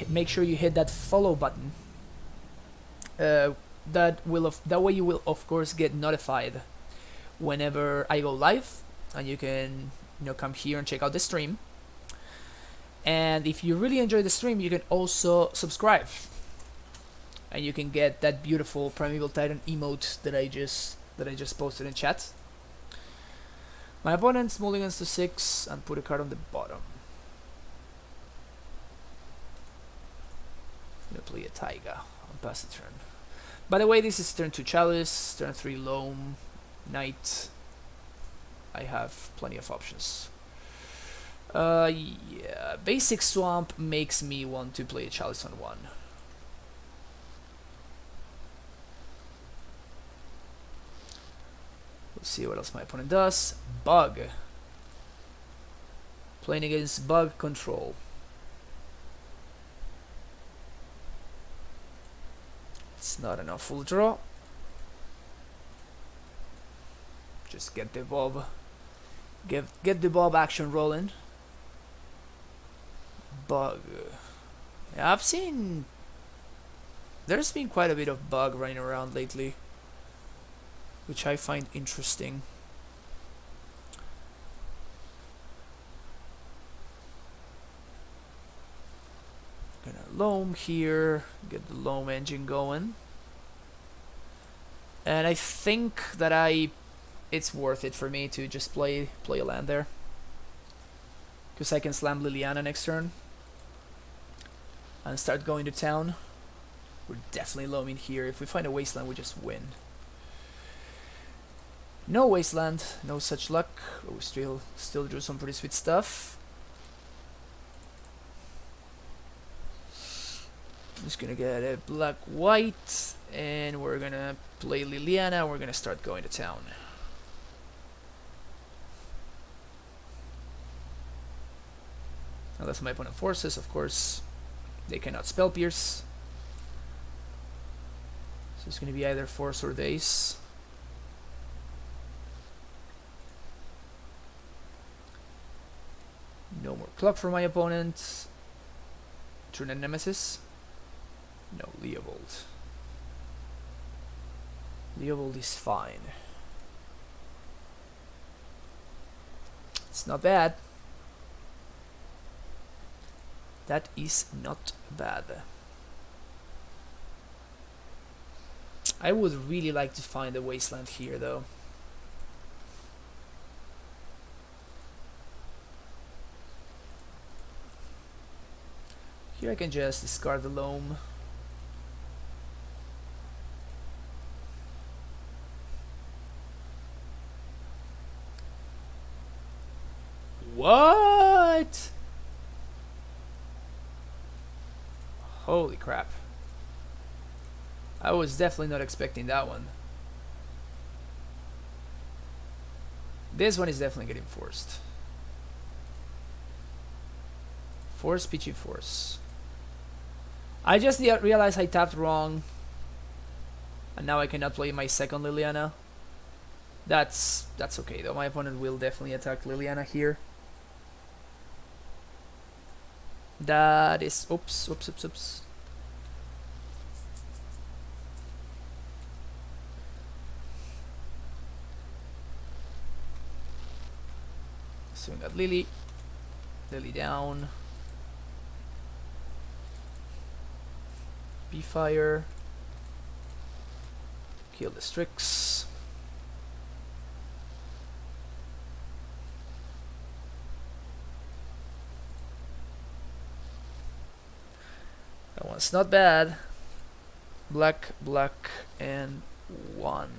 make sure you hit that follow button. That way you will of course get notified whenever I go live, and you can come here and check out the stream. And if you really enjoy the stream, you can also subscribe, and you can get that beautiful Primeval Titan emote that I just posted in chat. My opponent's mulligans to 6 and put a card on the bottom. I'm gonna play a Taiga on pass the turn. By the way, this is turn 2 Chalice, turn 3 Loam, Knight. I have plenty of options. Yeah, basic Swamp makes me want to play a Chalice on 1. Let's see what else my opponent does. Bug. Playing against Bug Control. It's not enough full draw. Just get the Bob. Get the Bob action rolling. Bug. Yeah, I've seen. There's been quite a bit of Bug running around lately, which I find interesting. Loam here, get the Loam engine going. And I think that it's worth it for me to just play a land there. Because I can slam Liliana next turn. And start going to town. We're definitely Loaming here. If we find a wasteland, we just win. No wasteland, no such luck. But we still drew some pretty sweet stuff. Just gonna get a black-white, and we're gonna play Liliana. We're gonna start going to town. Unless my opponent forces, of course, they cannot spell pierce. So it's gonna be either force or daze. No more clock for my opponent. Turn a nemesis. No, Leovold. Leovold is fine. It's not bad. That is not bad. I would really like to find a wasteland here, though. Here I can just discard the Loam. What? Holy crap. I was definitely not expecting that one. This one is definitely getting forced. Force, Peachy Force. I just realized I tapped wrong. And now I cannot play my second Liliana. That's okay though. My opponent will definitely attack Liliana here. That is... Oops. Swing at Lily. Lily down. B-Fire. Kill the Strix. That one's not bad. Black, and 1.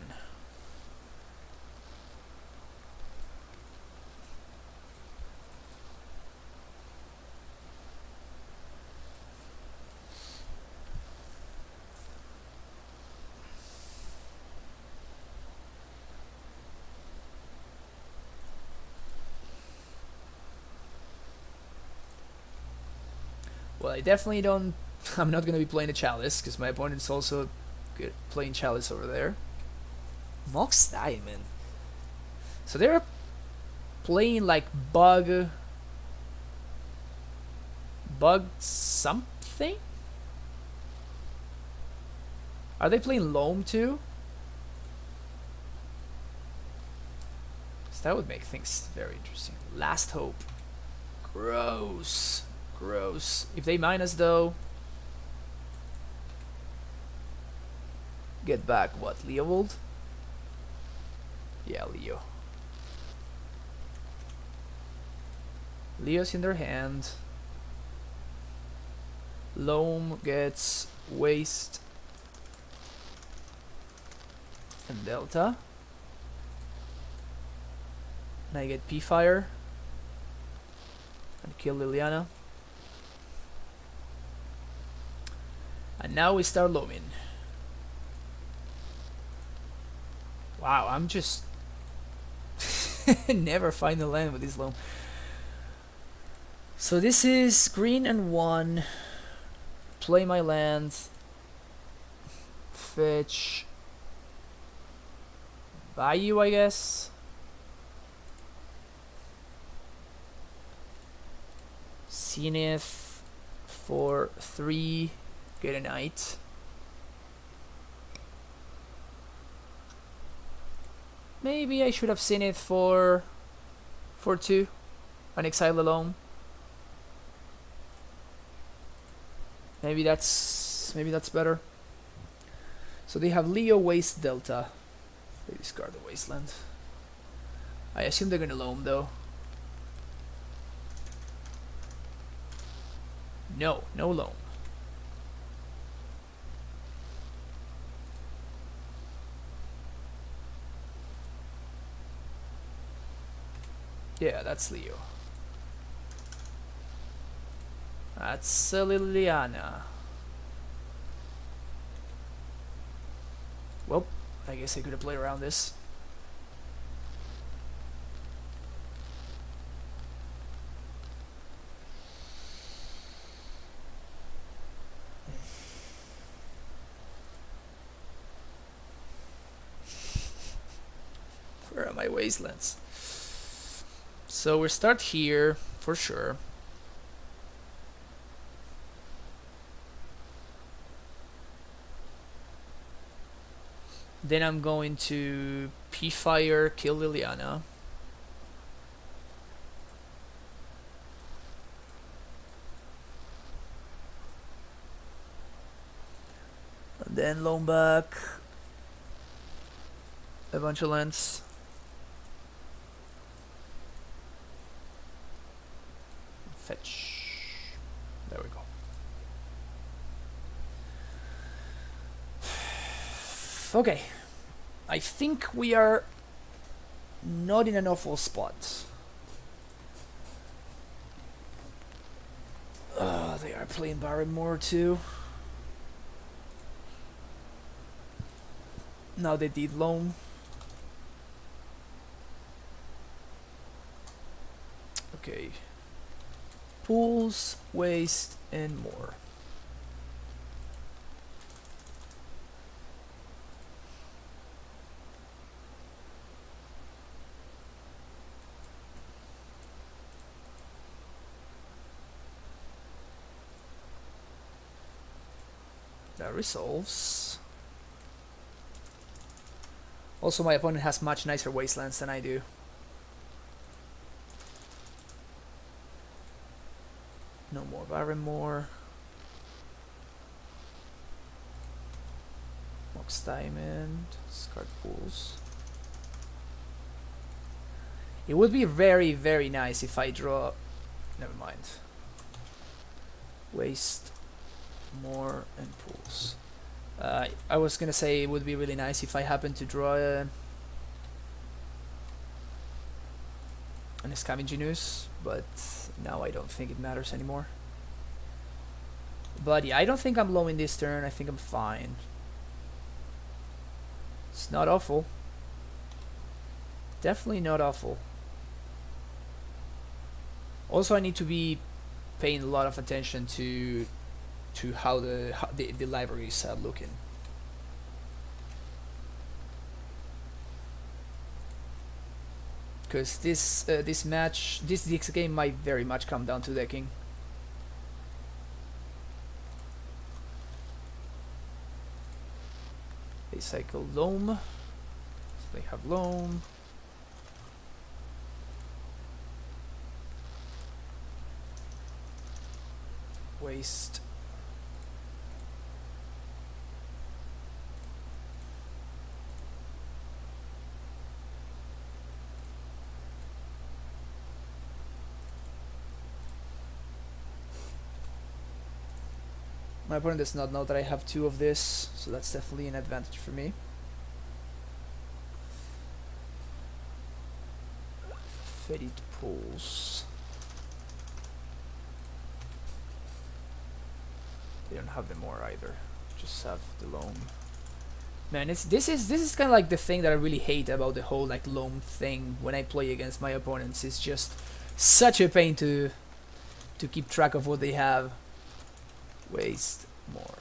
Well, I definitely don't... I'm not going to be playing a Chalice, because my opponent's also playing Chalice over there. Mox Diamond. So they're playing like Bug something? Are they playing Loam too? So that would make things very interesting. Last Hope. Gross. If they mine us though, get back what? Leovold? Yeah, Leo. Leo's in their hand. Loam gets Waste and Delta. And I get P-Fire and kill Liliana. And now we start Loaming. Wow, I'm just never find the land with this Loam. So this is green and 1. Play my land. Fetch. Bayou, I guess. Zenith for 3. Get a knight. Maybe I should have seen it for 2 and exile the Loam. Maybe that's better. So they have Leo Waste Delta. They discard the Wasteland. I assume they're gonna Loam though. No Loam. Yeah, that's Leo. That's Liliana. Well, I guess I could have played around this. Where are my wastelands? So we start here for sure. Then I'm going to P-Fire, kill Liliana. And then loan back a bunch of lands. Fetch. There we go. Okay. I think we are not in an awful spot. They are playing Barrymore too. Now they did Loam. Okay. Pools, waste, and more. That resolves. Also, my opponent has much nicer wastelands than I do. No more Barrymore. Mox Diamond. Discard pools. It would be very, very nice if I draw... Never mind. Waste. More and pools. I was gonna say it would be really nice if I happened to draw an Scavenging Ooze, but now I don't think it matters anymore. But yeah, I don't think I'm low in this turn. I think I'm fine. It's not awful. Definitely not awful. Also, I need to be paying a lot of attention to how the libraries are looking. Because this game might very much come down to decking. They cycle Loam. So they have Loam. Waste. My opponent does not know that I have two of this, so that's definitely an advantage for me. Fetid pools. They don't have them more either. Just have the Loam. Man, this is kind of like the thing that I really hate about the whole like Loam thing when I play against my opponents. It's just such a pain to keep track of what they have. Waste more.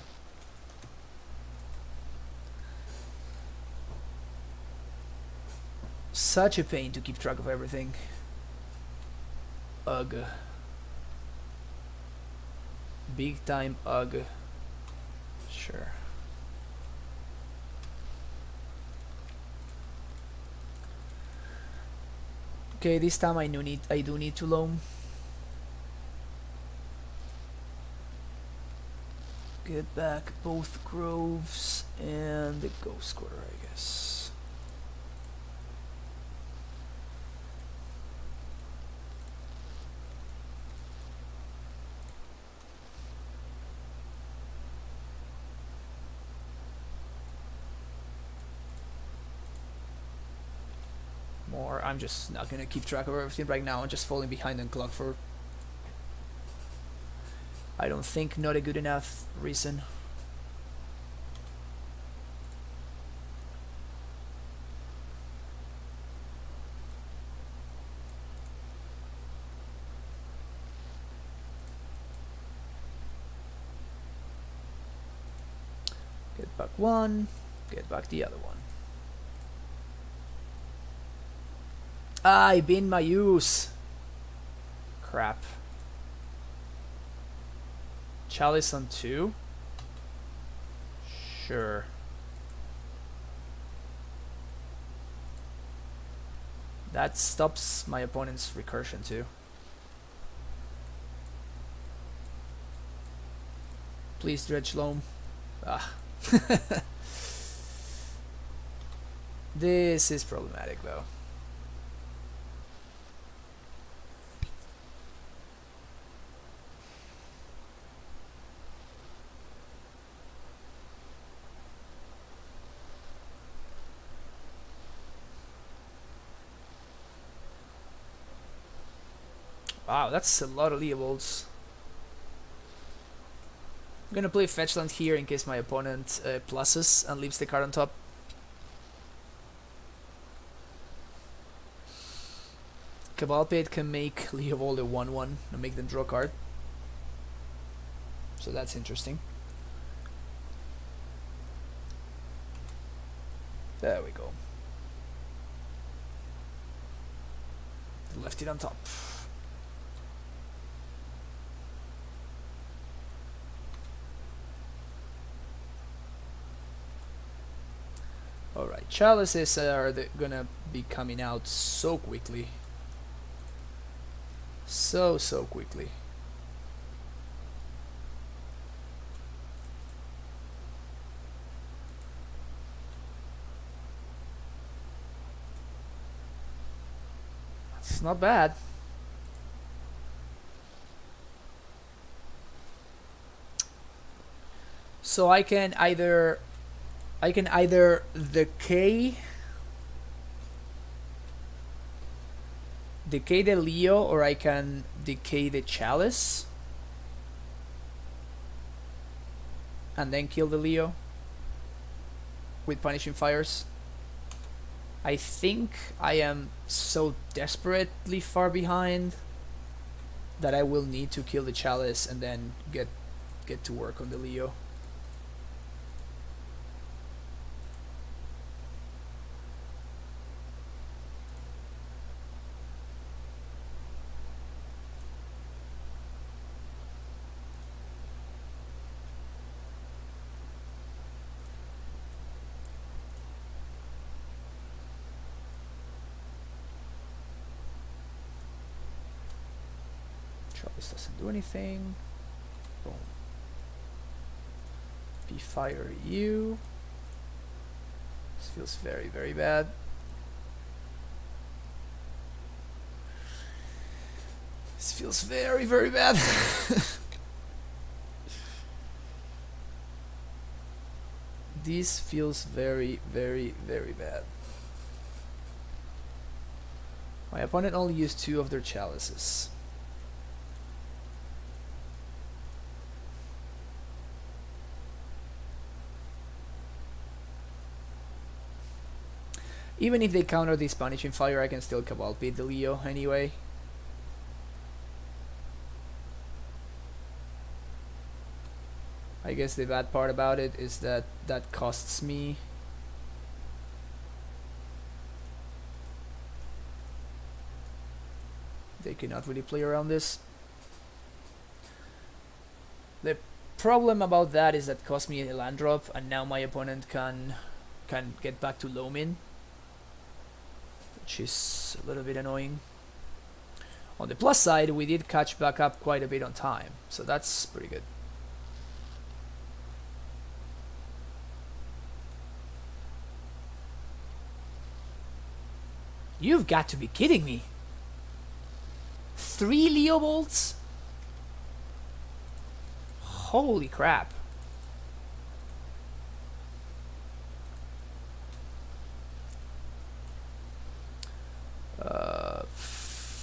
Such a pain to keep track of everything. Ugh. Big time ugh. Sure. Okay, this time I do need to Loam. Get back both groves and the ghost quarter, I guess. More. I'm just not gonna keep track of everything right now. I'm just falling behind on clock for, I don't think, not a good enough reason. Get back one, get back the other one. I bin my use. Crap. Chalice on 2. Sure. That stops my opponent's recursion too. Please dredge Loam. Ah. This is problematic though. Wow, that's a lot of Leovolds. I'm gonna play Fetchland here in case my opponent pluses and leaves the card on top. Cavalcade can make Leovold a 1/1 and make them draw a card. So that's interesting. There we go. Left it on top. Alright, Chalices are gonna be coming out so quickly. So quickly. It's not bad. So I can either decay the Leo, or I can decay the Chalice and then kill the Leo with Punishing Fires. I think I am so desperately far behind that I will need to kill the Chalice and then get to work on the Leo. Chalice doesn't do anything. Boom. Fire you. This feels very, very bad. This feels very, very bad. This feels very, very, very bad. My opponent only used 2 of their chalices. Even if they counter this Punishing Fire, I can still Cabal beat the Leo anyway. I guess the bad part about it is that that costs me. They cannot really play around this. The problem about that is that cost me a land drop, and now my opponent can get back to Loam, which is a little bit annoying. On the plus side, we did catch back up quite a bit on time, so that's pretty good. You've got to be kidding me. 3 Leobolds? Holy crap.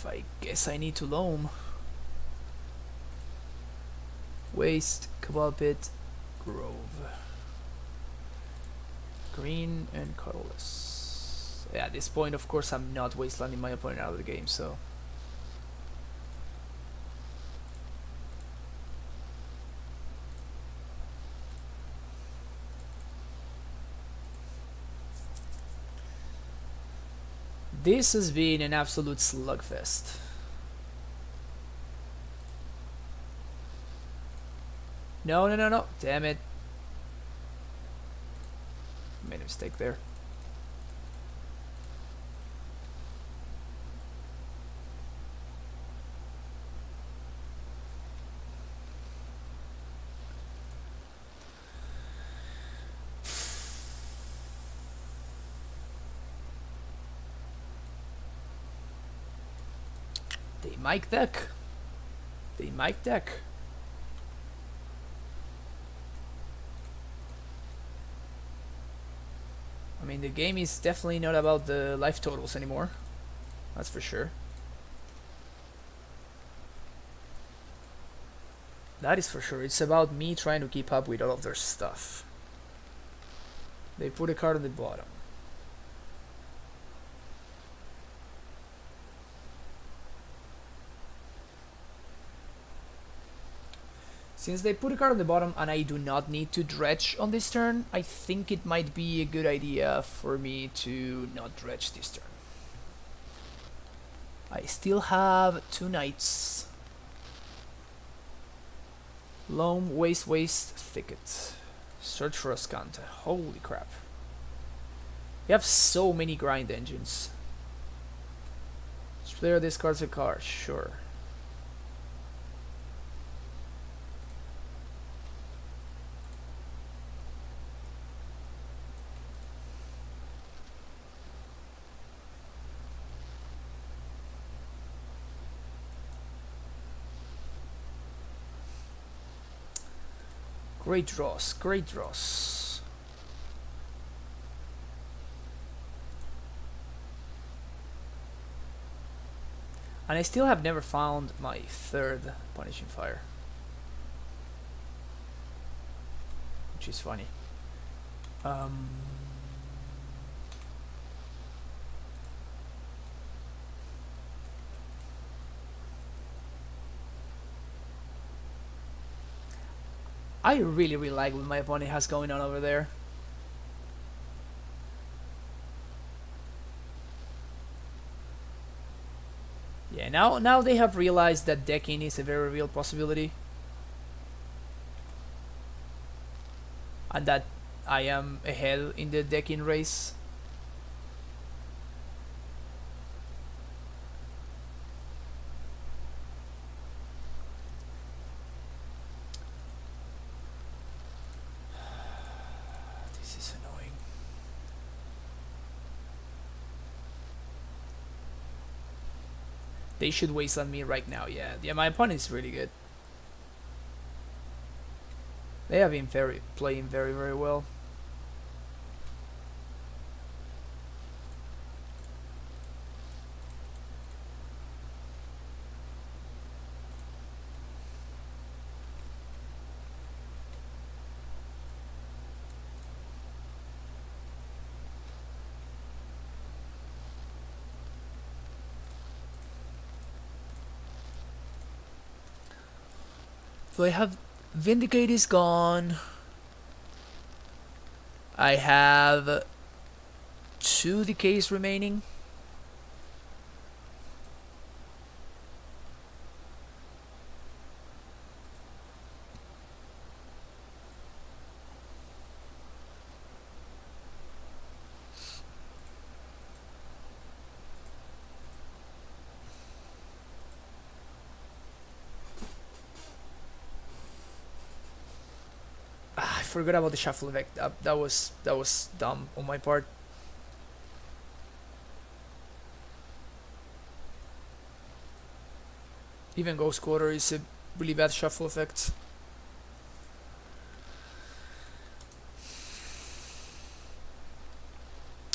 I guess I need to loam. Waste, Cabal Pit, Grove. Green and colorless. Yeah, at this point, of course, I'm not wastelanding my opponent out of the game, so. This has been an absolute slugfest. No, no, no, no. Damn it. Made a mistake there. They mic deck. They mic deck. I mean, the game is definitely not about the life totals anymore. That's for sure. That is for sure. It's about me trying to keep up with all of their stuff. They put a card on the bottom. Since they put a card on the bottom and I do not need to dredge on this turn, I think it might be a good idea for me to not dredge this turn. I still have 2 knights. Loam, waste, thicket. Search for a Ascanta. Holy crap. We have so many grind engines. This player discards a card, sure. Great draws, great draws. And I still have never found my 3rd Punishing Fire. Which is funny. I really like what my opponent has going on over there. Yeah, now they have realized that decking is a very real possibility. And that I am ahead in the decking race. They should wasteland me right now, yeah. Yeah, my opponent is really good. They have been playing very well. So I have Vindicate is gone. I have 2 decays remaining. I forgot about the shuffle effect. That was dumb on my part. Even Ghost Quarter is a really bad shuffle effect.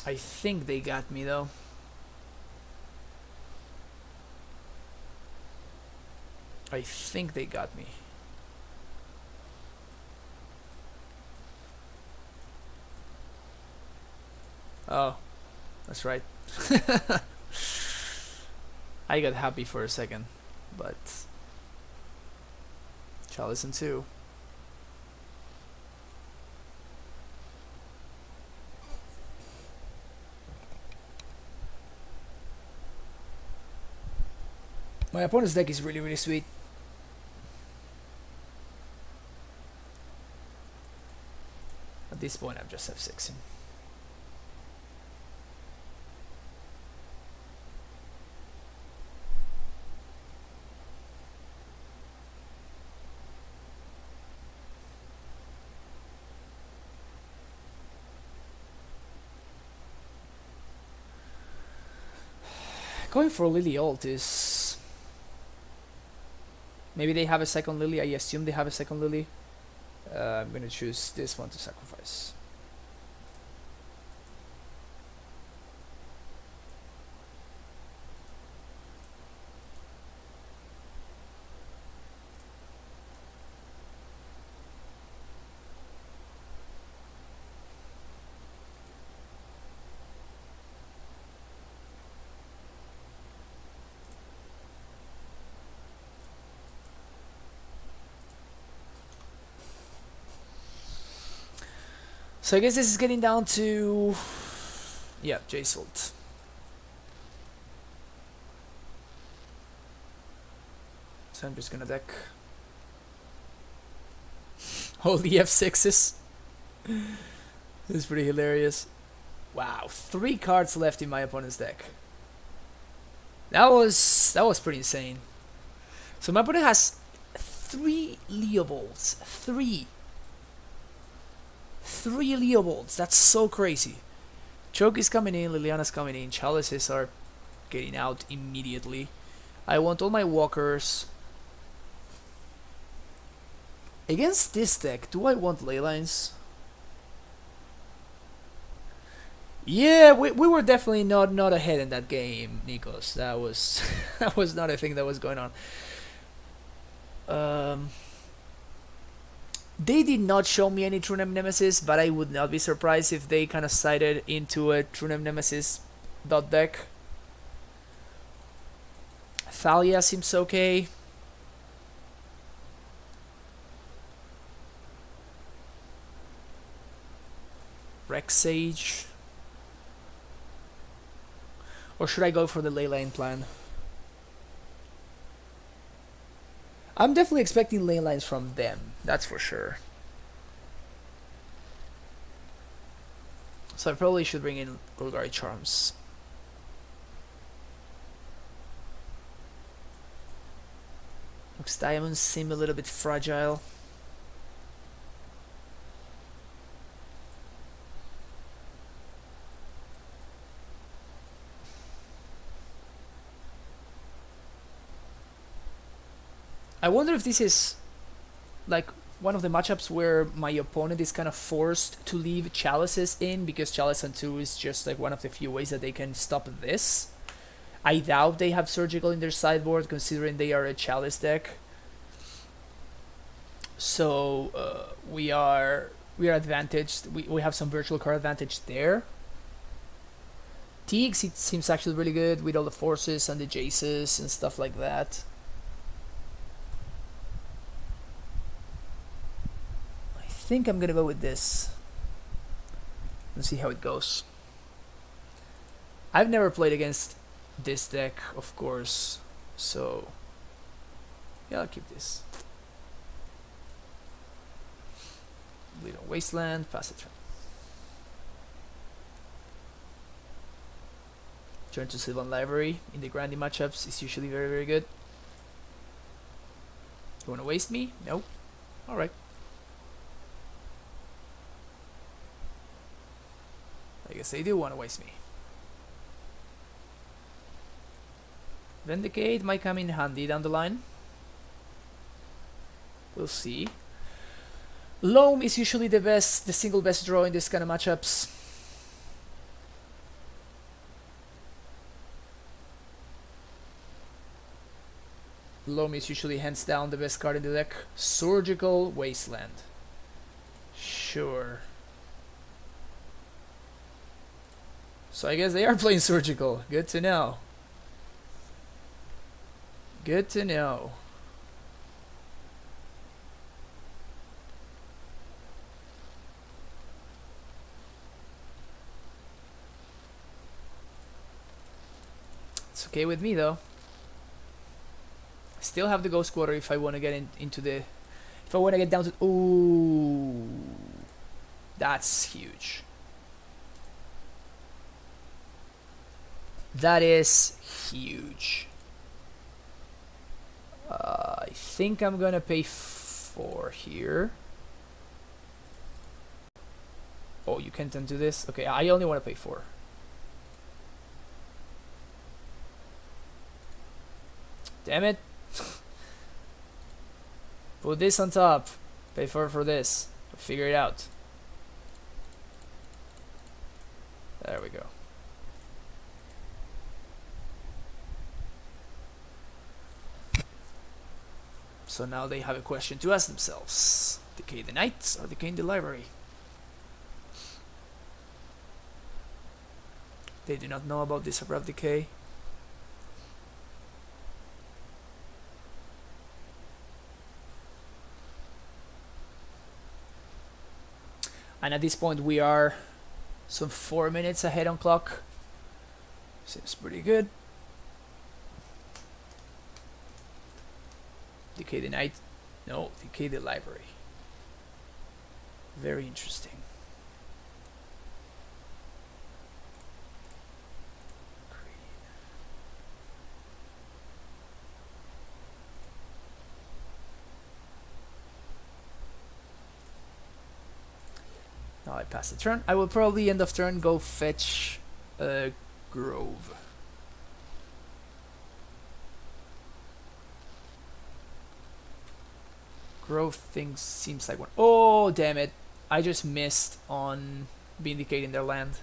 I think they got me though. I think they got me. Oh, that's right. I got happy for a second, but Chalice in 2. My opponent's deck is really, really sweet. At this point, I'm just F6ing. Going for Lily ult is... Maybe they have a second Lily. I assume they have a second Lily. I'm gonna choose this one to sacrifice. So I guess this is getting down to... Yeah, Jace ult. So I'm just gonna deck all the F6s. This is pretty hilarious. Wow, 3 cards left in my opponent's deck. That was pretty insane. So my opponent has 3 Leobolds. 3 Leobolds. That's so crazy. Choke is coming in, Liliana's coming in, Chalices are getting out immediately. I want all my walkers. Against this deck, do I want Leylines? Yeah, we were definitely not ahead in that game, Nikos. That was that was not a thing that was going on. They did not show me any True Nemesis, but I would not be surprised if they kind of sided into a True Nemesis dot deck. Thalia seems okay. Rex Sage. Or should I go for the Leyline plan? I'm definitely expecting ley lines from them, that's for sure. So I probably should bring in Golgari Charms. Looks diamonds seem a little bit fragile. I wonder if this is like one of the matchups where my opponent is kind of forced to leave Chalices in, because Chalice on 2 is just like one of the few ways that they can stop this. I doubt they have Surgical in their sideboard, considering they are a Chalice deck. So we are advantaged. We have some virtual card advantage there. Teagues, it seems actually really good with all the forces and the Jaces and stuff like that. I think I'm gonna go with this and see how it goes. I've never played against this deck, of course, so yeah, I'll keep this. Bleed on Wasteland, pass it turn. Turn to Sylvan Library in the Grandy matchups is usually very, very good. You wanna waste me? No? Alright. I guess they do want to waste me. Vindicate might come in handy down the line. We'll see. Loam is usually the single best draw in this kind of matchups. Loam is usually hands down the best card in the deck. Surgical Wasteland. Sure. So I guess they are playing Surgical. Good to know. Good to know. It's okay with me though. Still have the Ghost Quarter if I want to get into the... If I want to get down to... Ooh. That's huge. That is huge. I think I'm gonna pay 4 here. Oh, you can't undo this? Okay, I only want to pay 4. Damn it. Put this on top. Pay 4 for this. Figure it out. There we go. So now they have a question to ask themselves. Decay the Knights or Decay the Library? They do not know about this abrupt decay. And at this point we are some 4 minutes ahead on clock. Seems pretty good. Decay the Knight. No, Decay the Library. Very interesting. Now I pass the turn. I will probably end of turn go fetch a Grove. Grove thing seems like one. Oh, damn it. I just missed on vindicating their land.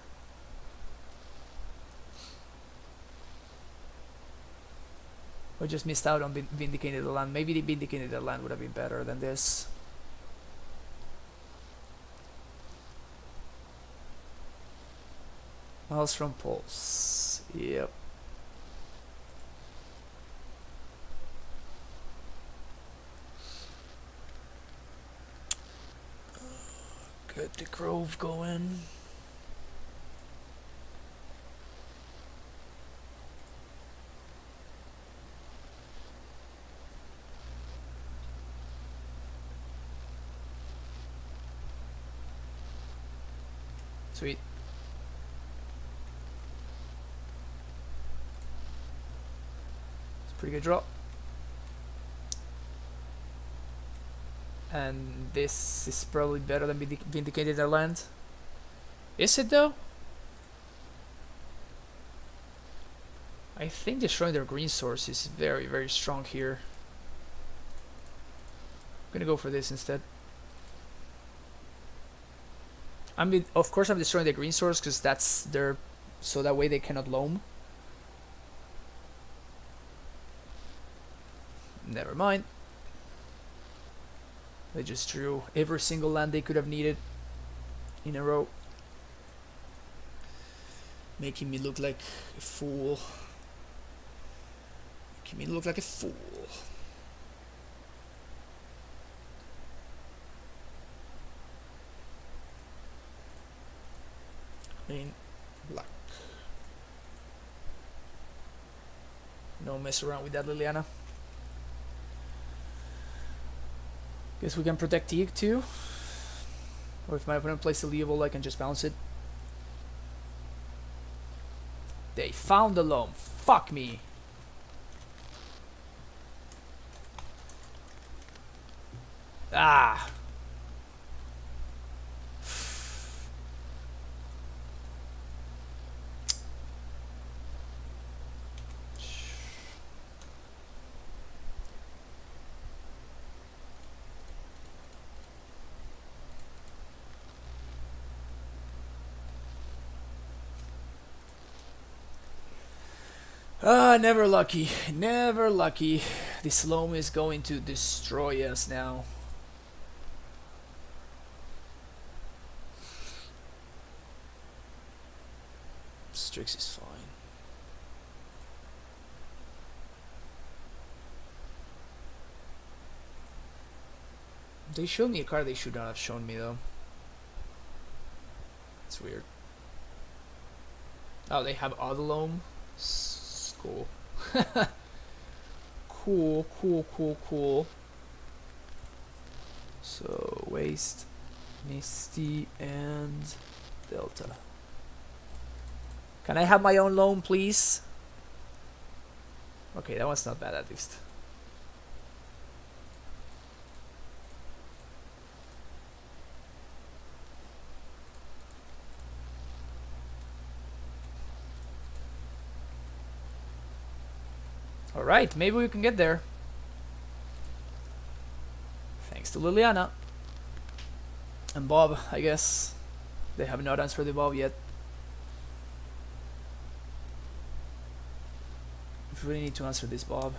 I just missed out on vindicating the land. Maybe the vindicating the land would have been better than this. Miles from Pulse. Yep. Get the Grove going. Sweet. It's a pretty good draw. And this is probably better than Vindicated their land. Is it though? I think destroying their green source is very, very strong here. I'm gonna go for this instead. Of course I'm destroying the green source because that's their... so that way they cannot loam. Never mind. They just drew every single land they could have needed in a row. Making me look like a fool. Making me look like a fool. Green, black. No mess around with that, Liliana. Guess we can protect Teague too. Or if my opponent plays a Leovold, I can just bounce it. They found the Loam. Fuck me. Ah. Ah, never lucky. Never lucky. This Loam is going to destroy us now. Strix is fine. They showed me a card they should not have shown me though. It's weird. Oh, they have other Loam? Cool. Cool. So, Waste, Misty, and Delta. Can I have my own Loam, please? Okay, that one's not bad at least. Alright, maybe we can get there. Thanks to Liliana. And Bob, I guess. They have not answered the Bob yet. We really need to answer this Bob.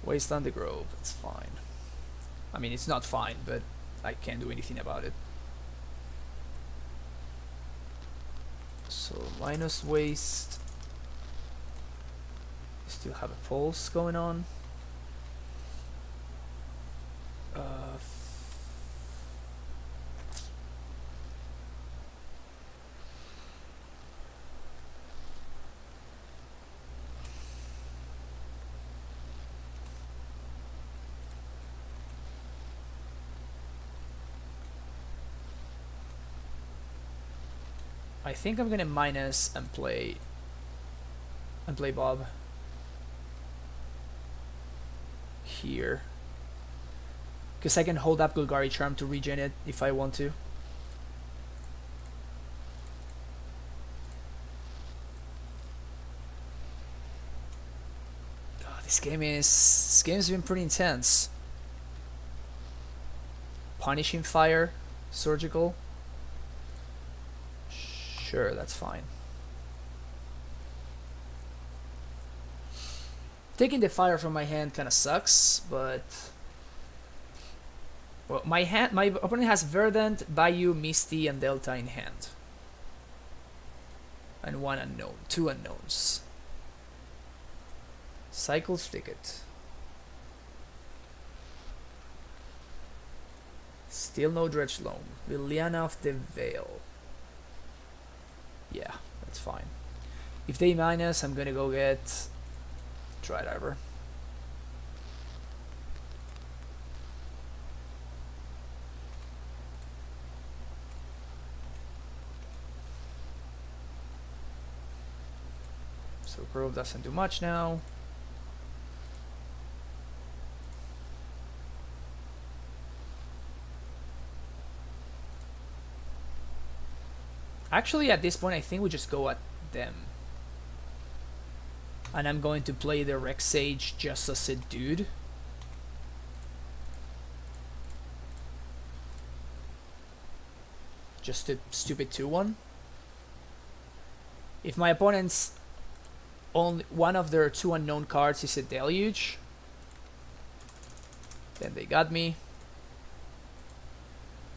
Waste on the Grove, it's fine. I mean, it's not fine, but I can't do anything about it. So, minus waste. Still have a pulse going on. I think I'm gonna minus and play Bob here, because I can hold up Golgari Charm to regen it if I want to. Oh, this game's been pretty intense. Punishing Fire, Surgical. Sure, that's fine. Taking the fire from my hand kind of sucks, but well, my opponent has Verdant, Bayou, Misty, and Delta in hand, and one unknown, two unknowns. Cycle's Thicket. Still no Dredge Loam. Liliana of the Veil. Yeah, that's fine. If they minus, I'm gonna go get Dry Diver. So Grove doesn't do much now. Actually, at this point, I think we just go at them. And I'm going to play the Rex Sage just as a dude. Just a stupid 2-1. If my opponent's only one of their 2 unknown cards is a Deluge, then they got me.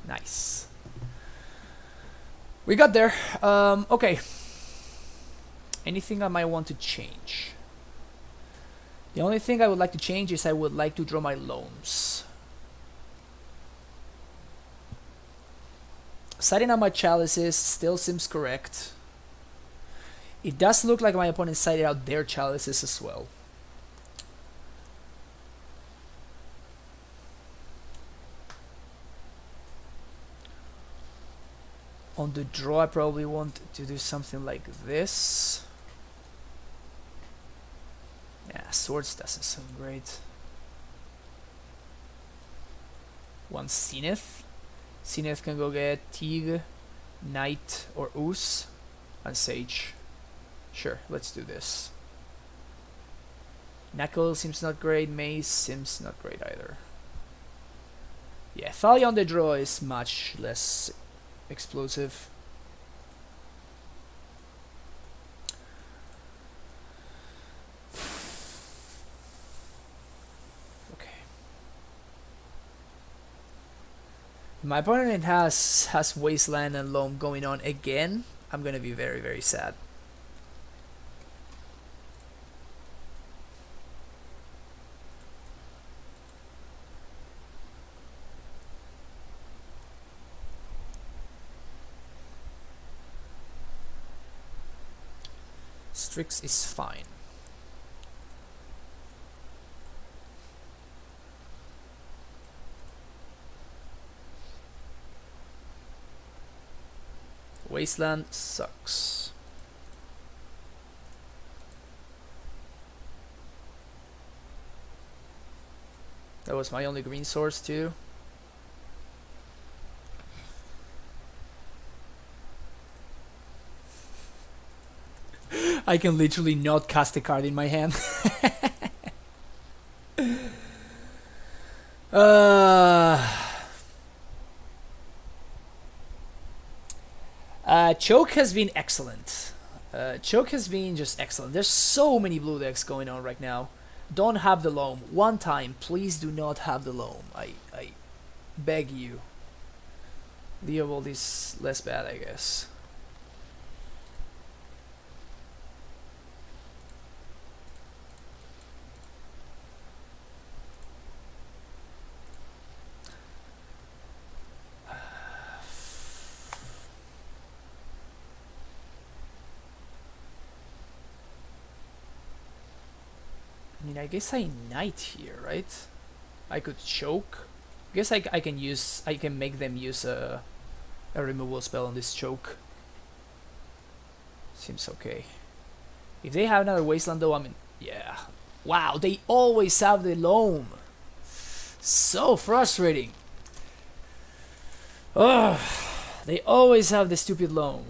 Nice. We got there. Okay. Anything I might want to change? The only thing I would like to change is I would like to draw my Loams. Setting up my Chalices still seems correct. It does look like my opponent sighted out their Chalices as well. On the draw, I probably want to do something like this. Yeah, Swords doesn't sound great. One Zenith. Zenith can go get Teague, Knight, or Ooze, and Sage. Sure, let's do this. Knuckle seems not great, Mace seems not great either. Yeah, Thalia on the draw is much less explosive. My opponent has Wasteland and Loam going on again. I'm gonna be very, very sad. Strix is fine. Wasteland sucks. That was my only green source too. I can literally not cast a card in my hand. Choke has been excellent. Choke has been just excellent. There's so many blue decks going on right now. Don't have the Loam. One time, please do not have the Loam. I beg you. Leovold is less bad, I guess. I mean, I guess I knight here, right? I could choke. I guess I can make them use a removal spell on this choke. Seems okay. If they have another Wasteland though, I mean, yeah. Wow, they always have the Loam. So frustrating. Ugh, they always have the stupid Loam.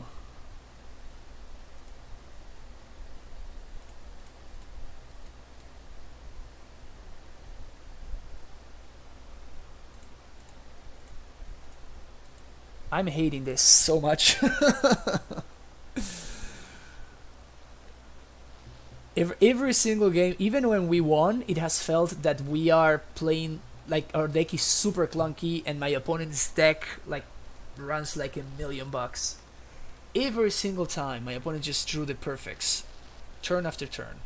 I'm hating this so much. Every single game, even when we won, it has felt that we are playing like our deck is super clunky and my opponent's deck like runs like $1,000,000. Every single time, my opponent just drew the perfects, turn after turn.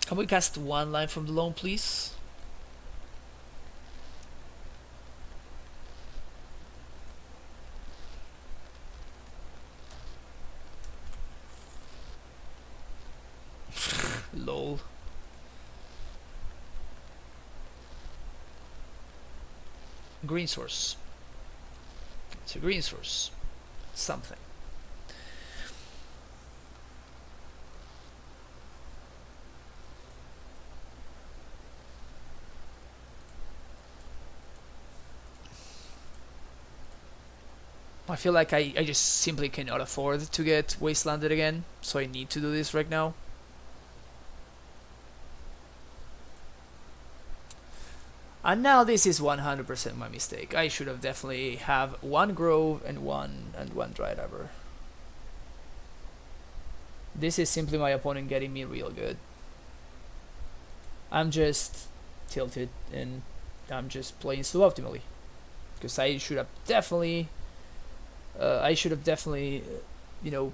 Can we cast one line from the Loam, please? Lol. Green source. It's a green source. Something. I feel like I just simply cannot afford to get wastelanded again, so I need to do this right now. And now this is 100% my mistake. I should have definitely have one grove and one dry arbor. This is simply my opponent getting me real good. I'm just tilted and I'm just playing suboptimally because I should have definitely you know,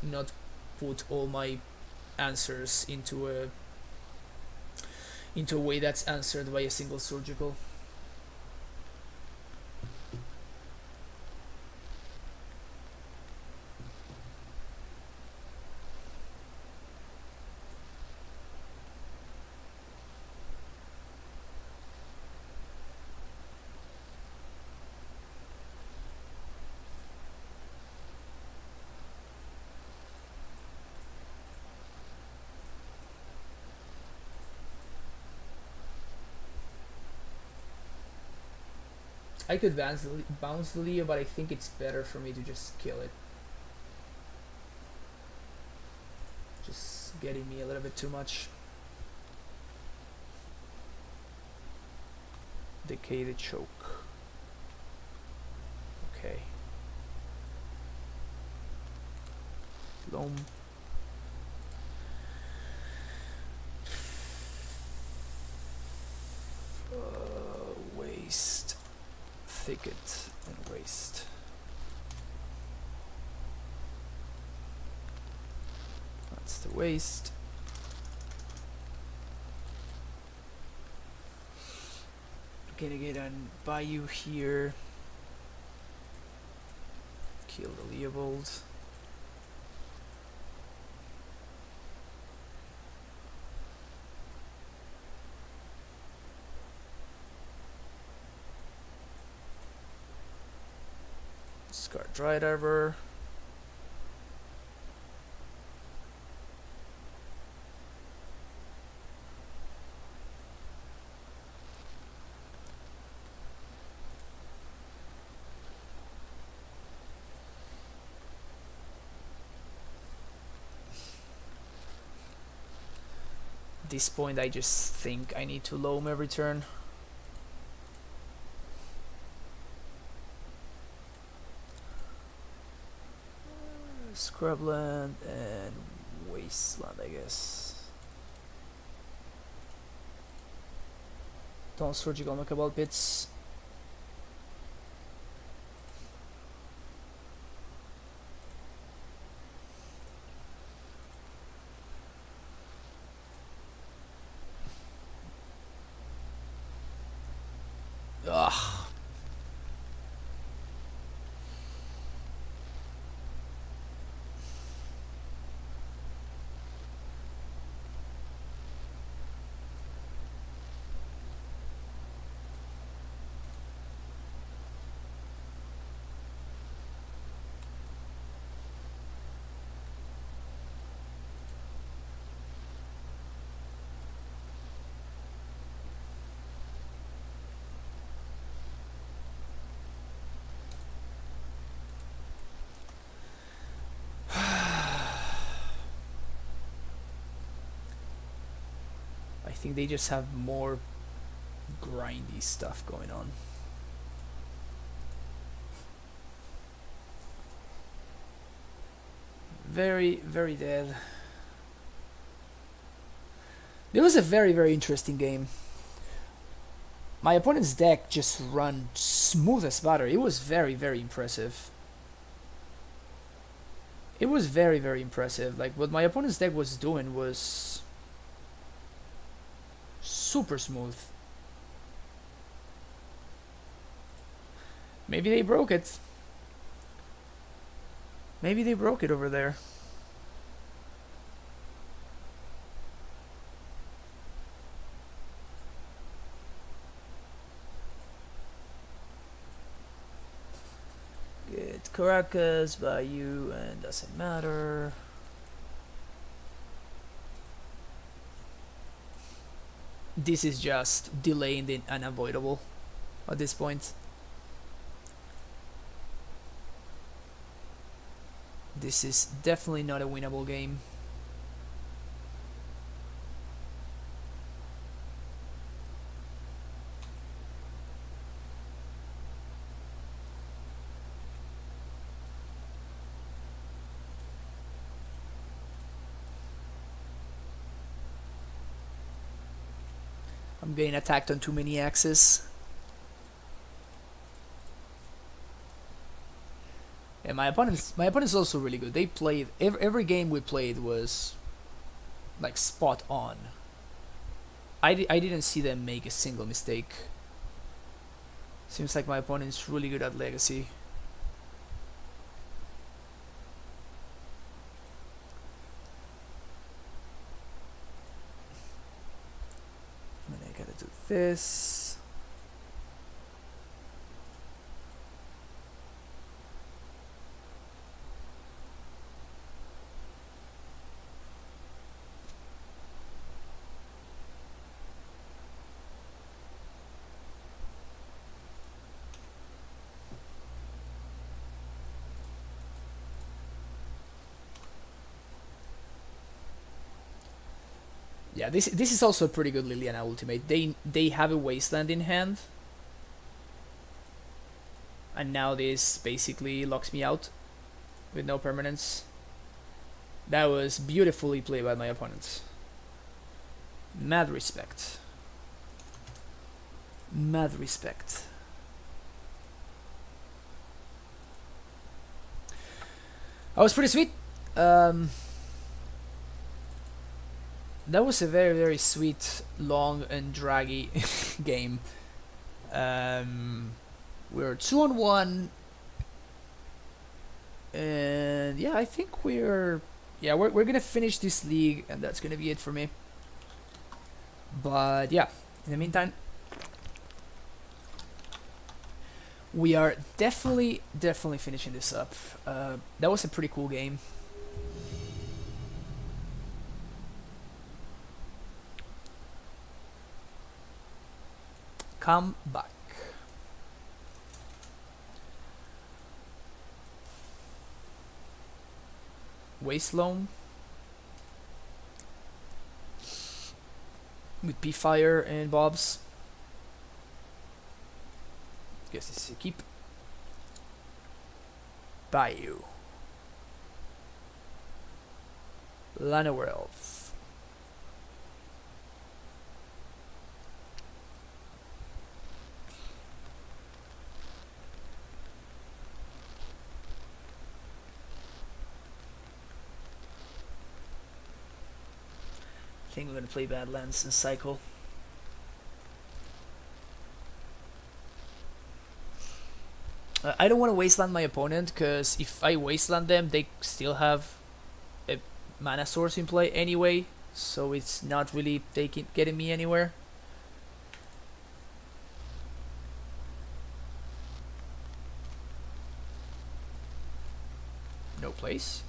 not put all my answers into a way that's answered by a single surgical. I could bounce the Leo, but I think it's better for me to just kill it. Just getting me a little bit too much. Decay the choke. Okay. Loam. Waste. Thicket and waste. That's the waste. Gonna get on Bayou here. Kill the Leopold. Scar Dried Arbor. At this point I just think I need to loam every turn. Scrubland and Wasteland, I guess. Don't surgical knockabout bits. Ugh. I think they just have more grindy stuff going on. Very, very dead. It was a very, very interesting game. My opponent's deck just ran smooth as butter. It was very, very impressive. It was very, very impressive. Like, what my opponent's deck was doing was super smooth. Maybe they broke it. Maybe they broke it over there. Get Caracas by you and doesn't matter. This is just delaying the unavoidable at this point. This is definitely not a winnable game. I'm getting attacked on too many axes. And my opponent's also really good. They played every game we played was like spot on. I didn't see them make a single mistake. Seems like my opponent's really good at Legacy. And I gotta do this. Yeah, this is also a pretty good Liliana ultimate. They have a Wasteland in hand, And now this basically locks me out with no permanence. That was beautifully played by my opponents. Mad respect. Mad respect. That was pretty sweet. That was a very, very sweet, long and draggy game. We're 2-on-1, and yeah, I think we're gonna finish this league, and that's gonna be it for me. But yeah, in the meantime, we are definitely finishing this up. That was a pretty cool game. Come back. Waste Loam with P-Fire and Bobs. Guess this is a keep. Bayou. Llanowar Elves. I think we're gonna play Badlands and cycle. I don't want to wasteland my opponent, because if I wasteland them, they still have a mana source in play anyway, so it's not really getting me anywhere. No place.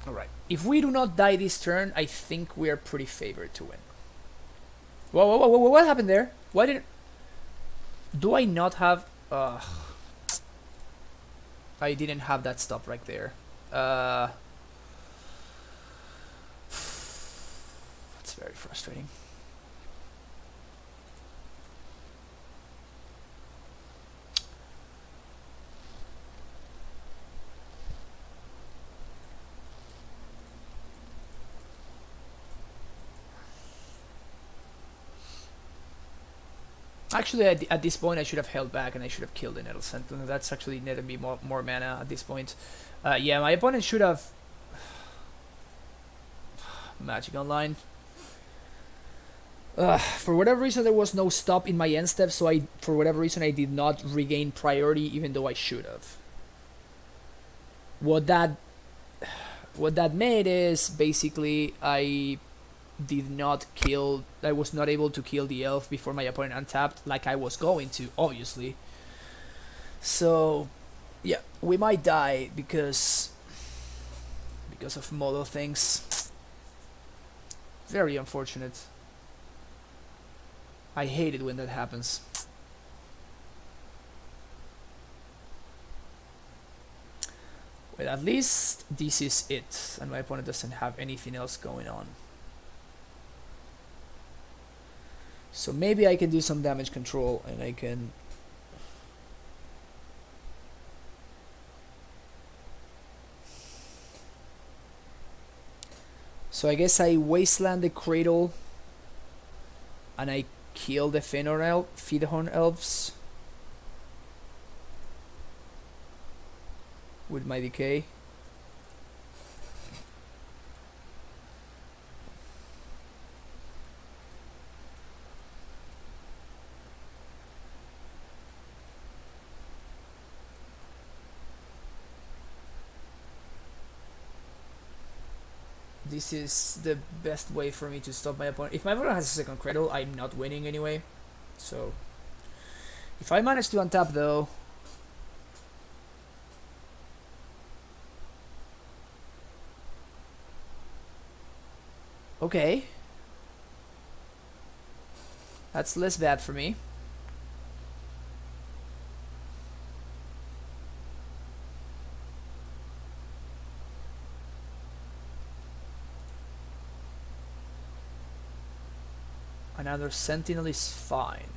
Alright, if we do not die this turn, I think we are pretty favored to win. Whoa, what happened there? Why didn't... Do I not have... I didn't have that stop right there. That's very frustrating. Actually, at this point, I should have held back and I should have killed the Nettle Sentinel. That's actually netted me more mana at this point. Yeah, my opponent should have... Magic Online. For whatever reason, there was no stop in my end step, so for whatever reason, I did not regain priority, even though I should have. What that made is, basically, I was not able to kill the elf before my opponent untapped, like I was going to, obviously. So yeah, we might die because of model things. Very unfortunate. I hate it when that happens. But at least this is it, and my opponent doesn't have anything else going on. So maybe I can do some damage control, and I can... So I guess I wasteland the Cradle, and I kill the Feedhorn Elves with my decay. This is the best way for me to stop my opponent. If my opponent has a second Cradle, I'm not winning anyway. So, if I manage to untap though... Okay. That's less bad for me. Another sentinel is fine.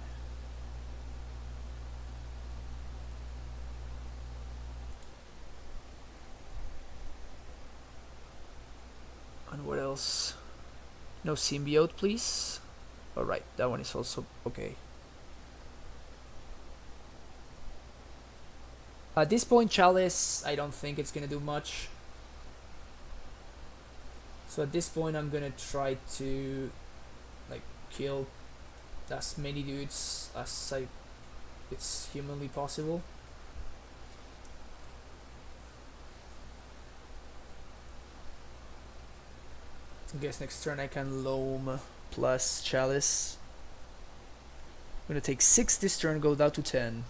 And what else? No symbiote, please. Alright, that one is also okay. At this point, Chalice, I don't think it's gonna do much. So at this point, I'm gonna try to like kill as many dudes as it's humanly possible. I guess next turn I can Loam plus Chalice. I'm gonna take 6 this turn, go down to 10.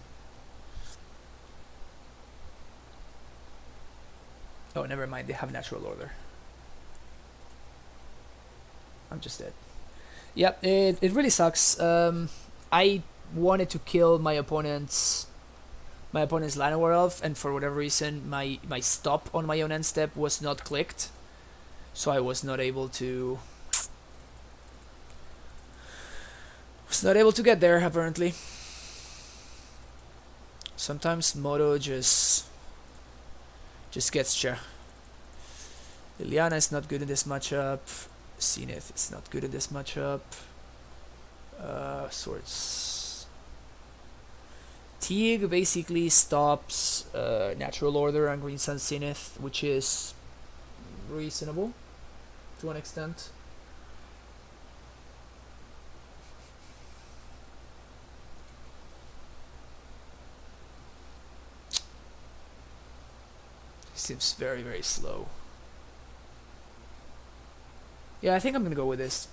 Oh, never mind, they have natural order. I'm just dead. Yep, it really sucks. I wanted to kill my opponent's Llanowar Elf, and for whatever reason my stop on my own end step was not clicked. So I was not able to get there, apparently. Sometimes Moto just gets ya. Liliana is not good in this matchup. Zenith is not good in this matchup. Swords. Teague basically stops Natural Order and Green Sun Zenith, which is reasonable to an extent. Seems very, very slow. Yeah, I think I'm gonna go with this.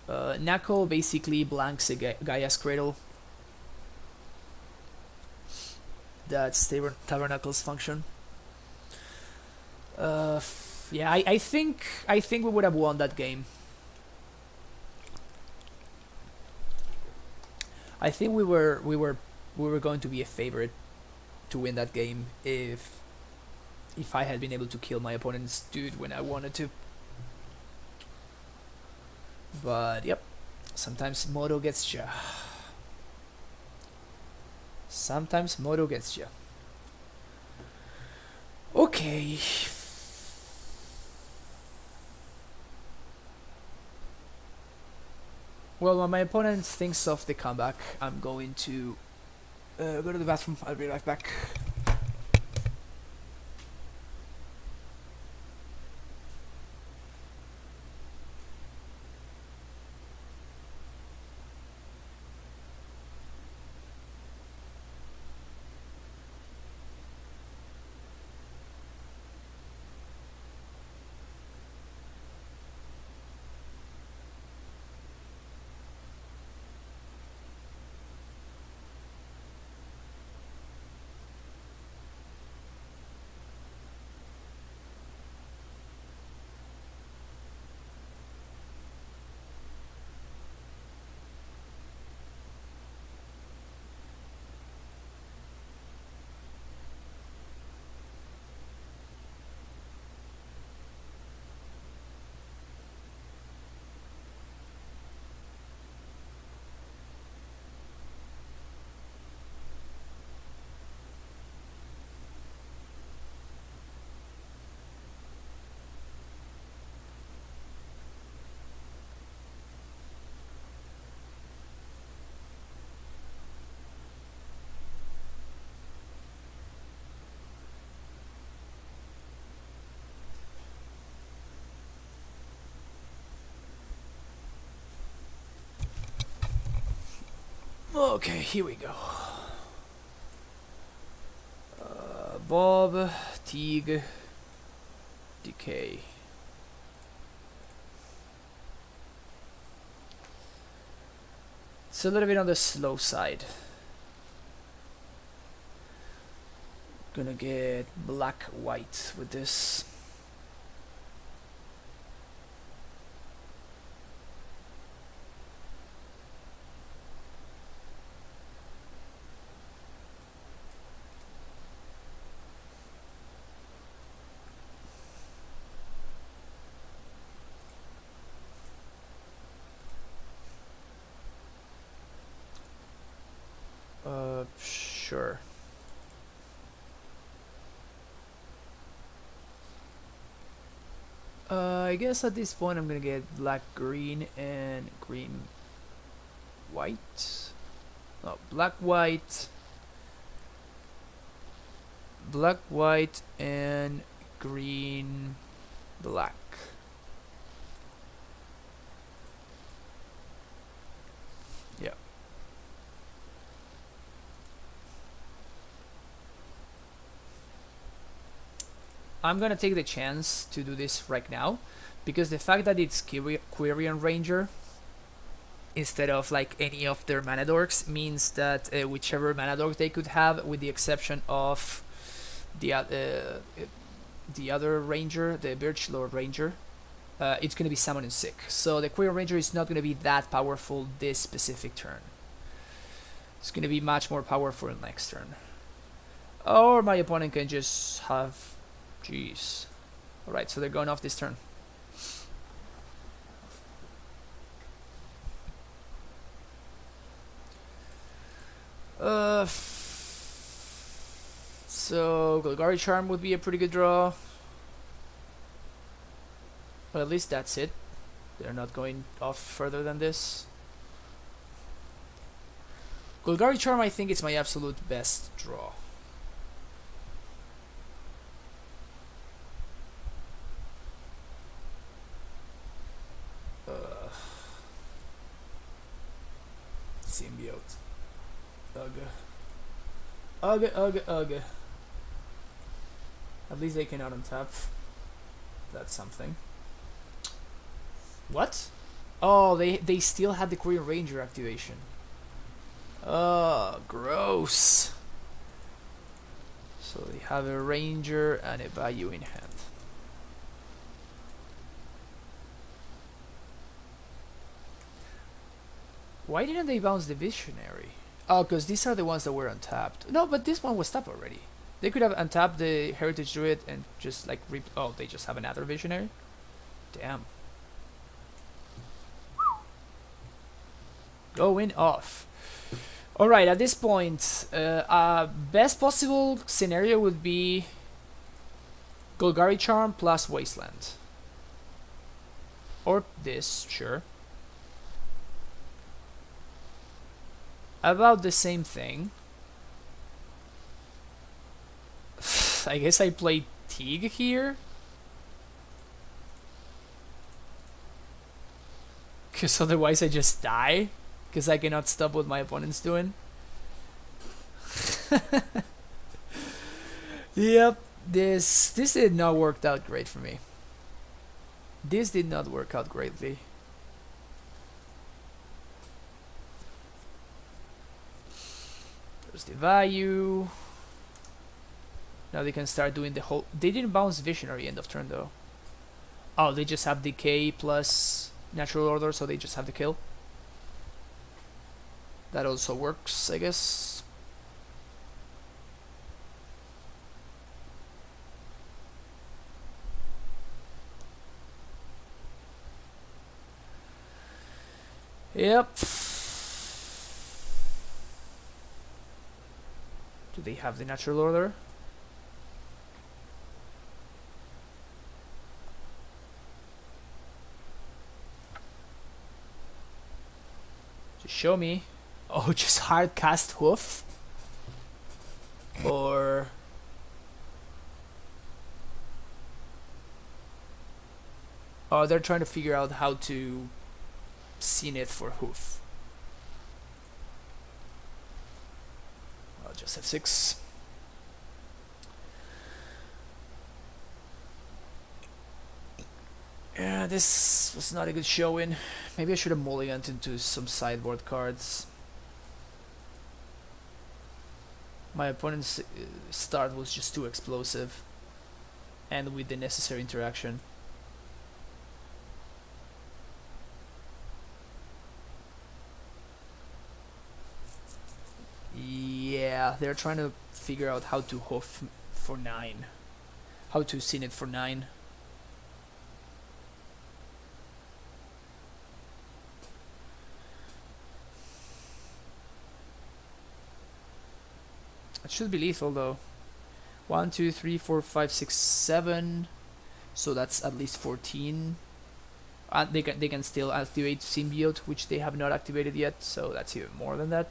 Nako basically blanks a Gaia's Cradle. That's Tabernacle's function. Yeah, I think we would have won that game. I think we were going to be a favorite to win that game if I had been able to kill my opponent's dude when I wanted to. But yep, sometimes Moto gets ya. Sometimes Moto gets ya. Okay. Well, when my opponent thinks of the comeback, I'm going to go to the bathroom. I'll be right back. Okay, here we go. Bob, Teague, Decay. It's a little bit on the slow side. Gonna get black-white with this. Sure. I guess at this point I'm gonna get black, green, and green, white. No, black, white, and green, black. Yeah. I'm gonna take the chance to do this right now, because the fact that it's Quirion Ranger instead of like any of their mana dorks means that whichever mana dork they could have, with the exception of the other ranger, the Birchlord Ranger, it's gonna be summoning sick. So the Quirion Ranger is not gonna be that powerful this specific turn. It's gonna be much more powerful next turn. Or my opponent can just have... Jeez. Alright, so they're going off this turn. So Golgari Charm would be a pretty good draw. But at least that's it. They're not going off further than this. Golgari Charm, I think, is my absolute best draw. Symbiote. Ugh. At least they cannot untap. That's something. What? Oh, they still had the Quirion Ranger activation. Oh, gross. So they have a Ranger and a Bayou in hand. Why didn't they bounce the Visionary? Oh, because these are the ones that were untapped. No, but this one was tapped already. They could have untapped the Heritage Druid and just like oh, they just have another Visionary? Damn. Going off. Alright, at this point, best possible scenario would be Golgari Charm plus Wasteland. Or this, sure. About the same thing. I guess I play Teague here. Because otherwise I just die. Because I cannot stop what my opponent's doing. Yep. This did not work out great for me. This did not work out greatly. There's the value. Now they can start doing the whole... They didn't bounce Visionary end of turn though. Oh, they just have Decay plus Natural Order, so they just have the kill. That also works, I guess. Yep. Do they have the Natural Order? Just show me. Oh, just hard cast Hoof? Or... Oh, they're trying to figure out how to scene it for Hoof. I'll just have 6. Yeah, this was not a good showing. Maybe I should have mulliganed into some sideboard cards. My opponent's start was just too explosive, and with the necessary interaction. Yeah, they're trying to figure out how to hoof for 9. How to scene it for 9. It should be lethal though. 1, 2, 3, 4, 5, 6, 7. So that's at least 14. And they can still activate symbiote, which they have not activated yet. So that's even more than that.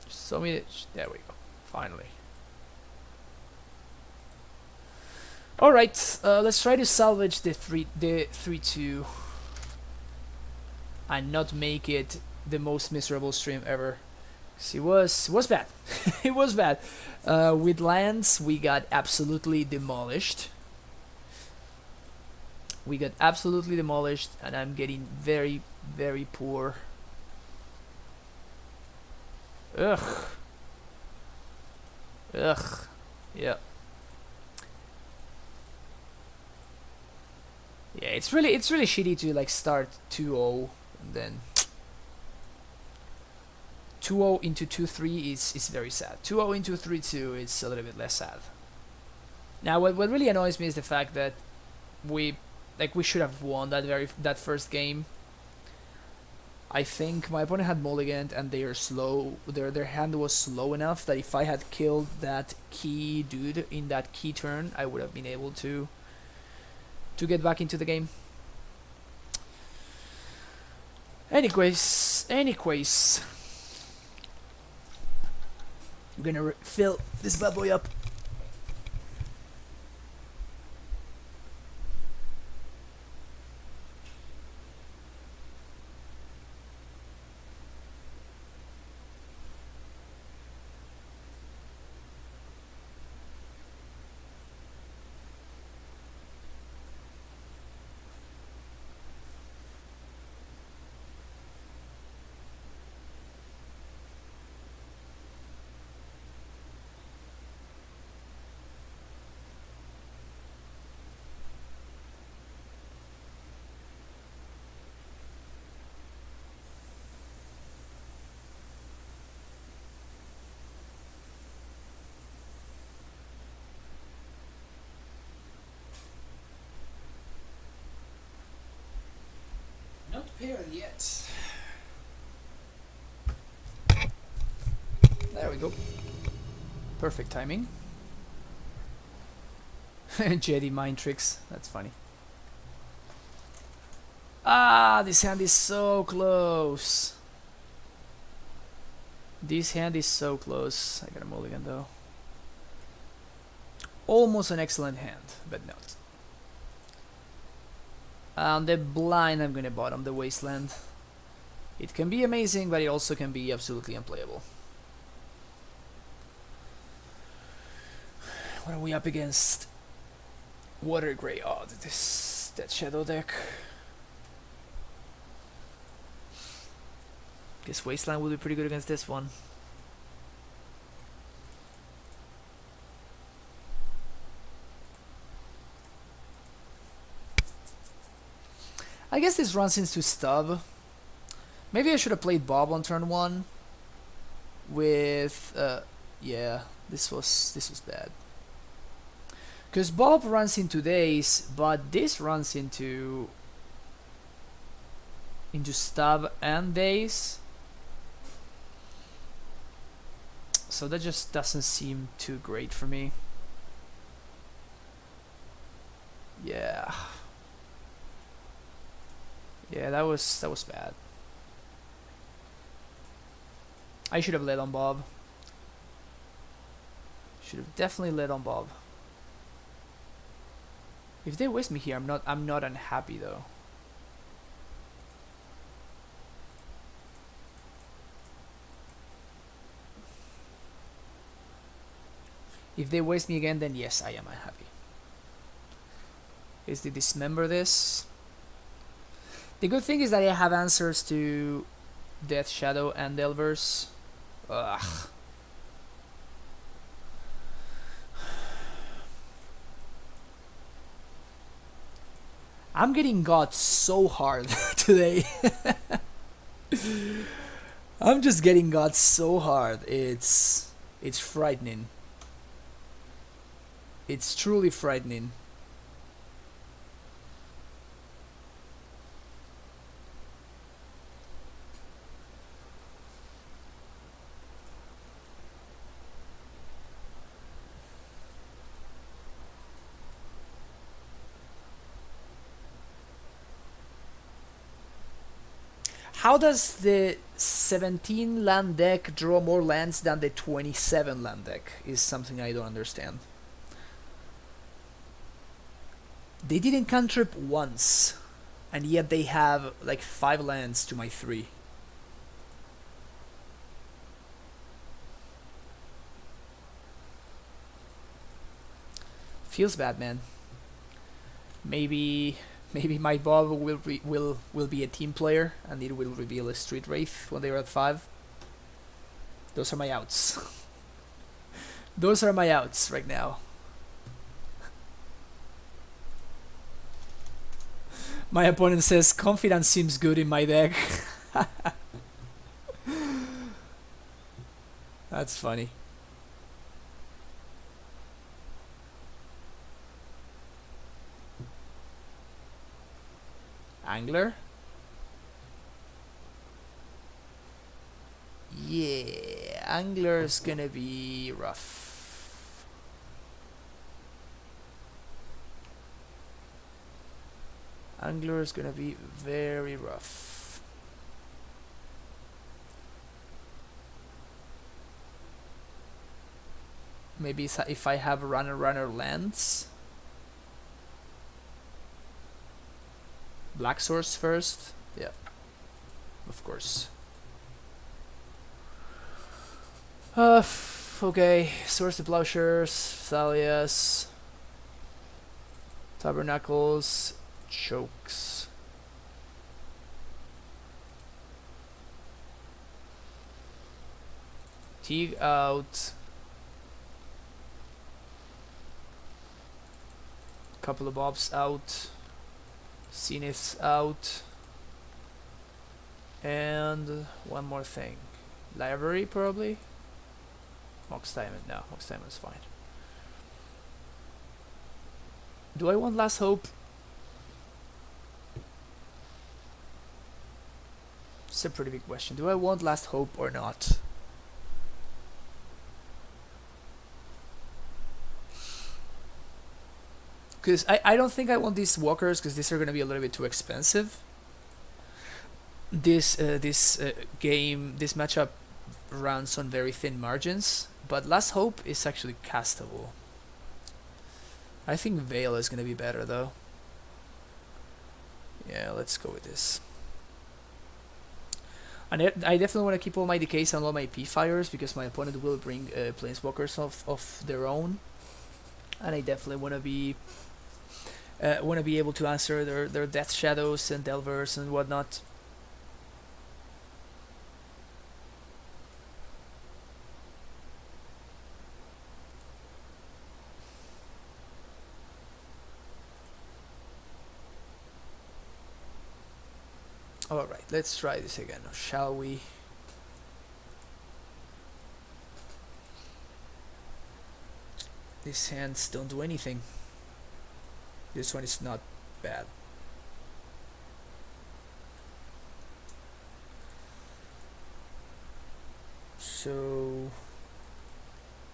So there we go. Finally. All right. Let's try to salvage the 3-2, and not make it the most miserable stream ever. It was bad. It was bad. With lands, we got absolutely demolished. And I'm getting very, very poor. Ugh. Yeah. Yeah, it's really shitty to like start 2-0 and then 2-0 into 2-3 is very sad. 2-0 into 3-2 is a little bit less sad. Now, what really annoys me is the fact that we should have won that first game. I think my opponent had mulliganed and they are slow. Their hand was slow enough that if I had killed that key dude in that key turn, I would have been able to get back into the game. Anyways, I'm gonna fill this bad boy up. Not paired yet. There we go. Perfect timing. Jedi mind tricks. That's funny. Ah, this hand is so close. This hand is so close. I got a mulligan though. Almost an excellent hand, but not. The blind, I'm gonna bottom the wasteland. It can be amazing, but it also can be absolutely unplayable. What are we up against? Water Grey. Oh, that shadow deck. Guess wasteland will be pretty good against this one. I guess this runs into stub. Maybe I should have played Bob on turn 1. With yeah, this was bad. Because Bob runs into days, but this runs into stub and days. So that just doesn't seem too great for me. Yeah. Yeah, that was bad. I should have led on Bob. Should have definitely led on Bob. If they waste me here, I'm not unhappy though. If they waste me again, then yes, I am unhappy. Is to dismember this. The good thing is that I have answers to Death Shadow and Elves. Ugh. I'm getting got so hard today. I'm just getting got so hard. It's frightening. It's truly frightening. how does the 17 land deck draw more lands than the 27 land deck is something I don't understand. They didn't cantrip once, and yet they have like 5 lands to my 3. Feels bad, man. Maybe my Bob will be a team player, and it will reveal a Street Wraith when they are at 5. Those are my outs. Those are my outs right now. My opponent says confidence seems good in my deck. That's funny. Angler? Yeah, Angler's gonna be rough. Angler's gonna be very rough. Maybe if I have runner lands. Black source first? Yeah, of course. Okay, Source the Plowshares, Thalias, Tabernacles, Chokes. Teague out. Couple of Bobs out. Zenith's out. And one more thing. Library, probably? Mox Diamond. No, Mox Diamond's fine. Do I want Last Hope? It's a pretty big question. Do I want Last Hope or not? Because I don't think I want these walkers, because these are going to be a little bit too expensive. This game, this matchup runs on very thin margins, but Last Hope is actually castable. I think Veil is going to be better though. Yeah, let's go with this. And I definitely want to keep all my decays and all my P-Fires, because my opponent will bring Planeswalkers of their own. And I definitely want to be able to answer their Death Shadows and Delvers and whatnot. Alright, let's try this again, shall we? These hands don't do anything. This one is not bad. So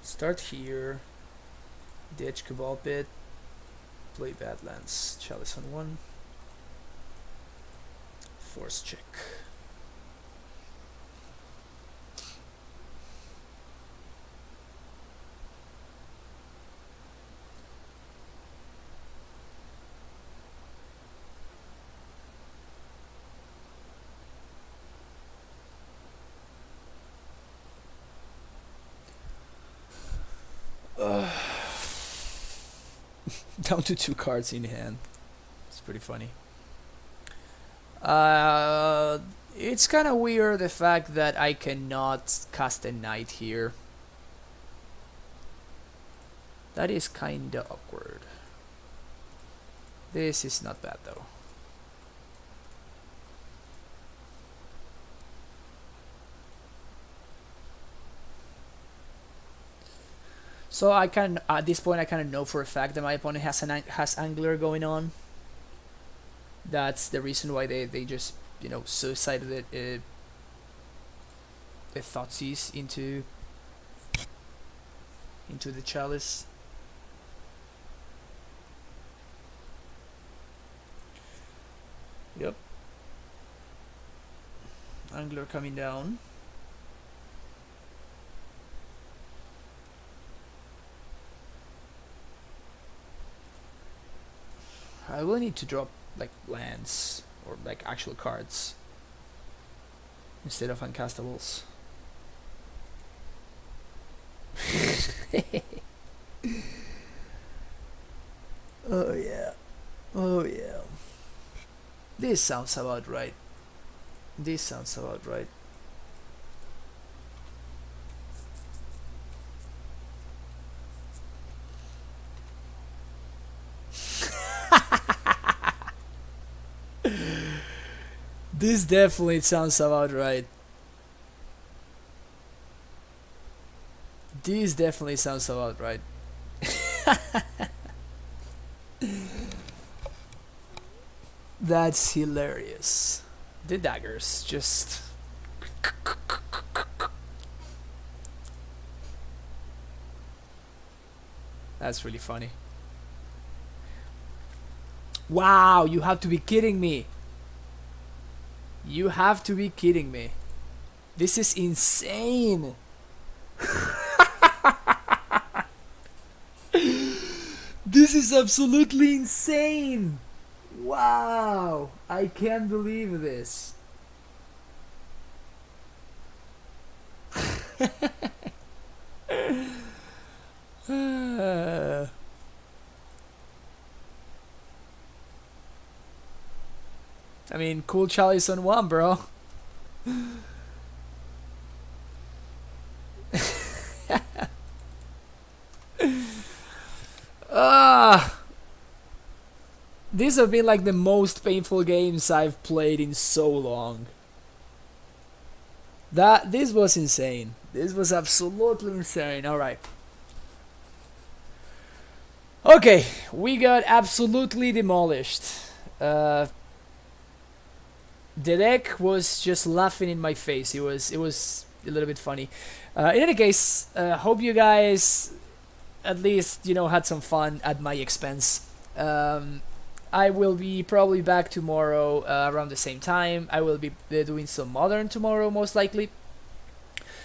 start here. Ditch Cabal Pit. Play Badlands. Chalice on 1. Force check. Down to 2 cards in hand. It's pretty funny. It's kind of weird the fact that I cannot cast a Knight here. That is kinda awkward. This is not bad though. So I can, at this point, I kind of know for a fact that my opponent has Angler going on. That's the reason why they just, you know, suicided the Thoughtseize into the Chalice. Yep. Angler coming down. I will need to drop like lands or like actual cards instead of uncastables. Oh yeah. Oh yeah. This sounds about right. This sounds about right. This definitely sounds about right. This definitely sounds about right. That's hilarious. The daggers just... That's really funny. Wow, you have to be kidding me. You have to be kidding me. This is insane. This is absolutely insane. Wow, I can't believe this. I mean, cool Chalice on one, bro. These have been like the most painful games I've played in so long. This was insane. This was absolutely insane. Alright. Okay, we got absolutely demolished. The deck was just laughing in my face. It was a little bit funny. In any case, hope you guys at least, you know, had some fun at my expense. I will be probably back tomorrow around the same time. I will be doing some Modern tomorrow, most likely.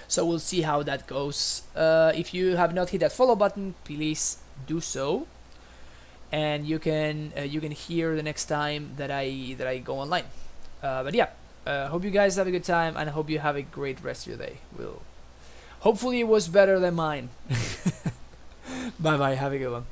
So we'll see how that goes. If you have not hit that follow button, please do so. And you can hear the next time that I go online. But yeah, hope you guys have a good time, and I hope you have a great rest of your day. Hopefully it was better than mine. Bye bye, have a good one.